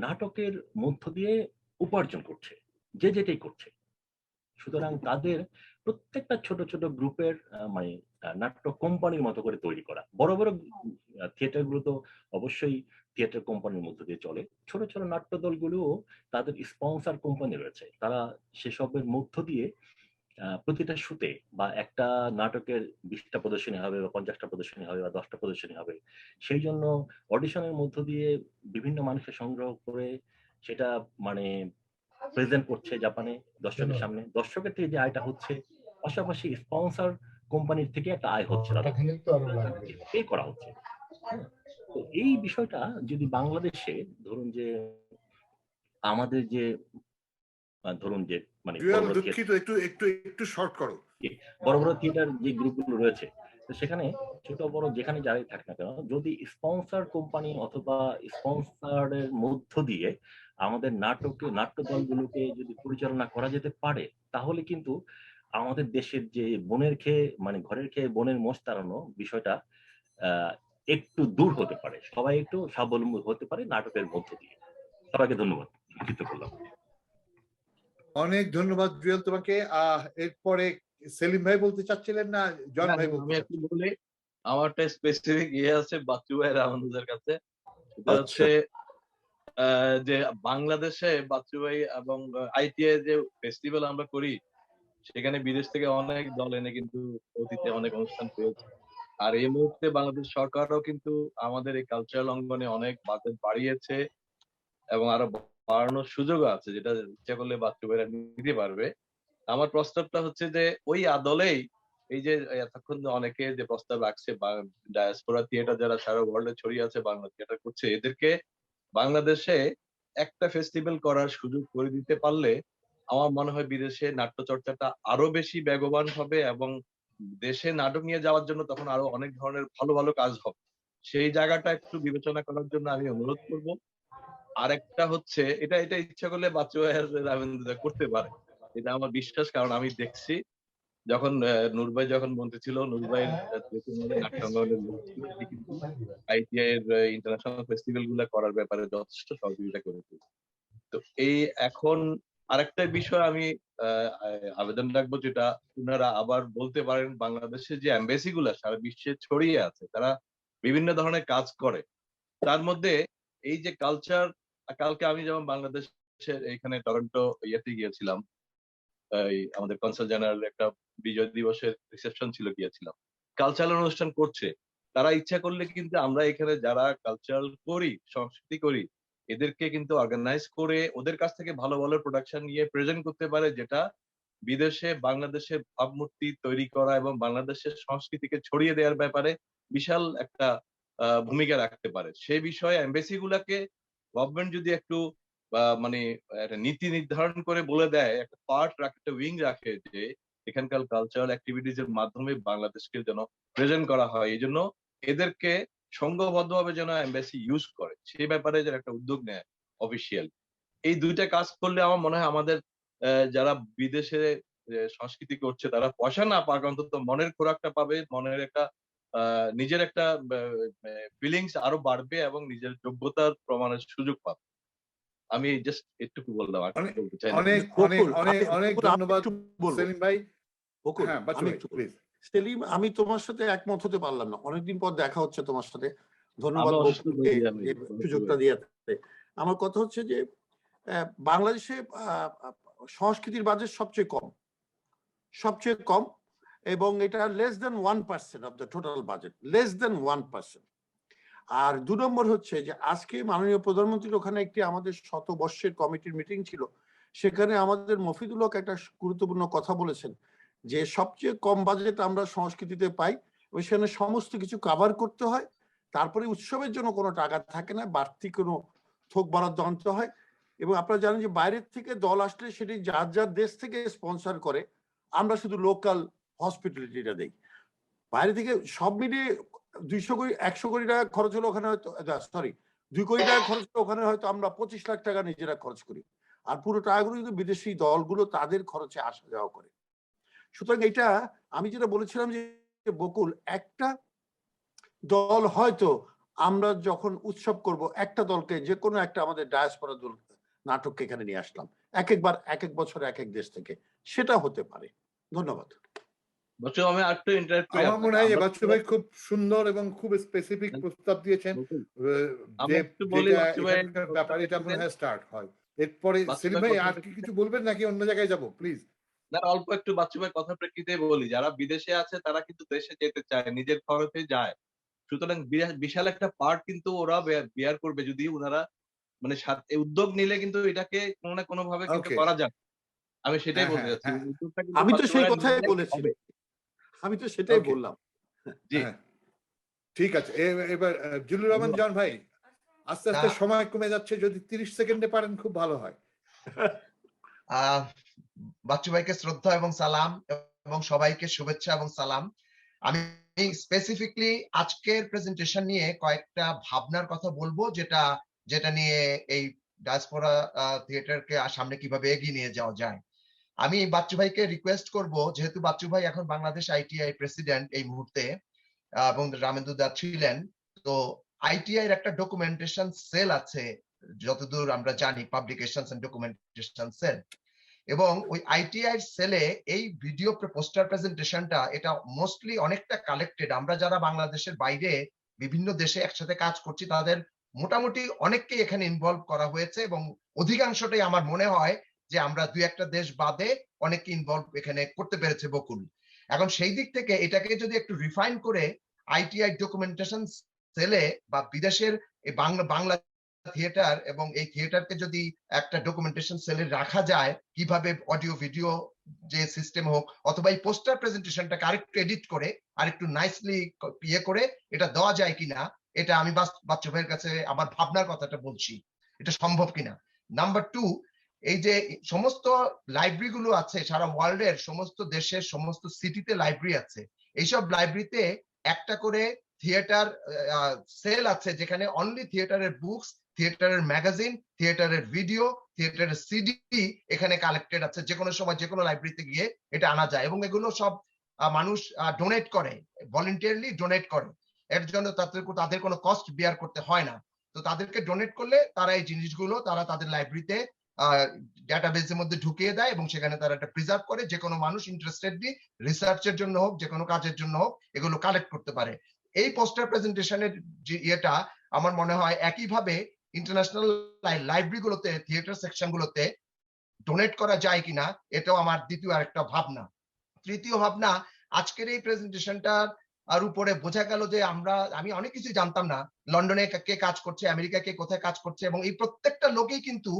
Speaker 17: নাটকের মধ্য দিয়ে উপার্জন করছে, যে যেটাই করছে। সুতরাং তাদের প্রত্যেকটা ছোট ছোট গ্রুপের মানে নাট্য কোম্পানির মতো করে তৈরি করা। বড় বড় থিয়েটার গুলো তো অবশ্যই থিয়েটার কোম্পানির মধ্য দিয়ে চলে, ছোট ছোট নাট্য দলগুলোও তাদের স্পন্সর কোম্পানি রয়েছে, তারা সেসবের মধ্য দিয়ে প্রতিটা শুতে বা একটা নাটকের 20টা প্রদর্শনী হবে বা 50টা প্রদর্শনী হবে বা 10টা প্রদর্শনী হবে, সেই জন্য অডিশনের মধ্য দিয়ে বিভিন্ন মানুষের সংগ্রহ করে সেটা মানে প্রেজেন্ট করছে জাপানে দর্শকের সামনে। দর্শকের থেকে যে আয়টা হচ্ছে, পাশাপাশি স্পন্সর কোম্পানির থেকে একটা আয় হচ্ছে, পে করা হচ্ছে। তো এই বিষয়টা যদি বাংলাদেশে ধরুন যে আমাদের যে ধরুন যে মানে
Speaker 4: একটু শর্ট করো,
Speaker 17: বড় বড় থিয়েটার যে গ্রুপগুলো রয়েছে, তো সেখানে ছোট বড় যেখানে যারাই থাকে না কেন, যদি স্পন্সর কোম্পানি অথবা স্পন্সরের মধ্য দিয়ে আমাদের নাট্য দলগুলোকে যদি পরিচালনা করা যেতে পারে, তাহলে কিন্তু আমাদের দেশের যে বোনের খেয়ে মানে ঘরের খেয়ে বোনের মোষ তাড়ানো বিষয়টা একটু দূর হতে পারে, সবাই একটু স্বাবলম্বী হতে পারে নাটকের মধ্য দিয়ে। সবাইকে ধন্যবাদ, সংক্ষিপ্ত করলাম।
Speaker 4: অনেক ধন্যবাদ জুয়েল তোমাকে। এরপরে সেলিম ভাই বলতে চাচ্ছিলেন না জন ভাই?
Speaker 17: আমি একটু বলি, আমারটা স্পেসিফিক আছে বাচ্চু ভাইয়ের আমাদের কাছে। এটা হচ্ছে যে বাংলাদেশে বাচ্চু ভাই এবং আইটিআই যে ফেস্টিভ্যাল আমরা করি, সেখানে বিদেশ থেকে অনেক দল এনে কিন্তু অতীতে অনেক অনুষ্ঠান পেয়েছে। আর এই মুহূর্তে বাংলাদেশ সরকারও কিন্তু আমাদের এই কালচারাল অঙ্গনে অনেক বাজেট বাড়িয়েছে এবং আরো বাড়ানোর সুযোগও আছে, যেটা ইচ্ছা করলে বাচ্চু ভাইরা নিতে পারবে। আমার প্রস্তাবটা হচ্ছে যে ওই আদলেই এই যে এতক্ষণ অনেকে যে প্রস্তাব রাখছে, ডায়াসপোরা থিয়েটার যারা সারা ওয়ার্ল্ডে ছড়িয়ে আছে বাংলা থিয়েটার করছে, এদেরকে বাংলাদেশে
Speaker 6: একটা ফেস্টিভ্যাল করার সুযোগ করে দিতে পারলে আমার মনে হয় বিদেশে নাট্য চর্চাটা আরো বেশি বেগবান হবে এবং দেশে নাটক নিয়ে যাওয়ার জন্য তখন আরো অনেক ধরনের ভালো ভালো কাজ হবে। সেই জায়গাটা একটু বিবেচনা করার জন্য আমি অনুরোধ করব। আরেকটা হচ্ছে এটা এটা ইচ্ছা করলে বাচ্চু ভাই আর রামেন্দ্র করতে পারে, এটা আমার বিশ্বাস, কারণ আমি দেখছি যখন নূর ভাই যখন মন্ত্রী ছিল, নূর ভাইয়ের নাট্যাঙ্গনের লোক ছিল, সে কিন্তু আইটিআই এর ইন্টারন্যাশনাল ফেস্টিভ্যাল গুলা করার ব্যাপারে যথেষ্ট সহযোগিতা করেছে। তো এই এখন আরেকটা বিষয় আমি আবেদন রাখবো, যেটা ওনারা আবার বলতে পারেন, বাংলাদেশে যে এমবাসি গুলা সারা বিশ্বে ছড়িয়ে আছে, তারা বিভিন্ন ধরনের কাজ করে, তার মধ্যে এই যে কালচার, কালকে আমি যেমন বাংলাদেশের এখানে টরন্টো ইয়েতে গিয়েছিলাম, আমাদের কনসাল জেনারেল একটা বিজয় দিবসের রিসেপশন ছিল, গিয়েছিলাম। কালচারাল অনুষ্ঠান করছে, তারা ইচ্ছা করলে কিন্তু আমরা এখানে যারা কালচারাল করি, সংস্কৃতি করি, এদেরকে কিন্তু অর্গানাইজ করে ওদের কাছ থেকে ভালো ভালো প্রোডাকশন নিয়ে প্রেজেন্ট করতে পারে, যেটা বিদেশে বাংলাদেশের ভাবমূর্তি তৈরি করা এবং বাংলাদেশের সংস্কৃতিকে ছড়িয়ে দেওয়ার ব্যাপারে বিশাল একটা ভূমিকা রাখতে পারে। সেই বিষয়ে এমবাসি গুলাকে গভর্নমেন্ট যদি একটু মানে একটা নীতি নির্ধারণ করে বলে দেয়, একটা পার্ট রাখে, একটা উইং রাখে, যে এখানকার কালচারাল অ্যাক্টিভিটিজ এর মাধ্যমে বাংলাদেশকে যেন প্রেজেন্ট করা হয়, এই জন্য এদেরকে সংঘবদ্ধভাবে যেন এমবাসি ইউজ করে, সেই ব্যাপারে যেন একটা উদ্যোগ নেয় অফিসিয়াল। এই দুইটা কাজ করলে আমার মনে হয় আমাদের যারা বিদেশে সংস্কৃতি করছে তারা পয়সা না পাক, অন্তত মনের খোরাকটা পাবে, মনের একটা নিজের একটা ফিলিংস আরো বাড়বে এবং নিজের যোগ্যতার প্রমাণের সুযোগ পাবে। আমি জাস্ট একটু বললাম, আর বলতে চাই না।
Speaker 4: অনেক অনেক অনেক অনেক ধন্যবাদ সেলিম ভাই।
Speaker 5: হ্যাঁ, সেলিম, আমি তোমার সাথে একমত হতে পারলাম না। অনেকদিন পর দেখা হচ্ছে তোমার সাথে। ধন্যবাদ বকুলকে সুযোগটা দিয়ে। আমার কথা হচ্ছে যে বাংলাদেশে সংস্কৃতির বাজেট সবচেয়ে কম এবং এটা less than 1% of the total budget, less than 1%। আর 2 নম্বর হচ্ছে যে আজকে মাননীয় প্রধানমন্ত্রীর ওখানে একটি আমাদের 100 বর্ষের কমিটির মিটিং ছিল, সেখানে আমাদের মফিদুল হক একটা গুরুত্বপূর্ণ কথা বলেছেন যে সবচেয়ে কম বাজেট আমরা সংস্কৃতিতে পাই, সেখানে সমস্ত কিছু কভার করতে হয়, তারপরে উৎসবের জন্য কোনো টাকা থাকে না, বাড়তি কোনো থোক বরাদ্দ আনতে হয়। এবং আপনারা জানেন যে বাইরের থেকে দল আসলে সেটি যার যার দেশ থেকে স্পন্সর করে, আমরা শুধু লোকাল হসপিটালিটিটা দেই। বাইরে থেকে সব মিলিয়ে 100 কোটি টাকা খরচ হলো ওখানে, হয়তো 2 কোটি টাকা খরচ হলো ওখানে, হয়তো আমরা 25 লাখ টাকা নিজেরা খরচ করি, আর পুরো টাকাগুলো কিন্তু বিদেশি দলগুলো তাদের খরচে আসা যাওয়া করে। সুতরাং এটা আমি যেটা বলেছিলাম যে বকুল, একটা দল হয়তো আমরা যখন উৎসব করব, একটা দলকে, যে কোনো একটা আমাদের ডায়াসপোরা দল নাটককে এখানে নিয়ে আসলাম, এক এক বছর এক এক দেশ থেকে, সেটা হতে পারে। ধন্যবাদ।
Speaker 6: আমি আরেকটু ইন্টারেক্ট করি।
Speaker 4: আমার মনে হয় যে বাচ্চু ভাই খুব সুন্দর এবং খুব স্পেসিফিক প্রস্তাব দিয়েছেন, যে এখানকার ব্যাপারে এটা মনে হয় স্টার্ট হয়। এরপরে সেলিম ভাই আর কি কিছু বলবেন নাকি অন্য জায়গায় যাব প্লিজ?
Speaker 6: না, অল্প একটু বাচ্চু ভাই কথা প্রেক্ষিতে বলি, যারা বিদেশে আছে তারা কিন্তু দেশে যেতে চায়, নিজের খরচে যায়, সুতরাং বিশাল একটা পার্ট কিন্তু ওরা বিয়ার করবে যদি ওনারা মানে উদ্যোগ নিলে কিন্তু এটাকে কোনো না কোনো ভাবে কিন্তু করা যাবে। আমি সেটাই বলতে চাচ্ছি,
Speaker 5: আমি তো সেই কথাই বলেছি, আমি তো সেটাই বললাম।
Speaker 6: জি
Speaker 4: ঠিক আছে, এবার জুলুর রহমান জন ভাই, আস্তে আস্তে সময় কমে যাচ্ছে, যদি 30 সেকেন্ডে পারেন খুব ভালো হয়।
Speaker 8: বাচ্চু ভাইকে শ্রদ্ধা এবং সালাম, এবং সবাইকে শুভেচ্ছা এবং সালাম। আমি স্পেসিফিকলি আজকের প্রেজেন্টেশন নিয়ে কয়েকটা ভাবনার কথা বলবো, যেটা নিয়ে এই ডায়াসপোরা থিয়েটারকে সামনে কিভাবে এগিয়ে নিয়ে যাওয়া যায়। আমি বাচ্চু ভাইকে রিকোয়েস্ট করব, যেহেতু বাচ্চু ভাই এখন বাংলাদেশ আইটিআই প্রেসিডেন্ট এই মুহূর্তে এবং রামেন্দু দা ছিলেন, তো আইটিআই এর একটা ডকুমেন্টেশন সেল আছে যতদূর আমরা জানি, পাবলিকেশনস এন্ড ডকুমেন্টেশন সেল, এবং ওই আইটিআই সেলে এই ভিডিও পোস্টার প্রেজেন্টেশনটা এটা মোস্টলি অনেকটা কালেক্টেড। আমরা যারা বাংলাদেশের বাইরে বিভিন্ন দেশে একসাথে কাজ করছি তাদের মোটামুটি অনেককেই এখানে ইনভলভ করা হয়েছে, এবং অধিকাংশটাই আমার মনে হয় যে আমরা 2-1টা দেশ বাদে অনেকে ইনভলভ এখানে করতে পেরেছে বকুল। এখন সেই দিক থেকে এটাকে যদি একটু রিফাইন করে আইটিআই ডকুমেন্টেশন সেলে বা বিদেশের এই বাংলা থিয়েটার এবং এই থিয়েটারকে যদি একটা ডকুমেন্টেশন সেলে রাখা যায়, কিভাবে অডিও ভিডিও যে সিস্টেম হোক, অথবা এই পোস্টার প্রেজেন্টেশনটাকে আরেকটু এডিট করে আরেকটু নাইসলি ইয়ে করে এটা দেওয়া যায় কিনা, এটা আমি বাচ্চু ভাইয়ের কাছে আমার ভাবনার কথাটা বলছি। এটা সম্ভব কিনা। নাম্বার 2, এই যে সমস্ত লাইব্রেরি গুলো আছে সারা ওয়ার্ল্ডের সমস্ত দেশের সমস্ত সিটিতে লাইব্রেরি আছে, এইসব লাইব্রেরিতে একটা করে থিয়েটার সেল আছে যেখানে অনলি থিয়েটারের বুকস, থিয়েটারের ম্যাগাজিন, থিয়েটারের ভিডিও, থিয়েটারের সিডি এখানে কালেক্টেড আছে। যে কোনো সময় যে কোনো লাইব্রেরিতে গিয়ে এটা আনা যায় এবং এগুলো সব মানুষ ডোনেট করে, ভলেন্টিয়ারলি ডোনেট করে। এর জন্য তাদের কোনো কস্ট বিয়ার করতে হয় না। তো তাদেরকে ডোনেট করলে তারা এই জিনিসগুলো তারা তাদের লাইব্রেরিতে ডেটাবেসের মধ্যে ঢুকিয়ে দেয় এবং সেখানে তারা এটা প্রিজার্ভ করে। যে কোনো মানুষ ইন্টারেস্টেডলি রিসার্চের জন্য হোক, যে কোনো কাজের জন্য হোক, এগুলো কালেক্ট করতে পারে। এই পোস্টার প্রেজেন্টেশনের যে ইয়েটা আমার মনে হয় একইভাবে ইন্টারন্যাশনাল লাইব্রেরিগুলোতে, থিয়েটার সেকশনগুলোতে ডোনেট করা যায় কিনা, এটাও আমার দ্বিতীয় আরেকটা ভাবনা। তৃতীয় ভাবনা, আজকের এই প্রেজেন্টেশনটার আর উপরে বোঝা গেল যে আমি অনেক কিছু জানতাম না। লন্ডনে কে কাজ করছে, আমেরিকা কে কোথায় কাজ করছে, এবং এই প্রত্যেকটা লোকেই কিন্তু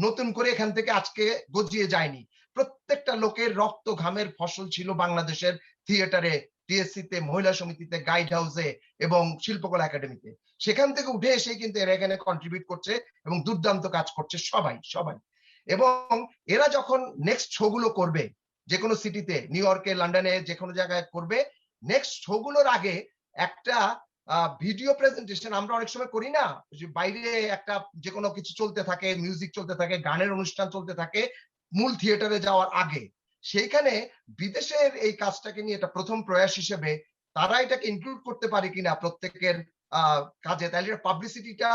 Speaker 8: নতুন করে এখান থেকে আজকে গজিয়ে যায়নি। প্রত্যেকটা লোকের রক্ত ঘামের ফসল ছিল বাংলাদেশের থিয়েটারে, টিএসসিতে, মহিলা সমিতিতে, গাইড হাউসে এবং শিল্পকলা একাডেমিতে। সেখান থেকে উঠে এসে কিন্তু এরা এখানে কন্ট্রিবিউট করছে এবং দুর্দান্ত কাজ করছে সবাই সবাই। এবং এরা যখন নেক্সট শোগুলো করবে যে কোনো সিটিতে, নিউ ইয়র্কে, লন্ডনে, যে কোনো জায়গায় করবে, নেক্সট শোগুলোর আগে একটা ভিডিও প্রেজেন্টেশন আমরা অনেক সময় করি না, বাইরে একটা যে কোনো কিছু চলতে থাকে, মিউজিক চলতে থাকে, গানের অনুষ্ঠান চলতে থাকে মূল থিয়েটারে যাওয়ার আগে। সেইখানে বিদেশের এই কাজটাকে নিয়ে এটা প্রথম প্রয়াস হিসেবে তারা এটাকে ইনক্লুড করতে পারে কিনা প্রত্যেকের কাজে, তাহলে পাবলিসিটিটা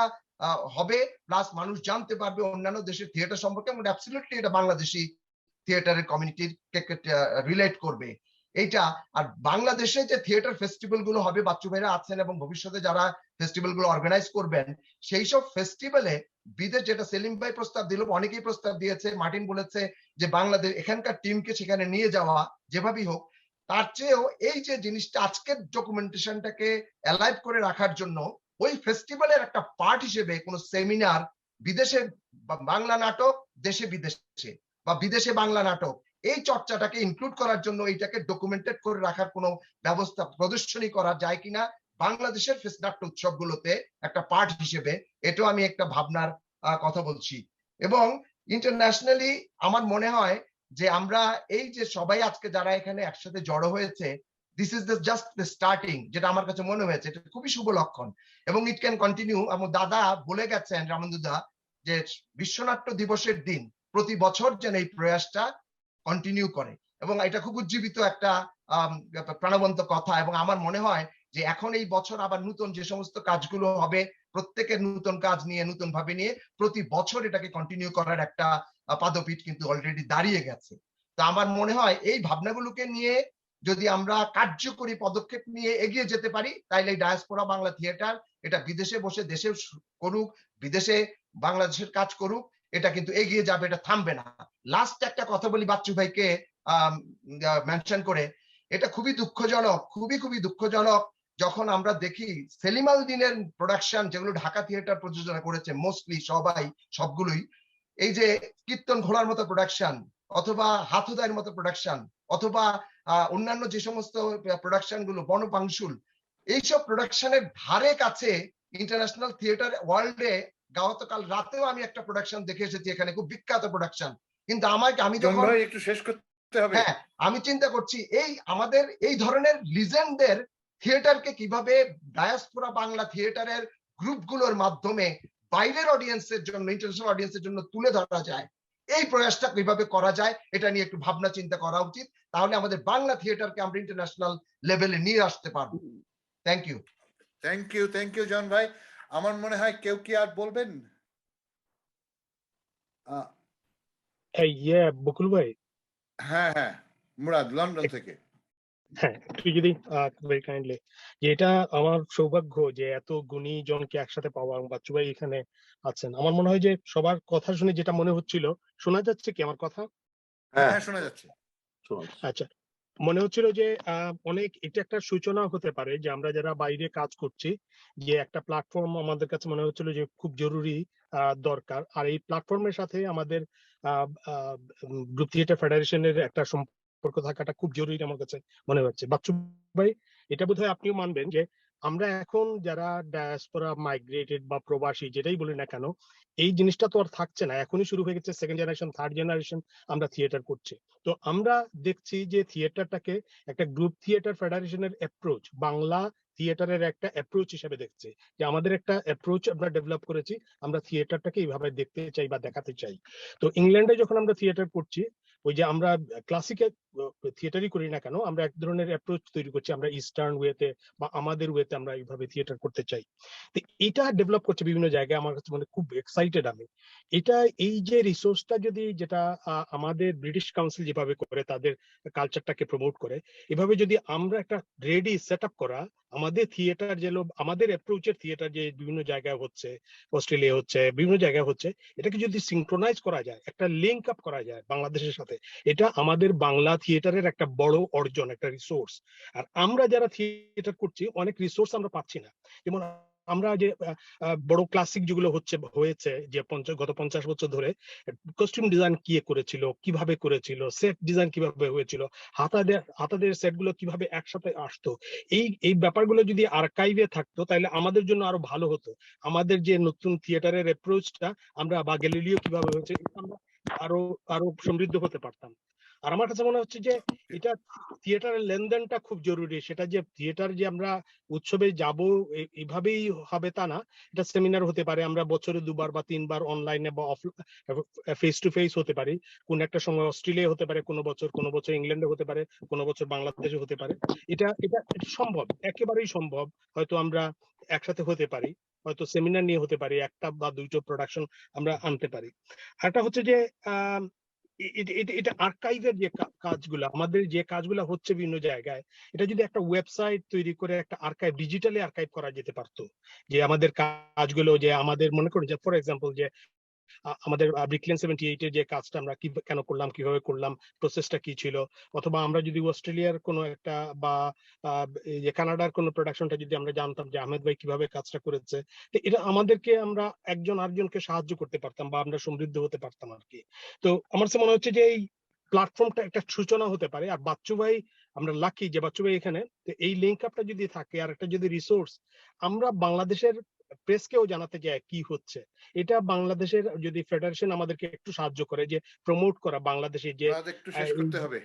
Speaker 8: হবে, প্লাস মানুষ জানতে পারবে অন্যান্য দেশের থিয়েটার সম্পর্কে, এবং অ্যাবসলিউটলি এটা বাংলাদেশি থিয়েটারের কমিউনিটির রিলেট করবে এইটা। আর বাংলাদেশে যে থিয়েটার ফেস্টিভ্যাল গুলো হবে, বাচ্চু ভাইরা আছেন এবং ভবিষ্যতে যারা ফেস্টিভ্যাল গুলো অর্গানাইজ করবেন, সেই সব ফেস্টিভ্যালে বিদেশ, যেটা সেলিম ভাই প্রস্তাব দিল, অনেকেই প্রস্তাব দিয়েছে, মার্টিন বলেছে যে বাংলাদেশ এখানকার টিমকে সেখানে নিয়ে যাওয়া যেভাবেই হোক, তার চেয়েও এই যে জিনিসটা আজকের ডকুমেন্টেশনটাকে অ্যালাইভ করে রাখার জন্য ওই ফেস্টিভ্যালের একটা পার্ট হিসেবে কোনো সেমিনার, বিদেশে বাংলা নাটক, দেশে বিদেশে বা বিদেশে বাংলা নাটক, এই চর্চাটাকে ইনক্লুড করার জন্য এইটাকে ডকুমেন্টেড করে রাখার কোনো ব্যবস্থা, প্রদর্শনী করা যায় কিনা বাংলাদেশের নাট্য উৎসবগুলোতে একটা পার্ট হিসেবে, এটাও আমি একটা ভাবনার কথা বলছি। এবং ইন্টারন্যাশনালি আমার মনে হয় যে আমরা এই যে সবাই আজকে যারা এখানে একসাথে জড়ো হয়েছে, this is just the starting, যেটা আমার কাছে মনে হয়েছে, এটা খুবই শুভ লক্ষণ এবং ইট ক্যান কন্টিনিউ। আমার দাদা বলে গেছেন, রামন্দুদা, যে বিশ্বনাট্য দিবসের দিন প্রতি বছর যেন এই প্রয়াসটা কন্টিনিউ করে, এবং এটা খুব উজ্জীবিত একটা প্রাণবন্ত কথা। এবং আমার মনে হয় যে এখন এই বছর আবার নতুন যে সমস্ত কাজগুলো হবে, প্রত্যেকের নতুন কাজ নিয়ে, নতুন ভাবে নিয়ে প্রতি বছর এটাকে কন্টিনিউ করার একটা পাদপীঠ কিন্তু অলরেডি দাঁড়িয়ে গেছে। তো আমার মনে হয় এই ভাবনাগুলোকে নিয়ে যদি আমরা কার্যকরী পদক্ষেপ নিয়ে এগিয়ে যেতে পারি, তাইলে এই ডায়াসপোরা বাংলা থিয়েটার এটা বিদেশে বসে দেশে করুক, বিদেশে বাংলাদেশের কাজ করুক, এটা কিন্তু এগিয়ে যাবে, এটা থামবে না। লাস্ট একটা কথা বলি বাচ্চু ভাইকে মেনশন করে, এটা খুবই দুঃখজনক, খুবই দুঃখজনক যখন আমরা দেখি সেলিম আল দিনের প্রোডাকশন যেগুলো ঢাকা থিয়েটার প্রযোজনা করেছে, মোস্টলি সবগুলোই এই যে কীর্তন ঘোড়ার মতো প্রোডাকশন, অথবা হাতুদার মতো প্রোডাকশন, অথবা অন্যান্য যে সমস্ত প্রোডাকশন গুলো, বনপাংশুল, এইসব প্রোডাকশনের ধারে কাছে ইন্টারন্যাশনাল থিয়েটার ওয়ার্ল্ডে গতকাল রাতেও আমি একটা প্রোডাকশন দেখে এসেছি, এখানে খুব বিখ্যাত প্রোডাকশন। কিন্তু আমি যখন
Speaker 4: একটু শেষ করতে হবে,
Speaker 8: হ্যাঁ, আমি চিন্তা করছি এই আমাদের এই ধরনের লিজেন্ডদের থিয়েটারকে কিভাবে ডায়াসপোরা বাংলা থিয়েটারের গ্রুপগুলোর মাধ্যমে বাইরের অডিয়েন্সের জন্য, ইন্টারন্যাশনাল অডিয়েন্সের জন্য তুলে ধরা যায়, এই প্রয়াসটা কিভাবে করা যায়, এটা নিয়ে একটু ভাবনা চিন্তা করা উচিত। তাহলে আমাদের বাংলা থিয়েটারকে আমরা ইন্টারন্যাশনাল লেভেলে নিয়ে আসতে পারবো। Thank you.
Speaker 4: Thank you John ভাই। আমার মনে হয় কেউ কি আর বলবেন?
Speaker 18: বকুল ভাই।
Speaker 4: হ্যাঁ, মুরাদ লন্ডন থেকে।
Speaker 18: হ্যাঁ, তুই যদি ভেরি কাইন্ডলি, যে এটা আমার সৌভাগ্য যে এত গুণী জনকে একসাথে পাওয়া, বাচ্চু ভাই এখানে আছেন। আমার মনে হয় যে সবার কথা শুনে যেটা মনে হচ্ছিল, শোনা যাচ্ছে কি আমার কথা?
Speaker 4: হ্যাঁ, শোনা যাচ্ছে।
Speaker 18: আচ্ছা, মনে হচ্ছিল যে অনেক এটা একটা সূচনা হতে পারে যে আমরা যারা বাইরে কাজ করছি, যে একটা প্ল্যাটফর্ম আমাদের কাছে মনে হচ্ছিল যে খুব জরুরি দরকার। আর এই প্ল্যাটফর্মের সাথে আমাদের গ্রুপ থিয়েটার ফেডারেশনের একটা সম্পর্ক থাকাটা খুব জরুরি আমার কাছে মনে হচ্ছে। বাচ্চু ভাই, এটা বোধহয় আপনিও মানবেন যে আমরা এখন যারা ডায়াসপোরা মাইগ্রেটেড বা প্রবাসী যেটাই বলি না কেন, এই জিনিসটা তো আর থাকছে না, এখনই শুরু হয়ে গেছে সেকেন্ড জেনারেশন থার্ড জেনারেশন আমরা থিয়েটার করছি। তো আমরা দেখছি যে থিয়েটারটাকে একটা গ্রুপ থিয়েটার ফেডারেশনের অ্যাপ্রোচ, বাংলা থিয়েটারের একটা অ্যাপ্রোচ হিসেবে দেখছে, যে আমাদের একটা অ্যাপ্রোচ আমরা ডেভেলপ করেছি, আমরা থিয়েটারটাকে এইভাবে দেখতে চাই বা দেখাতে চাই। তো ইংল্যান্ডে যখন আমরা থিয়েটার করছি, ওই যে আমরা ক্লাসিক্যাল থিয়েটারই করি না কেন, আমরা এক ধরনের অ্যাপ্রোচ তৈরি করছি, আমরা ইস্টার্ন ওয়েতে বা আমাদের ওয়েতে আমরা এইভাবে থিয়েটার করতে চাই। তো এটা ডেভেলপ করছে বিভিন্ন জায়গায়, আমার কাছে মানে খুব এক্সাইটেড আমি। এটা এই যে রিসোর্সটা যদি, যেটা আমাদের ব্রিটিশ কাউন্সিল যেভাবে করে তাদের কালচারটাকে প্রমোট করে, এভাবে যদি আমরা একটা রেডি সেট আপ করা আমাদের থিয়েটার, যে আমাদের অ্যাপ্রোচের থিয়েটার যে বিভিন্ন জায়গায় হচ্ছে, অস্ট্রেলিয়া হচ্ছে, বিভিন্ন জায়গায় হচ্ছে, এটাকে যদি সিঙ্ক্রোনাইজ করা যায়, একটা লিঙ্ক আপ করা যায় বাংলাদেশের সাথে, এটা আমাদের বাংলা থিয়েটারের একটা বড় অর্জন, একটা রিসোর্স। আর আমরা যারা থিয়েটার করছি অনেক রিসোর্স আমরা পাচ্ছি না। যেমন আমরা যে বড় ক্লাসিক যেগুলো হয়েছে যে গত 50 বছর ধরে, কস্টিউম ডিজাইন কি করেছিল, কিভাবে করেছিল, সেট ডিজাইন কিভাবে হয়েছিল, হাতাদের সেট গুলো কিভাবে একসাথে আসতো, এই ব্যাপারগুলো যদি আর্কাইভে থাকতো তাহলে আমাদের জন্য আরো ভালো হতো। আমাদের যে নতুন থিয়েটারের অ্যাপ্রোচটা আমরা, বা গ্যালিলিও কিভাবে হয়েছে, আমরা আরো আরো সমৃদ্ধ হতে পারতাম। আর আমার কাছে মনে হচ্ছে যে এটা থিয়েটারের লেনদেনটা খুব জরুরি। সেটা যে থিয়েটার যে আমরা উৎসবে যাব এইভাবেই হবে তা না, এটা সেমিনার হতে পারে, আমরা বছরে 2বার বা 3বার অনলাইনে বা ফেস টু ফেস হতে পারি। কোন একটা সময় অস্ট্রেলিয়া হতে পারে, কোনো বছর ইংল্যান্ডে হতে পারে, কোনো বছর বাংলাদেশে হতে পারে। এটা এটা সম্ভব, একেবারেই সম্ভব। হয়তো আমরা একসাথে হতে পারি, হয়তো সেমিনার নিয়ে হতে পারি, একটা বা দুটো প্রোডাকশন আমরা আনতে পারি। আরেকটা হচ্ছে যে এটা আর্কাইভের যে কাজগুলো, আমাদের যে কাজগুলো হচ্ছে বিভিন্ন জায়গায়, এটা যদি একটা ওয়েবসাইট তৈরি করে একটা আর্কাইভ, ডিজিটালি আর্কাইভ করা যেতে পারতো, যে আমাদের কাজগুলো, যে আমাদের মনে করুন যে ফর এক্সাম্পল যে আমাদের ব্রিকলেন 78 এর যে কাজটা আমরা কেন করলাম, কিভাবে করলাম, প্রসেসটা কি ছিল, অথবা আমরা যদি অস্ট্রেলিয়ার কোনো একটা বা এই যে কানাডার কোনো প্রোডাকশনটা যদি আমরা জানতাম যে আহমেদ ভাই কিভাবে কাজটা করেছে, তো এটা আমাদেরকে, আমরা একজন আরেকজনকে সাহায্য করতে পারতাম বা আমরা সমৃদ্ধ হতে পারতাম আর কি। তো আমার কাছে মনে হচ্ছে যে এই প্ল্যাটফর্মটা একটা সূচনা হতে পারে। আর বাচ্চু ভাই, আমরা লাকি যে বাচ্চু ভাই এখানে, তো এই লিঙ্ক আপটা যদি থাকে আর একটা যদি রিসোর্স, আমরা বাংলাদেশের প্রেসকেও জানাতে যায় কি হচ্ছে, এটা বাংলাদেশের যদি ফেডারেশন আমাদেরকে একটু সাহায্য করে যে প্রমোট করা বাংলাদেশে, যে
Speaker 4: একটু শেষ করতে হবে।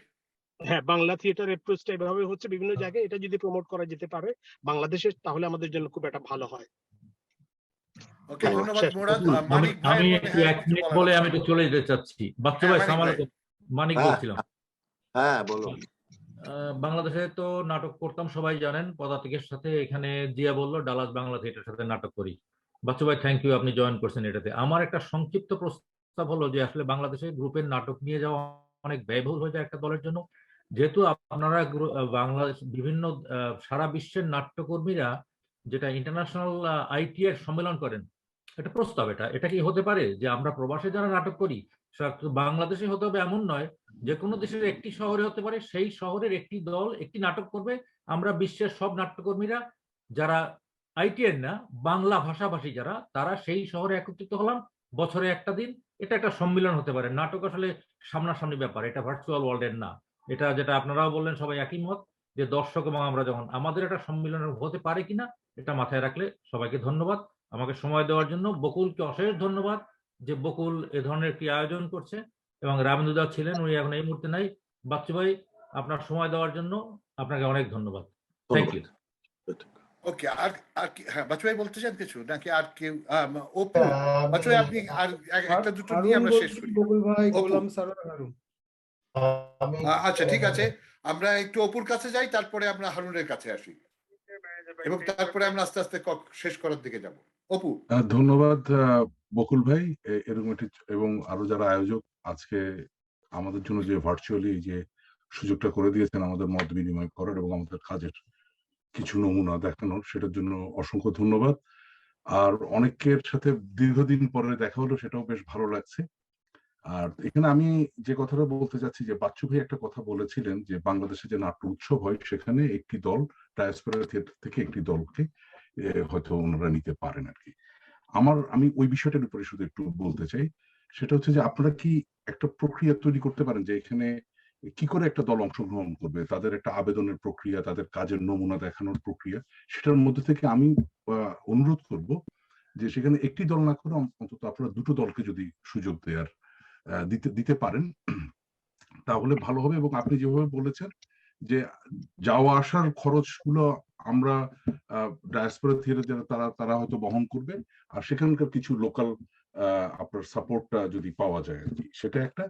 Speaker 18: হ্যাঁ, বাংলা থিয়েটার অ্যাপ্রোচটা এভাবে হচ্ছে বিভিন্ন জায়গায়, এটা যদি প্রমোট করা যেতে পারে বাংলাদেশে, তাহলে আমাদের জন্য খুব একটা ভালো হয়।
Speaker 4: ওকে, ধন্যবাদ মুরাদ।
Speaker 3: আমি
Speaker 4: মানিক ভাই
Speaker 3: এক মিনিট বলে আমি একটু চলে যেতে চাচ্ছি। বাচ্চু ভাই, সালাম আলাইকুম। মানিক বলছিলাম।
Speaker 5: হ্যাঁ, বলো।
Speaker 3: বাংলাদেশে তো নাটক করতাম, সবাই জানেন, পদাতিকের সাথে। এখানে জিয়া বললো ডালাস বাংলা থিয়েটারের সাথে নাটক করি। বাচ্চু ভাই, থ্যাংক ইউ, আপনি জয়েন করছেন এটাতে। আমার একটা সংক্ষিপ্ত প্রস্তাব হলো যে আসলে বাংলাদেশে গ্রুপের নাটক নিয়ে যাওয়া অনেক ব্যয়বহুল হয়ে যায় একটা দলের জন্য। যেহেতু আপনারা বাংলাদেশ বিভিন্ন সারা বিশ্বের নাট্যকর্মীরা যেটা ইন্টারন্যাশনাল আইটিএর সম্মেলন করেন, একটা প্রস্তাব, এটা কি হতে পারে যে আমরা প্রবাসে যারা নাটক করি, বাংলাদেশে হতে হবে এমন নয়, যে কোনো দেশের একটি শহরে হতে পারে, সেই শহরের একটি দল একটি নাটক করবে, আমরা বিশ্বের সব নাট্যকর্মীরা যারা আইটিএন না, বাংলা ভাষাভাষী যারা, তারা সেই শহরে একত্রিত হলাম, বছরে একটা দিন। এটা একটা সম্মিলন হতে পারে। নাটক আসলে সামনাসামনি ব্যাপার, এটা ভার্চুয়াল ওয়ার্ল্ডের না। এটা যেটা আপনারাও বললেন, সবাই একই মত, যে দর্শক এবং আমরা যখন আমাদের একটা সম্মিলন হতে পারে কিনা, এটা মাথায় রাখলে। সবাইকে ধন্যবাদ আমাকে সময় দেওয়ার জন্য। বকুলকে অশেষ ধন্যবাদ যে বকুল এ ধরনের কি আয়োজন করছে, এবং রামেন্দুদা ছিলেন, উনি এখন এই মুহূর্তে নাই। বাচ্চু ভাই, আপনার সময় দেওয়ার জন্য আপনাকে অনেক ধন্যবাদ। Thank you.
Speaker 4: ওকে, আর আর কি, হ্যাঁ বাচ্চু ভাই বলতে চান কিছু নাকি আর কেউ? অপু, বাচ্চু ভাই আপনি আর একটা দুটো নিয়ে আমরা শেষ করি।
Speaker 19: বকুল ভাই,
Speaker 4: অপু,
Speaker 19: গোলাম সারোয়ার হারুন।
Speaker 4: আচ্ছা ঠিক আছে, আমরা একটু অপুর কাছে যাই, তারপরে আমরা হারুনের কাছে আসি, এবং তারপরে আমরা আস্তে আস্তে শেষ করার দিকে যাব। অপু।
Speaker 20: ধন্যবাদ বকুল ভাই, এরকম একটি, এবং আরো যারা আয়োজক আজকে আমাদের জন্য যে ভার্চুয়ালি যে সুযোগটা করে দিয়েছেন আমাদের মত বিনিময় করার এবং আমাদের কাজের কিছু নমুনা দেখানোর, সেটার জন্য অসংখ্য ধন্যবাদ। আর অনেকের সাথে দীর্ঘদিন পরে দেখা হলো, সেটাও বেশ ভালো লাগছে। আর এখানে আমি যে কথাটা বলতে চাচ্ছি, যে বাচ্চু ভাই একটা কথা বলেছিলেন যে বাংলাদেশে যে নাট্য উৎসব হয়, সেখানে একটি দল ডায়াসপোরা থিয়েটার থেকে একটি দলকে হয়তো ওনারা নিতে পারেন আর কি। আমি ওই বিষয়টার উপরে শুধু একটু বলতে চাই, সেটা হচ্ছে যে আপনারা কি একটা প্রক্রিয়া তৈরি করতে পারেন যে এখানে কি করে একটা দল অংশগ্রহণ করবে, তাদের একটা আবেদনের প্রক্রিয়া, তাদের কাজের নমুনা দেখানোর প্রক্রিয়া, সেটার মধ্যে থেকে আমি অনুরোধ করব যে সেখানে একটি দল না করে অন্তত আপনারা দুটো দলকে যদি সুযোগ দেওয়ার দিতে পারেন তাহলে ভালো হবে। এবং আপনি যেভাবে বলেছেন যে যাওয়া আসার খরচগুলো আমরা ডায়াসপোরা থিয়েটার তারা হয়তো বহন করবে, আর সেখানকার কিছু লোকাল আপনার সাপোর্টটা যদি পাওয়া যায় আর কি, সেটা একটা।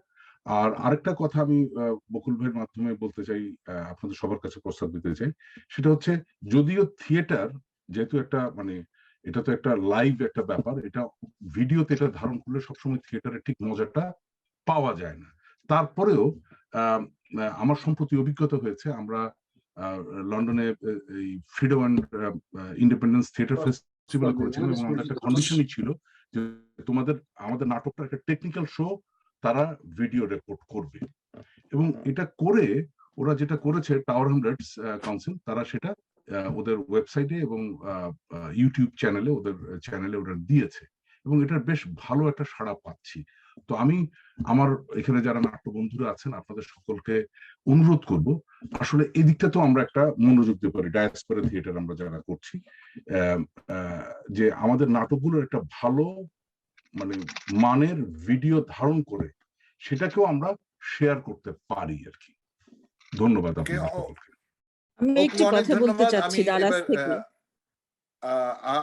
Speaker 20: আর আরেকটা কথা আমি বকুল ভাইয়ের মাধ্যমে বলতে চাই, আপনাদের সবার কাছে প্রস্তাব দিতে চাই, সেটা হচ্ছে যদিও থিয়েটার যেহেতু একটা মানে এটা তো একটা লাইভ একটা ব্যাপার, এটা ভিডিওতে এটা ধারণ করলে সবসময় থিয়েটারের ঠিক মজাটা পাওয়া যায় না। তারপরেও আমার সম্প্রতি অভিজ্ঞতা হয়েছে, আমরা লন্ডনে এই freedom and independence theatre festival করেছিলাম এবং আমাদের একটা কন্ডিশনই ছিল যে আমাদের নাটকটা একটা টেকনিক্যাল শো, তারা ভিডিও রেকর্ড করবে। এবং এটা করে ওরা যেটা করেছে টাওয়ার হ্যামলেটস কাউন্সিল, তারা সেটা ওদের ওয়েবসাইটে এবং ইউটিউব চ্যানেলে ওরা দিয়েছে এবং এটার বেশ ভালো একটা সাড়া পাচ্ছি। তো আমি আমার এখানে যারা নাট্য বন্ধুরা আছেন আপনাদের সকলকে অনুরোধ করব, আসলে এই দিকটা তো আমরা একটা মনোযোগ দিতে পারি, ডায়াসপোরা থিয়েটার আমরা যারা করছি, যে আমাদের নাটকগুলোর একটা ভালো মানে মানের ভিডিও ধারণ করে সেটাকেও আমরা শেয়ার করতে পারি আর কি। ধন্যবাদ আপনাদের সকলকে।
Speaker 19: আমি একটু কথা বলতে চাচ্ছি ডালাস থেকে।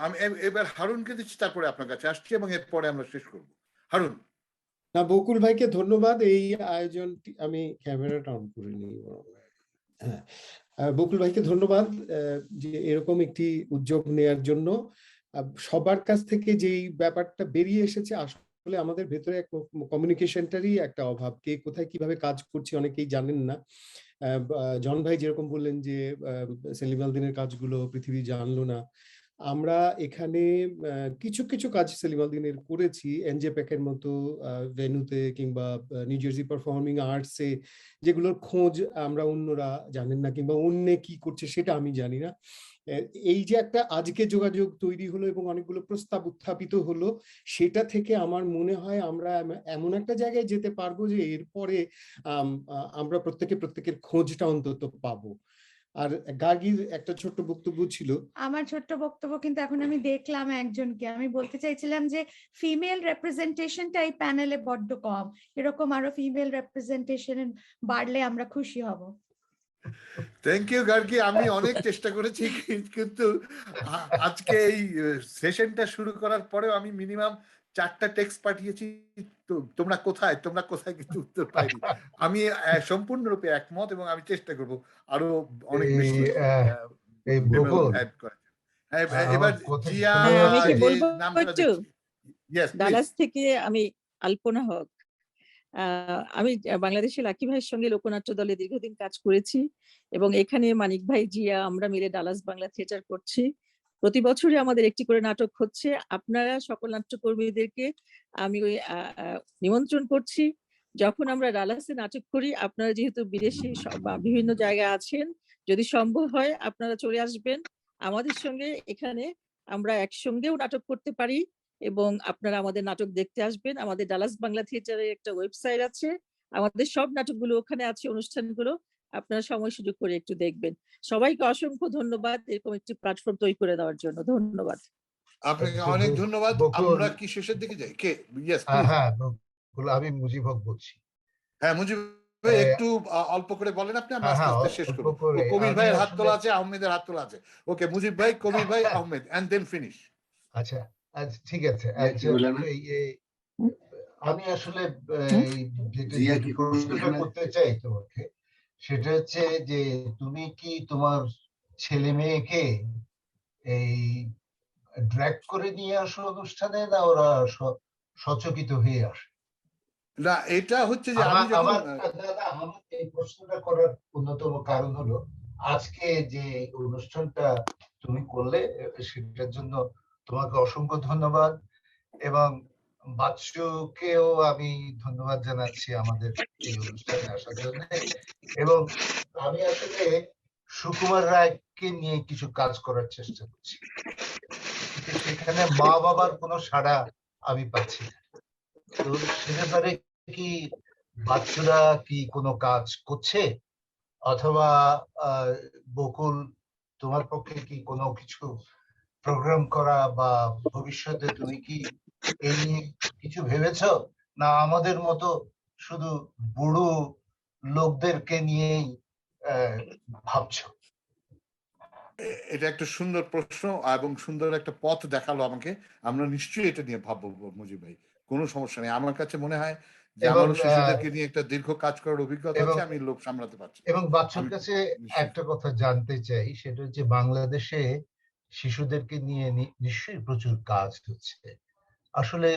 Speaker 4: আমি এবার হারুনকে দিচ্ছি, তারপরে আপনার কাছে আসছি এবং এরপরে আমরা শেষ করব। হারুন।
Speaker 21: না, বকুল ভাইকে ধন্যবাদ। এই আয়োজনটি আমি ক্যামেরাটা অন করে নিই। হ্যাঁ, বকুল ভাইকে ধন্যবাদ যে এরকম একটি উদ্যোগ নেয়ার জন্য। সবার কাছ থেকে যেই ব্যাপারটা বেরিয়ে এসেছে, আসলে আমাদের ভেতরে কমিউনিকেশনটারই একটা অভাব, কে কোথায় কিভাবে কাজ করছি অনেকেই জানেন না। জন ভাই যেরকম বললেন যে সেলিম আল দীনের কাজগুলো পৃথিবী জানলো না, আমরা এখানে কিছু কিছু কাজ সেলিম আল দীনের করেছি এনজে প্যাকের মতো ভেন্যুতে কিংবা নিউ জার্সি পারফর্মিং আর্টসে, যেগুলোর খোঁজ আমরা অন্যরা জানেন না কিংবা অন্য কি করছে সেটা আমি জানি না। এই যে একটা আজকে যোগাযোগ তৈরি হলো এবং অনেকগুলো প্রস্তাব উত্থাপিত হলো, সেটা থেকে আমার মনে হয় আমরা এমন একটা জায়গায় যেতে পারবো যে এরপরে আমরা প্রত্যেকের খোঁজটা অন্তত পাবো। আর গার্গীর একটা ছোট্ট বক্তব্য ছিল।
Speaker 22: আমার ছোট্ট বক্তব্য, কিন্তু এখন আমি দেখলাম একজনকে, আমি বলতে চাইছিলাম যে ফিমেল রেপ্রেজেন্টেশনটা এই প্যানেলে বড্ড কম, এরকম আরো ফিমেল রেপ্রেজেন্টেশন বাড়লে আমরা খুশি হব।
Speaker 4: থ্যাংক ইউ গার্গী, আমি অনেক চেষ্টা করেছি কিন্তু আজকে এই সেশনটা শুরু করার পরেও আমি মিনিমাম 4টা টেক্সট পাঠিয়েছি, তোমরা কোথায় কিন্তু উত্তর পাইনি। আমি সম্পূর্ণরূপে একমত এবং আমি চেষ্টা করব আরো অনেক বেশি অ্যাড করার। এবার জিয়া নামটা
Speaker 19: ডালাস থেকে আমি আলপনা হক। আমি বাংলাদেশের লাকি ভাইয়ের সঙ্গে লোকনাট্য দলে দীর্ঘদিন কাজ করেছি এবং এখানে মানিক ভাই, জিয়া, আমরা মিলে ডালাস বাংলা থিয়েটার করছি। প্রতি বছরই আমাদের একটি করে নাটক হচ্ছে। আপনারা সকল নাট্যকর্মীদেরকে আমি নিমন্ত্রণ করছি, যখন আমরা ডালাসে নাটক করি, আপনারা যেহেতু বিদেশে বা বিভিন্ন জায়গায় আছেন, যদি সম্ভব হয় আপনারা চলে আসবেন আমাদের সঙ্গে। এখানে আমরা একসঙ্গেও নাটক করতে পারি এবং আপনারা আমাদের নাটক দেখতে আসবেন। আমাদের ডালাস বাংলা থিয়েটারের একটা ওয়েবসাইট আছে, আমাদের সব নাটকগুলো ওখানে আছে, অনুষ্ঠানগুলো আপনারা সময় সুযোগ করে একটু দেখবেন। সবাইকে অসংখ্য ধন্যবাদ এরকম একটি প্ল্যাটফর্ম তৈরি করে দেওয়ার জন্য। ধন্যবাদ।
Speaker 4: আপনাকে অনেক ধন্যবাদ। আমরা কি শেষের দিকে যাই? কে? ইয়েস,
Speaker 12: হ্যাঁ, আমি মুজিব হক বলছি।
Speaker 4: হ্যাঁ, মুজিব ভাই একটু অল্প করে বলেন আপনি, আমরা আস্তে আস্তে শেষ করব। কবির ভাইয়ের হাত তোলা আছে, আহমেদের হাত তোলা আছে। ওকে, মুজিব ভাই, কবির ভাই, আহমেদ, এন্ড দেন ফিনিশ।
Speaker 12: আচ্ছা, ঠিক আছে। আমি আসলে প্রশ্নটা করতে চাই তোমাকে, সেটা হচ্ছে যে তুমি কি তোমার ছেলে মেয়েকে এই ড্র্যাগ করে নিয়ে আসো অনুষ্ঠানে, না ওরা সচকিত হয়ে আসে?
Speaker 4: না, এটা হচ্ছে যে আমি যখন
Speaker 12: আমার এই প্রশ্নটা করার অন্যতম কারণ হলো আজকে যে অনুষ্ঠানটা তুমি করলে সেটার জন্য তোমাকে অসংখ্য ধন্যবাদ, এবং বাচ্চুকেও আমি ধন্যবাদ জানাচ্ছি আমাদের এই অনুষ্ঠানে আসার জন্য। এবং আমি আসলে সুকুমার রায়কে নিয়ে কিছু কাজ করার চেষ্টা করছি, সেখানে মা বাবার কোনো সাড়া আমি পাচ্ছি না। তো সে ব্যাপারে কি বাচ্চারা কি কোনো কাজ করছে, অথবা বকুল তোমার পক্ষে কি কোনো কিছু প্রোগ্রাম করা, বা ভবিষ্যতে তুমি কি এই নিয়ে কিছু ভেবেছো, না আমাদের মতো শুধু বুড়ো লোকদেরকে নিয়েই ভাবছো?
Speaker 4: এটা একটা সুন্দর প্রশ্ন এবং সুন্দর একটা পথ দেখালো আমাকে। আমরা নিশ্চয়ই এটা নিয়ে ভাববো মুজিব ভাই, কোনো সমস্যা নেই। আমার কাছে মনে হয় যে
Speaker 12: এবং
Speaker 4: আমারও শিশুদেরকে নিয়ে একটা দীর্ঘ কাজ করার অভিজ্ঞতা আছে, আমি লোক সামলাতে পারছি।
Speaker 12: এবং বাচ্চুর
Speaker 4: আমি
Speaker 12: কাছে
Speaker 4: নিশ্চয়ই
Speaker 12: একটা কথা জানতে চাই, সেটা হচ্ছে বাংলাদেশে শিশুদেরকে নিয়ে নিশ্চয়ই প্রচুর কাজ হচ্ছে। আসলে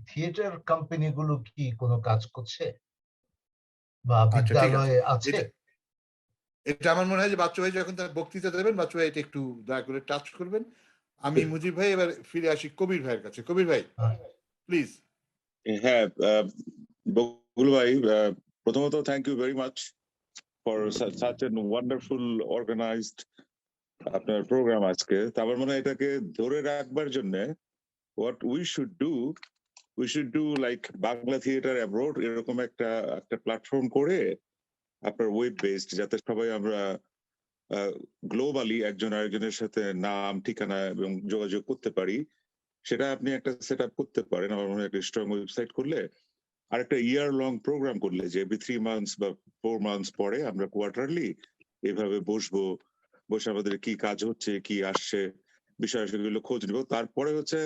Speaker 12: থিয়েটার কোম্পানিগুলো কি কোনো কাজ করছে, বা
Speaker 4: আচ্ছা ঠিক আছে।
Speaker 12: বিদ্যালয়ে আছে?
Speaker 4: এটা এটা আমার মনে হয় যে বাচ্চু ভাই যখন তার বক্তৃতা দেবেন, বাচ্চু ভাই এটা একটু দয়া করে টাচ করবেন। আমি মুজিব ভাই এবার ফিরে আসি কবির ভাইয়ের কাছে। কবির ভাই প্লিজ।
Speaker 1: হ্যাঁ, বকুল ভাই, প্রথমত thank you very much for such an wonderful organized আপনার প্রোগ্রাম আজকে। তারপর মনে হয় এটাকে ধরে রাখবার জন্য what we should do like Bangla theatre abroad, এরকম একটা প্ল্যাটফর্ম করে আপনার ওয়েব বেসড, যাতে সবাই আমরা গ্লোবালি একজন আরেকজনের সাথে নাম, ঠিকানা এবং যোগাযোগ করতে পারি। সেটা আপনি একটা সেট আপ করতে পারেন। আমার মনে হয় একটা স্ট্রং ওয়েবসাইট করলে, আর একটা ইয়ার লং প্রোগ্রাম করলে, যে এভরি 3 মান্থস বা 4 মান্থস পরে আমরা কোয়ার্টারলি এভাবে বসে আমাদের কি কাজ হচ্ছে, কি আসছে, বিষয়গুলো খোঁজ নিব। তারপরে হচ্ছে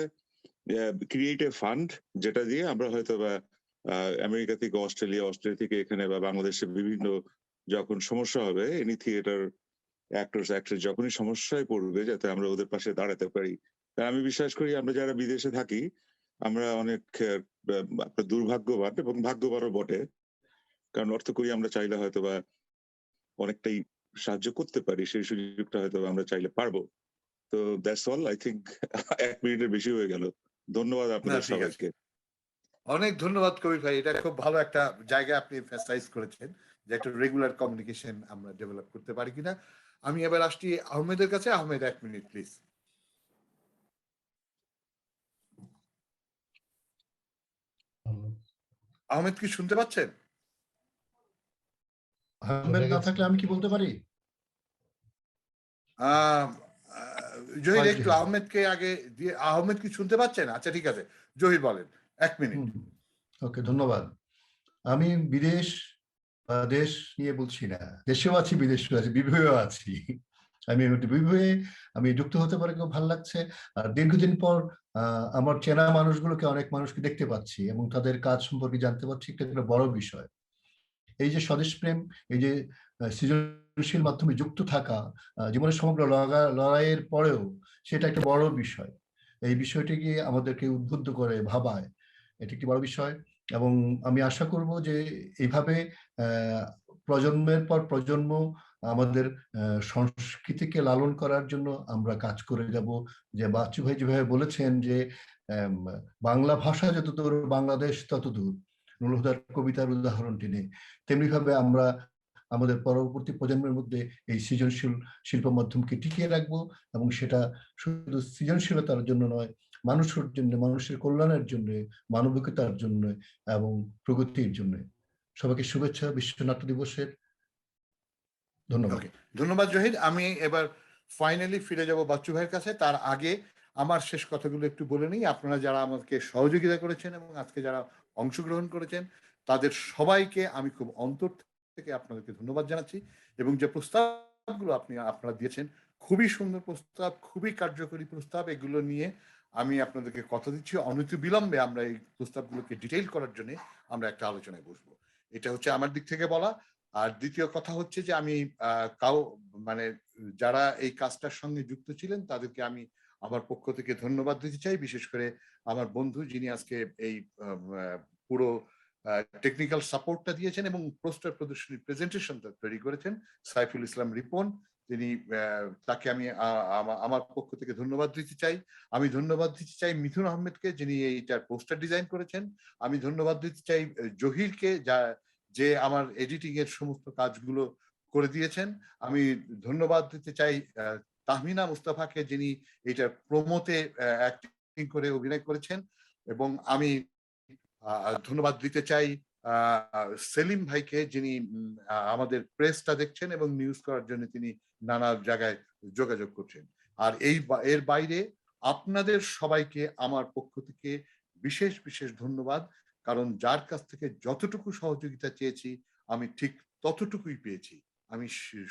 Speaker 1: ক্রিয়েটিভ ফান্ড, যেটা দিয়ে আমরা হয়তো বা আমেরিকা থেকে অস্ট্রেলিয়া থেকে এখানে বা বাংলাদেশে বিভিন্ন যখন সমস্যা হবে, এনি থিয়েটার অ্যাক্টর যখনই সমস্যায় পড়বে, যাতে আমরা ওদের পাশে দাঁড়াতে পারি। আমি বিশ্বাস করি আমরা যারা বিদেশে থাকি, আমরা অনেক দুর্ভাগ্যবান এবং ভাগ্যবানও বটে, কারণ অর্থ করি আমরা চাইলে হয়তো বা অনেকটাই সাহায্য করতে পারি, সেই সুযোগটা হয়তো আমরা চাইলে পারবো। তো দ্যাটস অল, আই থিঙ্ক 1 মিনিটের বেশি হয়ে গেল। ধন্যবাদ আপনাদের সবাইকে।
Speaker 4: অনেক ধন্যবাদ কবির ভাই, এটা খুব ভালো একটা জায়গা আপনি এমফাসাইজ করেছেন যে একটা রেগুলার কমিউনিকেশন আমরা ডেভেলপ করতে পারি কিনা। আমি এবার আসছি আহমেদের কাছে। Ahmed 1 minute please. আহমেদ কি শুনতে পাচ্ছেন?
Speaker 14: আহমেদ না থাকলে আমি কি বলতে পারি?
Speaker 4: জহির একটু আহমেদকে আগে দিয়ে। আহমেদ কি শুনতে পাচ্ছেন? আচ্ছা ঠিক আছে, জহির বলেন 1 মিনিট।
Speaker 14: ওকে, ধন্যবাদ। আমি বিদেশ দেশ নিয়ে বলছি না, দেশেও আছি, বিদেশেও আছি, বিভেও আছি। আমি বিভয়ে আমি যুক্ত হতে পারে খুব ভালো লাগছে। আর দীর্ঘদিন পর আমার চেনা মানুষগুলোকে, অনেক মানুষকে দেখতে পাচ্ছি এবং তাদের কাজ সম্পর্কে জানতে পারছি, একটা বড় বিষয়। এই যে স্বদেশপ্রেম, এই যে সৃজনশীল মাধ্যমে যুক্ত থাকা, জীবনের সমগ্র লড়াইয়ের পরেও সেটা একটা বড় বিষয়। এই বিষয়টিকে আমাদেরকে উদ্বুদ্ধ করে, ভাবায়, এটি একটি বড় বিষয়। এবং আমি আশা করব যে এইভাবে প্রজন্মের পর প্রজন্ম আমাদের সংস্কৃতিকে লালন করার জন্য আমরা কাজ করে যাব। যে বাচ্চু ভাই যেভাবে বলেছেন যে বাংলা ভাষা যতদূর, বাংলাদেশ ততদূর, নুরুল হুদার কবিতার উদাহরণটি নেই, তেমনি ভাবে আমরা আমাদের পরবর্তী প্রজন্মের মধ্যে এই সৃজনশীল শিল্প মাধ্যমকে টিকিয়ে রাখবো। এবং সেটা শুধু সৃজনশীলতার জন্য নয়, মানুষের জন্য, মানুষের কল্যাণের জন্য, মানবিকতার জন্য এবং প্রগতির জন্য। সবাইকে শুভেচ্ছা বিশ্ব নাট্য দিবসের। ধন্যবাদ।
Speaker 4: ধন্যবাদ জহির। আমি এবার ফাইনালি ফিরে যাব বাচ্চু ভাইয়ের কাছে। তার আগে আমার শেষ কথাগুলো একটু বলে নিই। আপনারা যারা আমাকে সহযোগিতা করেছেন এবং আজকে যারা অংশগ্রহণ করেছেন, তাদের সবাইকে আমি খুব অন্তর থেকে আপনাদেরকে ধন্যবাদ জানাচ্ছি। এবং যে প্রস্তাবগুলো আপনারা দিয়েছেন, খুবই সুন্দর প্রস্তাব, খুবই কার্যকরী প্রস্তাব। এগুলো নিয়ে আমি আপনাদেরকে কথা দিচ্ছি, অনতিবিলম্বে আমরা এই প্রস্তাবগুলোকে ডিটেইল করার জন্য আমরা একটা আলোচনায় বসবো। এটা হচ্ছে আমার দিক থেকে বলা। আর দ্বিতীয় কথা হচ্ছে যে আমি মানে যারা এই কাজটার সঙ্গে যুক্ত ছিলেন, তাদেরকে আমি আমার পক্ষ থেকে ধন্যবাদ দিতে চাই। বিশেষ করে আমার বন্ধু, যিনি আজকে এই পুরো টেকনিক্যাল সাপোর্টটা দিয়েছেন এবং পোস্টার প্রদর্শনী প্রেজেন্টেশনটা তৈরি করেছেন, সাইফুল ইসলাম রিপন। তিনি তাকে আমি আমার পক্ষ থেকে ধন্যবাদ দিতে চাই। আমি ধন্যবাদ দিতে চাই মিথুন আহমেদকে, যিনি এইটার পোস্টার ডিজাইন করেছেন। আমি ধন্যবাদ দিতে চাই জহিরকে, যে আমার এডিটিং এর সমস্ত কাজগুলো করে দিয়েছেন। আমি ধন্যবাদ দিতে চাই তাহমিনা মুস্তাফাকে, যিনি এইটার প্রোমোতে অ্যাক্টিং করে অভিনয় করেছেন। এবং আমি ধন্যবাদ দিতে চাই সেলিম ভাইকে, যিনি আমাদের প্রেসটা দেখছেন এবং নিউজ করার জন্য তিনি নানা জায়গায় যোগাযোগ করছেন। আর এর বাইরে আপনাদের সবাইকে আমার পক্ষ থেকে বিশেষ বিশেষ ধন্যবাদ, কারণ যার কাছ থেকে যতটুকু সহযোগিতা চেয়েছি আমি ঠিক ততটুকুই পেয়েছি। আমি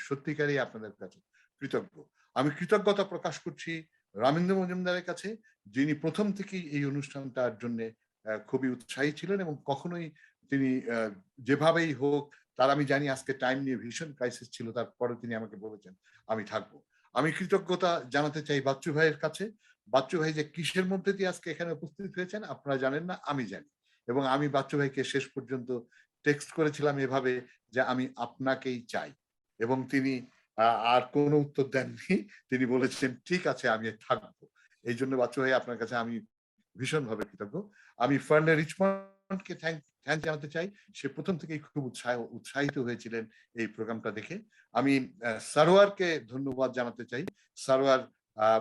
Speaker 4: সত্যিকারই আপনাদের কাছে কৃতজ্ঞ। আমি কৃতজ্ঞতা প্রকাশ করছি রামেন্দ্র মজুমদারের কাছে, যিনি প্রথম থেকেই এই অনুষ্ঠানটার জন্য খুবই উৎসাহী ছিলেন এবং কখনোই তিনি যেভাবেই হোক, তার আমি জানি আজকে টাইম নিয়ে ভীষণ ক্রাইসিস ছিল, তারপরে তিনি আমাকে বলেছেন আমি থাকবো। আমি কৃতজ্ঞতা জানাতে চাই বাচ্চু ভাইয়ের কাছে। বাচ্চু ভাই যে কিসের মধ্যে দিয়ে আজকে এখানে উপস্থিত হয়েছেন আপনারা জানেন না, আমি জানি। এবং আমি বাচ্চু ভাইকে শেষ পর্যন্ত টেক্সট করেছিলাম এভাবে যে আমি আপনাকেই চাই, এবং তিনি আর কোনো উত্তর দেননি। তিনি বলেছেন ঠিক আছে আমি থাকবো। এই জন্য বাচ্চু ভাই আপনার কাছে আমি ভীষণভাবে কৃতজ্ঞ। আমি ফার্লে রিচমন্ডকে থ্যাংক জানাতে চাই। সে প্রথম থেকেই খুব উৎসাহিত হয়েছিলেন এই প্রোগ্রামটা দেখে। আমি সারোয়ারকে ধন্যবাদ জানাতে চাই। সারোয়ার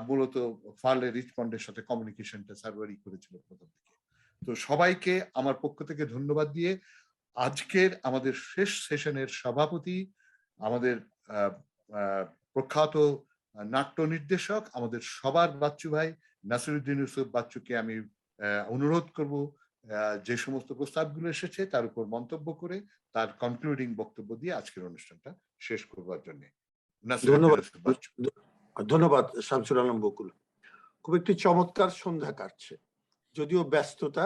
Speaker 4: মূলত ফার্লে রিচমন্ডের সাথে কমিউনিকেশনটা সারোয়ারই করেছিল প্রথম থেকে। তো সবাইকে আমার পক্ষ থেকে ধন্যবাদ দিয়ে আজকের আমাদের শেষ সেশনের সভাপতি, আমাদের প্রখ্যাত নাট্য নির্দেশক, আমাদের সবার বাচ্চু ভাই নাসিরুদ্দিন ইউসুফ বাচ্চুকে আমি অনুরোধ করব যে সমস্ত প্রস্তাবগুলো এসেছে তার উপর মন্তব্য করে তার কনক্লুডিং বক্তব্য দিয়ে আজকের অনুষ্ঠানটা শেষ করবার জন্য।
Speaker 5: ধন্যবাদ শামসুল আলম বকুল। খুব একটি চমৎকার সন্ধ্যা কাটছে, যদিও ব্যস্ততা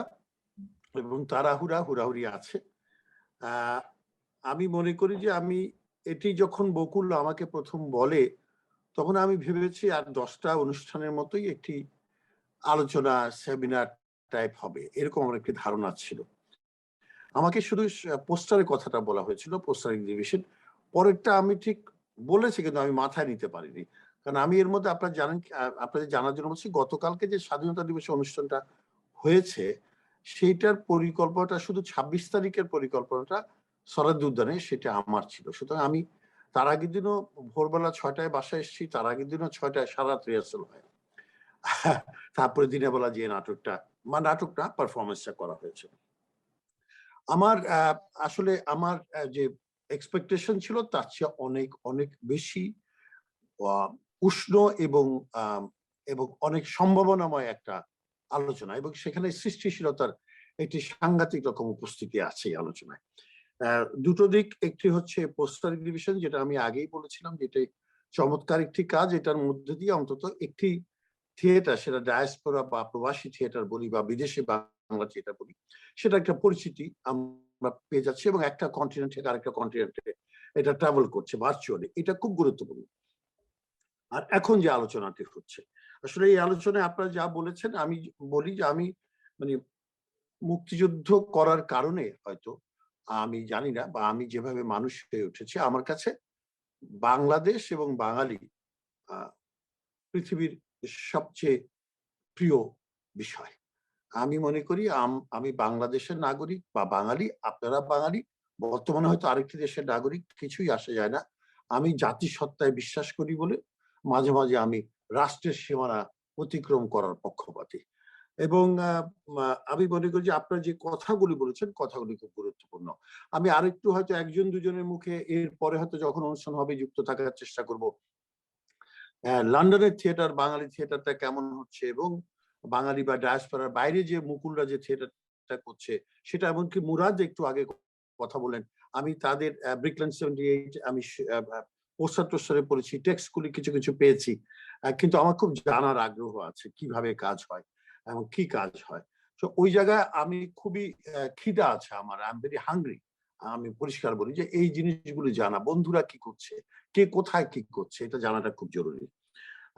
Speaker 5: এবং তাড়াহুড়া হুড়াহুড়ি আছে। আমি মনে করি যে আমি এটি যখন বকুল আমাকে প্রথম বলে তখন আমি ভেবেছি আর 10টা অনুষ্ঠানের মতোই একটি আলোচনা সেমিনার টাইপ হবে, এরকম আমার একটি ধারণা ছিল। আমাকে শুধু পোস্টারের কথাটা বলা হয়েছিল, পোস্টার এক্সিবিশন। পরেরটা আমি ঠিক বলেছি কিন্তু আমি মাথায় নিতে পারিনি, কারণ আমি এর মধ্যে আপনারা জানেন, আপনাদের জানার জন্য বলছি, গতকালকে যে স্বাধীনতা দিবসের অনুষ্ঠানটা হয়েছে সেইটার পরিকল্পনাটা শুধু 26 তারিখের পরিকল্পনাটা সরাদ উদ্যানে, সেটা আমার ছিল। সুতরাং আমি তার আগের দিনও ভোরবেলা 6টায় বাসায় এসেছি, তার আগের দিনও 6টায় সারা রাত রিহার্সাল হয়। তারপরে দিনের বেলা যে নাটকটা পারফরমেন্সটা করা হয়েছে। আমার আসলে আমার যে এক্সপেকটেশন ছিল তার চেয়ে অনেক অনেক বেশি উষ্ণ এবং অনেক সম্ভাবনাময় একটা আলোচনা, এবং সেখানে সৃষ্টিশীলতার একটি সাংঘাতিক রকম উপস্থিতি আছে এই আলোচনায়। দুটো দিক, একটি হচ্ছে পোস্টার এক্সিবিশন, যেটা আমি আগেই বলেছিলাম যেটা চমৎকার একটি কাজ। এটার মধ্যে দিয়ে অন্তত একটি থিয়েটার, সেটা ডায়াসপোরা বা প্রবাসী থিয়েটার বলি বা বিদেশি বাংলা থিয়েটার বলি, সেটা একটা পরিচিতি আমরা পেয়ে যাচ্ছি, এবং একটা কন্টিনেন্ট থেকে আরেকটা কন্টিনেন্টে এটা ট্রাভেল করছে ভার্চুয়ালি। এটা খুব গুরুত্বপূর্ণ। আর এখন যে আলোচনাটি হচ্ছে, আসলে এই আলোচনায় আপনারা যা বলেছেন, আমি বলি যে আমি মানে মুক্তিযুদ্ধ করার কারণে হয়তো আমি জানি না, বা আমি যেভাবে মানুষ হয়ে উঠেছি, আমার কাছে বাংলাদেশ এবং বাঙালি পৃথিবীর সবচেয়ে প্রিয় বিষয়। আমি মনে করি আমি বাংলাদেশের নাগরিক বা বাঙালি, আপনারা বাঙালি, বর্তমানে হয়তো আরেকটি দেশের নাগরিক, কিছুই আসে যায় না। আমি জাতিসত্তায় বিশ্বাস করি বলে মাঝে মাঝে আমি রাষ্ট্রের সীমানা অতিক্রম করার পক্ষপাতী। এবং আমি মনে করি যে আপনারা যে কথাগুলি বলেছেন, কথাগুলি খুব গুরুত্বপূর্ণ। আমি আরেকটু হয়তো একজন দুজনের মুখে এর পরে হয়তো যখন অনুষ্ঠান হবে যুক্ত থাকার চেষ্টা করব। লন্ডনের থিয়েটার, বাঙালি থিয়েটারটা কেমন হচ্ছে, এবং বাঙালি বা ডায়াসপোরার বাইরে যে মুকুলরা যে থিয়েটারটা করছে সেটা, এমনকি মুরাদ একটু আগে কথা বলেন, আমি তাদের ব্রিকল্যান্ড 78 আমি পোস্টার টোস্টারে পড়েছি, টেক্সটগুলি কিছু কিছু পেয়েছি, কিন্তু আমার খুব জানার আগ্রহ আছে কিভাবে কাজ হয় এবং কি কাজ হয়। তো ওই জায়গায় আমি খুবই খিদা আছে আমার, আই এম ভেরি হাংরি। আমি পরিষ্কার বলি যে এই জিনিসগুলি জানা, বন্ধুরা কি করছে, কে কোথায় কি করছে, এটা জানাটা খুব জরুরি।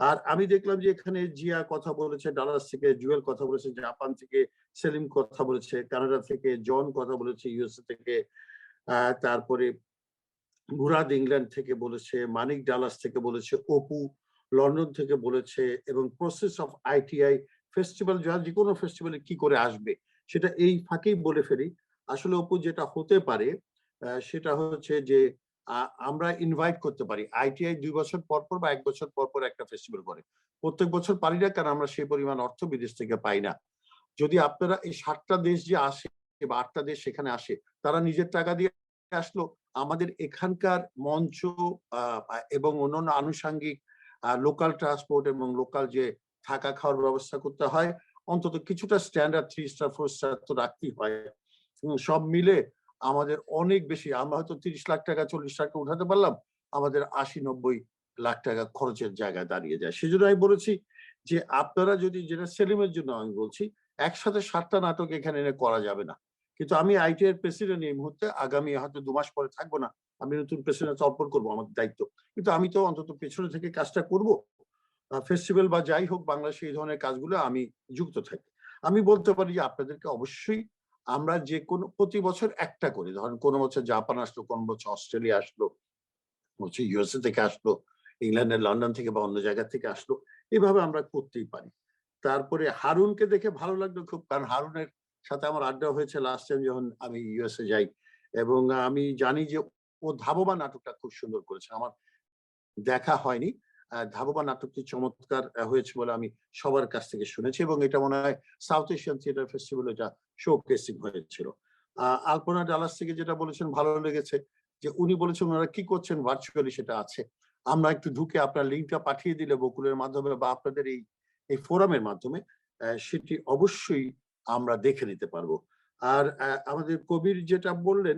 Speaker 5: আর আমি দেখলাম যে এখানে জিয়া কথা বলেছে, ডালাস থেকে জুয়েল কথা বলেছে, জাপান থেকে সেলিম কথা বলেছে, কানাডা থেকে জন কথা বলেছে, ইউএসএ থেকে, তারপরে মুরাদ ইংল্যান্ড থেকে বলেছে, মানিক ডালাস থেকে বলেছে, অপু লন্ডন থেকে বলেছে, এবং প্রসেস অফ আইটিআই ফেস্টিভ্যাল, যে কোনো ফেস্টিভ্যালে কি করে আসবে সেটা এই ফাঁকেই বলে ফেলি। আসলে অপু, যেটা হতে পারে সেটা হচ্ছে যে আমরা ইনভাইট করতে পারি। আইটিআই 2 বছর পর পর বা 1 বছর পর পর একটা ফেস্টিভ্যাল করে, প্রত্যেক বছর পারি না, কারণ আমরা সেই পরিমাণ অর্থ বিদেশ থেকে পাই না। যদি আপনারা এই 7টা দেশ যে আসে বা 8টা দেশ সেখানে আসে, তারা নিজের টাকা দিয়ে আসলো। আমাদের এখানকার মঞ্চ এবং অন্যান্য আনুষঙ্গিক লোকাল ট্রান্সপোর্ট এবং লোকাল যে থাকা খাওয়ার ব্যবস্থা করতে হয়, অন্তত কিছুটা স্ট্যান্ডার্ড 3 স্টার 4 স্টার তো রাখতেই হয়। সব মিলে আমাদের অনেক বেশি, আমরা হয়তো 30 লাখ টাকা 40 লাখ টাকা উঠাতে পারলাম, আমাদের 80-90 লাখ টাকা খরচের জায়গায় দাঁড়িয়ে যায়। সেজন্য আমি বলেছি যে আপনারা যদি, যেটা সেলিমের জন্য আমি বলছি, একসাথে 7টা নাটক এখানে এনে করা যাবে না। কিন্তু আমি আইটিআই এর প্রেসিডেন্ট এই মুহূর্তে, আগামী হয়তো 2 মাস পরে থাকবো না, আমি নতুন প্রেসিডেন্ট অর্পণ করবো, আমার দায়িত্ব। কিন্তু আমি তো অন্তত পেছনে থেকে কাজটা করব। ফেস্টিভ্যাল বা যাই হোক, বাংলাদেশে এই ধরনের কাজগুলো আমি যুক্ত থাকি। আমি বলতে পারি যে আপনাদেরকে অবশ্যই আমরা যে কোনো প্রতি বছর একটা করে, ধরেন কোনো বছর জাপান আসলো, কোন বছর অস্ট্রেলিয়া আসলো, হচ্ছে ইউএসএ থেকে আসলো, ইংল্যান্ডের লন্ডন থেকে বা অন্য জায়গা থেকে আসলো, এভাবে আমরা করতেই পারি। তারপরে হারুনকে দেখে ভালো লাগলো খুব, কারণ হারুনের সাথে আমার আড্ডা হয়েছে লাস্ট টাইম যখন আমি ইউএসএ যাই, এবং আমি জানি যে ও ধাববা নাটকটা খুব সুন্দর করেছে, আমার দেখা হয়নি। ধাববা নাটকটি চমৎকার হয়েছে বলে আমি সবার কাছ থেকে শুনেছি, এবং এটা মনে হয় সাউথ এশিয়ান থিয়েটার ফেস্টিভ্যাল এটা শো কেসিং হয়েছিল। আলপনা ডালাস থেকে যেটা বলেছেন ভালো লেগেছে, যে উনি বলেছেন ওনারা কি করছেন ভার্চুয়ালি, সেটা আছে। আমরা একটু ঢুকে আপনার লিঙ্কটা পাঠিয়ে দিলে বকুলের মাধ্যমে বা আপনাদের এই ফোরামের মাধ্যমে সেটি অবশ্যই আমরা দেখে নিতে পারবো। আর আমাদের কবির যেটা বললেন,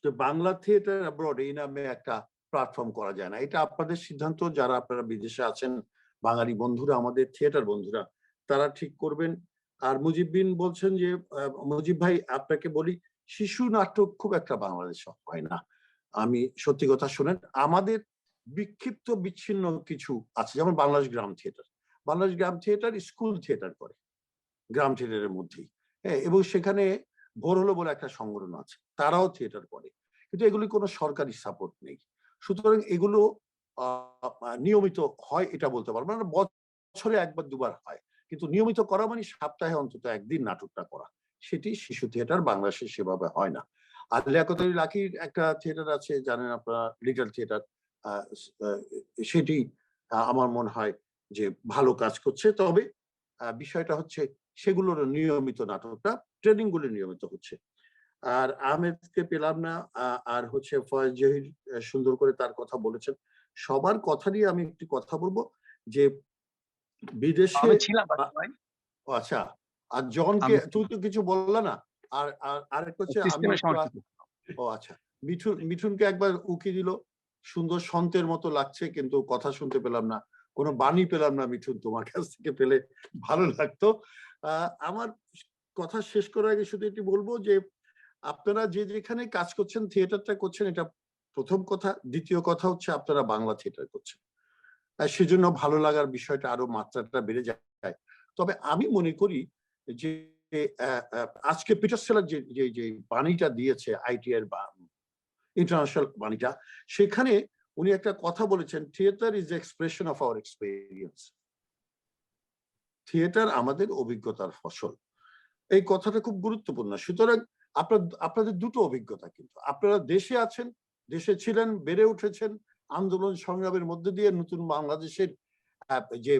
Speaker 5: যে বাংলা থিয়েটার অ্যাব্রড এই নামে একটা প্ল্যাটফর্ম করা যায় না, এটা আপনাদের সিদ্ধান্ত। যারা আপনারা বিদেশে আছেন বাঙালি বন্ধুরা, আমাদের থিয়েটার বন্ধুরা, তারা ঠিক করবেন। আর মুজিব বিন বলছেন যে, মুজিব ভাই আপনাকে বলি, শিশু নাটক খুব একটা বাংলাদেশে হয় না। আমি সত্যি কথা শুনেন, আমাদের বিক্ষিপ্ত বিচ্ছিন্ন কিছু আছে, যেমন বাংলাদেশ গ্রাম থিয়েটার। বাংলাদেশ গ্রাম থিয়েটার স্কুল থিয়েটার করে গ্রাম থিয়েটারের মধ্যেই, হ্যাঁ, এবং সেখানে ভোর হলো বলে একটা সংগঠন আছে, তারাও থিয়েটার করে, কিন্তু এগুলি কোনো সরকারি সাপোর্ট নেই। সুতরাং এগুলো নিয়মিত হয় এটা বলতে পারবো না, বছরে একবার দুবার হয়, কিন্তু নিয়মিত করা মানে সপ্তাহে অন্তত একদিন নাটকটা করা, সেটি শিশু থিয়েটার বাংলাদেশে সেভাবে হয় না। আর লিয়াকত আলী লাকির একটা থিয়েটার আছে জানেন আপনারা, লিটল থিয়েটার, সেটি আমার মনে হয় যে ভালো কাজ করছে। তবে বিষয়টা হচ্ছে সেগুলোর নিয়মিত নাটকটা, ট্রেনিং গুলো নিয়মিত হচ্ছে। আর আহমেদকে পেলাম না, আর হচ্ছে ফয়েজ জহির সুন্দর করে তার কথা বলেছেন। সবার কথা নিয়ে আমি একটি কথা বলবো, যে বিদেশে আচ্ছা, আর জনকে তুই তো কিছু বললা না, আর আরেকটা হচ্ছে আমি ও আচ্ছা, মিঠুনকে একবার উকি দিল, সুন্দর সন্তের মতো লাগছে, কিন্তু কথা শুনতে পেলাম না, কোনো বাণী পেলাম না। মিঠুন, তোমার কাছ থেকে পেলে ভালো লাগতো। আমার কথা শেষ করার আগে শুধু এটি বলবো যে আপনারা যে যেখানে কাজ করছেন, থিয়েটারটা করছেন, এটা প্রথম কথা। দ্বিতীয় কথা হচ্ছে আপনারা বাংলা থিয়েটার করছেন, সেজন্য ভালো লাগার বিষয়টা আরো মাত্রাটা বেড়ে যায়। তবে আমি মনে করি যে আজকে পিটার সেলার যে বাণীটা দিয়েছে আইটিআর বা ইন্টারন্যাশনাল বাণীটা, সেখানে উনি একটা কথা বলেছেন, theatre is expression of our experience. Theatre আমাদের অভিজ্ঞতার ফসল, এই কথাটা খুব গুরুত্বপূর্ণ। সুতরাং আপনাদের দুটো অভিজ্ঞতা, কিন্তু আপনারা দেশে আছেন, দেশে ছিলেন, বেড়ে উঠেছেন আন্দোলন সংগ্রামের মধ্যে দিয়ে, নতুন বাংলাদেশের যে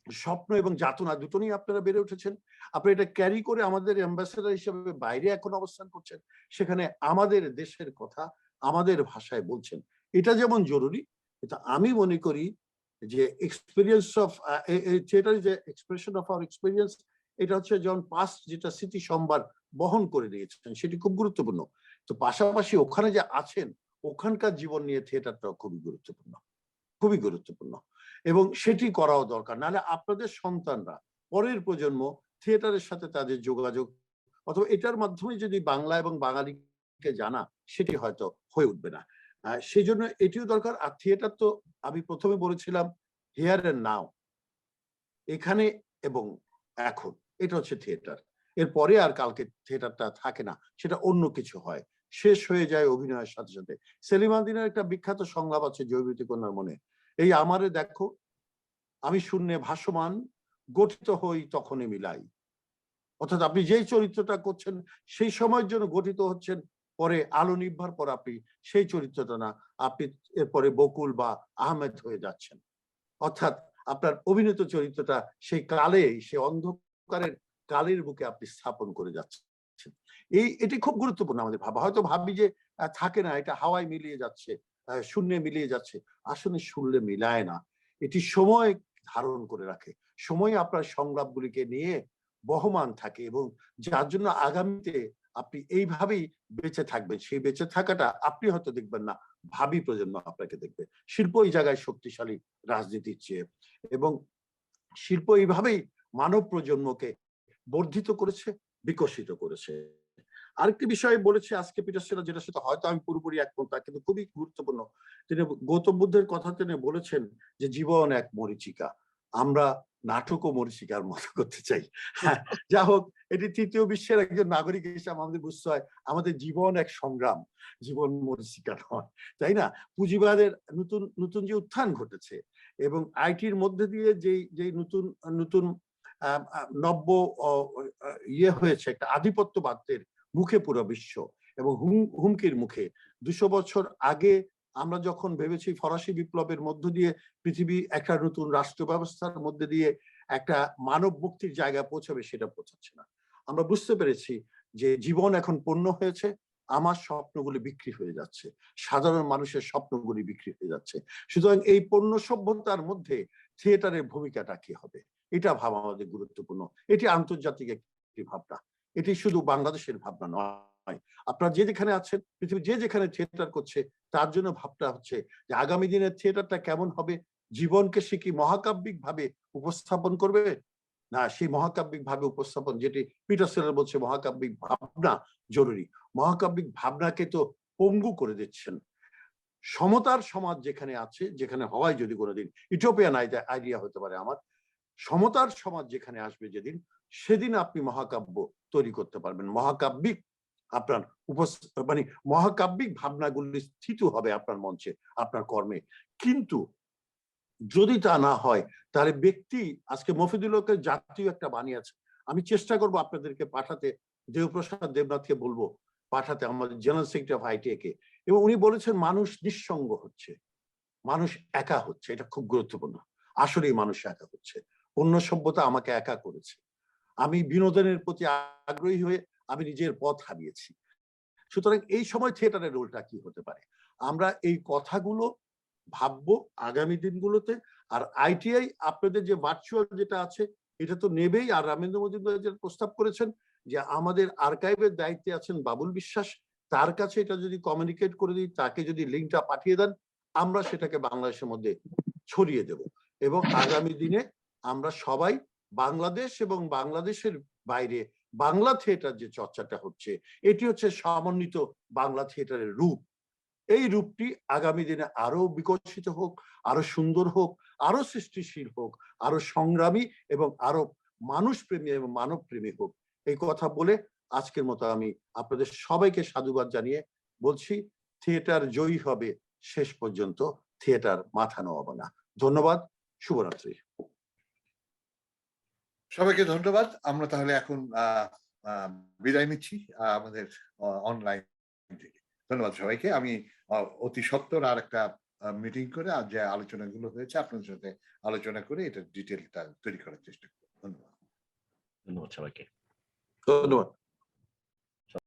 Speaker 5: স্বপ্ন এবং যাতনা দুটো নিয়ে আপনারা বেড়ে উঠেছেন। আপনারা এটা ক্যারি করে আমাদের অ্যাম্বাসেডর হিসেবে বাইরে এখন অবস্থান করছেন, সেখানে আমাদের দেশের কথা আমাদের ভাষায় বলছেন। এটা যেমন জরুরি, এটা আমি মনে করি যে experience of theatre is expression of our experience, এটা হচ্ছে যেমন পাস্ট যেটা স্মৃতি সম্ভার বহন করে দিয়েছেন, সেটি খুব গুরুত্বপূর্ণ। তো পাশাপাশি ওখানে যে আছেন, ওখানকার জীবন নিয়ে থিয়েটারটাও খুবই গুরুত্বপূর্ণ, খুবই গুরুত্বপূর্ণ, এবং সেটি করাও দরকার। নাহলে আপনাদের সন্তানরা, পরের প্রজন্ম থিয়েটারের সাথে তাদের যোগাযোগ, অথবা এটার মাধ্যমে যদি বাংলা এবং বাঙালিকে জানা, সেটি হয়তো হয়ে উঠবে না। সেই জন্য এটিও দরকার। আর থিয়েটার তো আমি প্রথমে বলেছিলাম হিয়ার এন্ড নাও, এখানে এবং এখন, এটা হচ্ছে থিয়েটার। এরপরে আর কালকে থিয়েটারটা থাকে না, সেটা অন্য কিছু হয়, শেষ হয়ে যায় অভিনয়ের সাথে সাথে। সেলিম আল-দীনের একটা বিখ্যাত সংলাপ আছে জয়বতী কন্যার মনে, এই আমারে দেখো আমি শূন্যে ভাসমান, গঠিত হই তখনই মিলাই। অর্থাৎ আপনি যেই চরিত্রটা করছেন সেই সময়ের জন্য গঠিত হচ্ছেন, পরে আলো নিভবার পর আপনি সেই চরিত্রটা না, আপনি এরপরে বকুল বা আহমেদ হয়ে যাচ্ছেন। অর্থাৎ আপনার অভিনীত চরিত্রটা সেই কালে, সেই অন্ধকারের কালের বুকে আপনি স্থাপন করে যাচ্ছেন। যাচ্ছেন। এটি খুব গুরুত্বপূর্ণ আমাদের ভাবা। হয়তো ভাবি যে থাকে না, এটা হাওয়ায় মিলিয়ে যাচ্ছে, শূন্যে মিলিয়ে যাচ্ছে। আসলে শূন্যে মিলায় না, এটি সময় ধারণ করে রাখে, সময় আপনার সংলাপগুলিকে নিয়ে বহমান থাকে এবং যার জন্য আগামীতে আপনি এইভাবেই বেঁচে থাকবেন। সেই বেঁচে থাকাটা আপনি হয়তো দেখবেন না, ভাবি প্রজন্ম আপনাকে দেখবে। শিল্প এই জায়গায় শক্তিশালী রাজনীতির চেয়ে, এবং শিল্প এইভাবেই মানব প্রজন্মকে বর্ধিত করেছে, বিকশিত করেছে। আরেকটি বিষয় বলেছে আজকে পিটার সেলার, যেটার সাথে হয়তো আমি পুরোপুরি একমত না, কিন্তু খুবই গুরুত্বপূর্ণ। তিনি গৌতম বুদ্ধের কথা তিনি বলেছেন যে জীবন এক মরীচিকা, আমরা নাটকও মরীচিকার মতো করতে চাই। হ্যাঁ, যা হোক, এটি তৃতীয় বিশ্বের একজন নাগরিক হিসেবে আমাদের বুঝতে হয় আমাদের জীবন এক সংগ্রাম, জীবন মরীচিকা নয়, তাই না? পুঁজিবাদের নতুন নতুন যে উত্থান ঘটেছে এবং আইটির মধ্যে দিয়ে যেই নতুন নতুন নব্য ইয়ে হয়েছে, একটা আধিপত্যবাদের মুখে পুরো বিশ্ব এবং হুমকির মুখে। 200 বছর আগে আমরা যখন ভেবেছি ফরাসি বিপ্লবের মধ্য দিয়ে পৃথিবী একটা নতুন রাষ্ট্র ব্যবস্থার মধ্যে দিয়ে একটা মানব মুক্তির জায়গায় পৌঁছাবে, সেটা পৌঁছাচ্ছে না। আমরা বুঝতে পেরেছি যে জীবন এখন পণ্য হয়েছে, আমার স্বপ্নগুলি বিক্রি হয়ে যাচ্ছে, সাধারণ মানুষের স্বপ্নগুলি বিক্রি হয়ে যাচ্ছে। সুতরাং এই পণ্য সভ্যতার মধ্যে থিয়েটারের ভূমিকাটা কি হবে, এটা ভাবা আমাদের গুরুত্বপূর্ণ। এটি আন্তর্জাতিক একটি ভাবনা, এটি শুধু বাংলাদেশের ভাবনা নয়। আপনারা যে যেখানে আছেন, পৃথিবী যে যেখানে থিয়েটার করছে, তার জন্য ভাবটা হচ্ছে যে আগামী দিনের থিয়েটারটা কেমন হবে। জীবনকে সে কি মহাকাব্যিক ভাবে উপস্থাপন করবে, না সেই মহাকাব্যিক ভাবে উপস্থাপন, যেটি পিটার সেলার বলছে মহাকাব্যিক ভাবনা জরুরি। মহাকাব্যিক ভাবনাকে তো পঙ্গু করে দিচ্ছেন। সমতার সমাজ যেখানে আছে, যেখানে হয় যদি কোনোদিন ইউটোপিয়ান আইডিয়া হতে পারে আমার, সমতার সমাজ যেখানে আসবে যেদিন, সেদিন আপনি মহাকাব্য তৈরি করতে পারবেন। মহাকাব্যিক আপনার মানে মহাকাব্যিক ভাবনাগুলি স্থিত হবে আপনার মঞ্চে, আপনার কর্মে। কিন্তু যদি তা না হয়, তাহলে ব্যক্তি, আজকে মফিদুল হকের জাতীয় একটা বাণী আছে, আমি চেষ্টা করব আপনাদেরকে পাঠাতে, দেবপ্রসাদ দেবনাথকে বলবো পাঠাতে, আমাদের জেনারেল সেক্রেটারি অফ আইটিএ কে। এবং উনি বলেছেন মানুষ নিঃসঙ্গ হচ্ছে, মানুষ একা হচ্ছে। এটা খুব গুরুত্বপূর্ণ, আসলেই মানুষ একা হচ্ছে। অন্য সভ্যতা আমাকে একা করেছে, আমি বিনোদনের প্রতি আগ্রহী হয়ে আমি নিজের পথ হারিয়েছি। সুতরাং এই সময় থিয়েটারের রোলটা কি হতে পারে, আমরা এই কথাগুলো ভাববো আগামী দিনগুলোতে। আর আইটিআই আপনাদের যে ভার্চুয়াল যেটা আছে, এটা তো নেবেই। আর রামেন্দ্র মজুমদার যে প্রস্তাব করেছেন যে আমাদের আর্কাইভের দায়িত্বে আছেন বাবুল বিশ্বাস, তার কাছে এটা যদি কমিউনিকেট করে দিই, তাকে যদি লিঙ্কটা পাঠিয়ে দেন, আমরা সেটাকে বাংলাদেশের মধ্যে ছড়িয়ে দেব। এবং আগামী দিনে আমরা সবাই বাংলাদেশ এবং বাংলাদেশের বাইরে বাংলা থিয়েটার যে চর্চাটা হচ্ছে, এটি হচ্ছে সমন্বিত বাংলা থিয়েটারের রূপ। এই রূপটি আগামী দিনে আরো বিকশিত হোক, আরো সুন্দর হোক, আরো সৃষ্টিশীল হোক, আরো সংগ্রামী এবং আরো মানুষ প্রেমী এবং মানব প্রেমী হোক। এই কথা বলে আজকের মতো আমি আপনাদের সবাইকে সাধুবাদ জানিয়ে বলছি, থিয়েটার জয়ী হবে, শেষ পর্যন্ত থিয়েটার মাথা নোয়াবে না। ধন্যবাদ, শুভরাত্রি।
Speaker 4: সবাইকে ধন্যবাদ। আমরা তাহলে এখন বিদায় নিচ্ছি আমাদের অনলাইন থেকে। ধন্যবাদ সবাইকে। আমি অতি সত্বর আর একটা মিটিং করে আর যে আলোচনাগুলো হয়েছে আপনাদের সাথে আলোচনা করে এটা ডিটেলটা তৈরি করার চেষ্টা করব। ধন্যবাদ।
Speaker 17: ধন্যবাদ সবাইকে।
Speaker 5: ধন্যবাদ।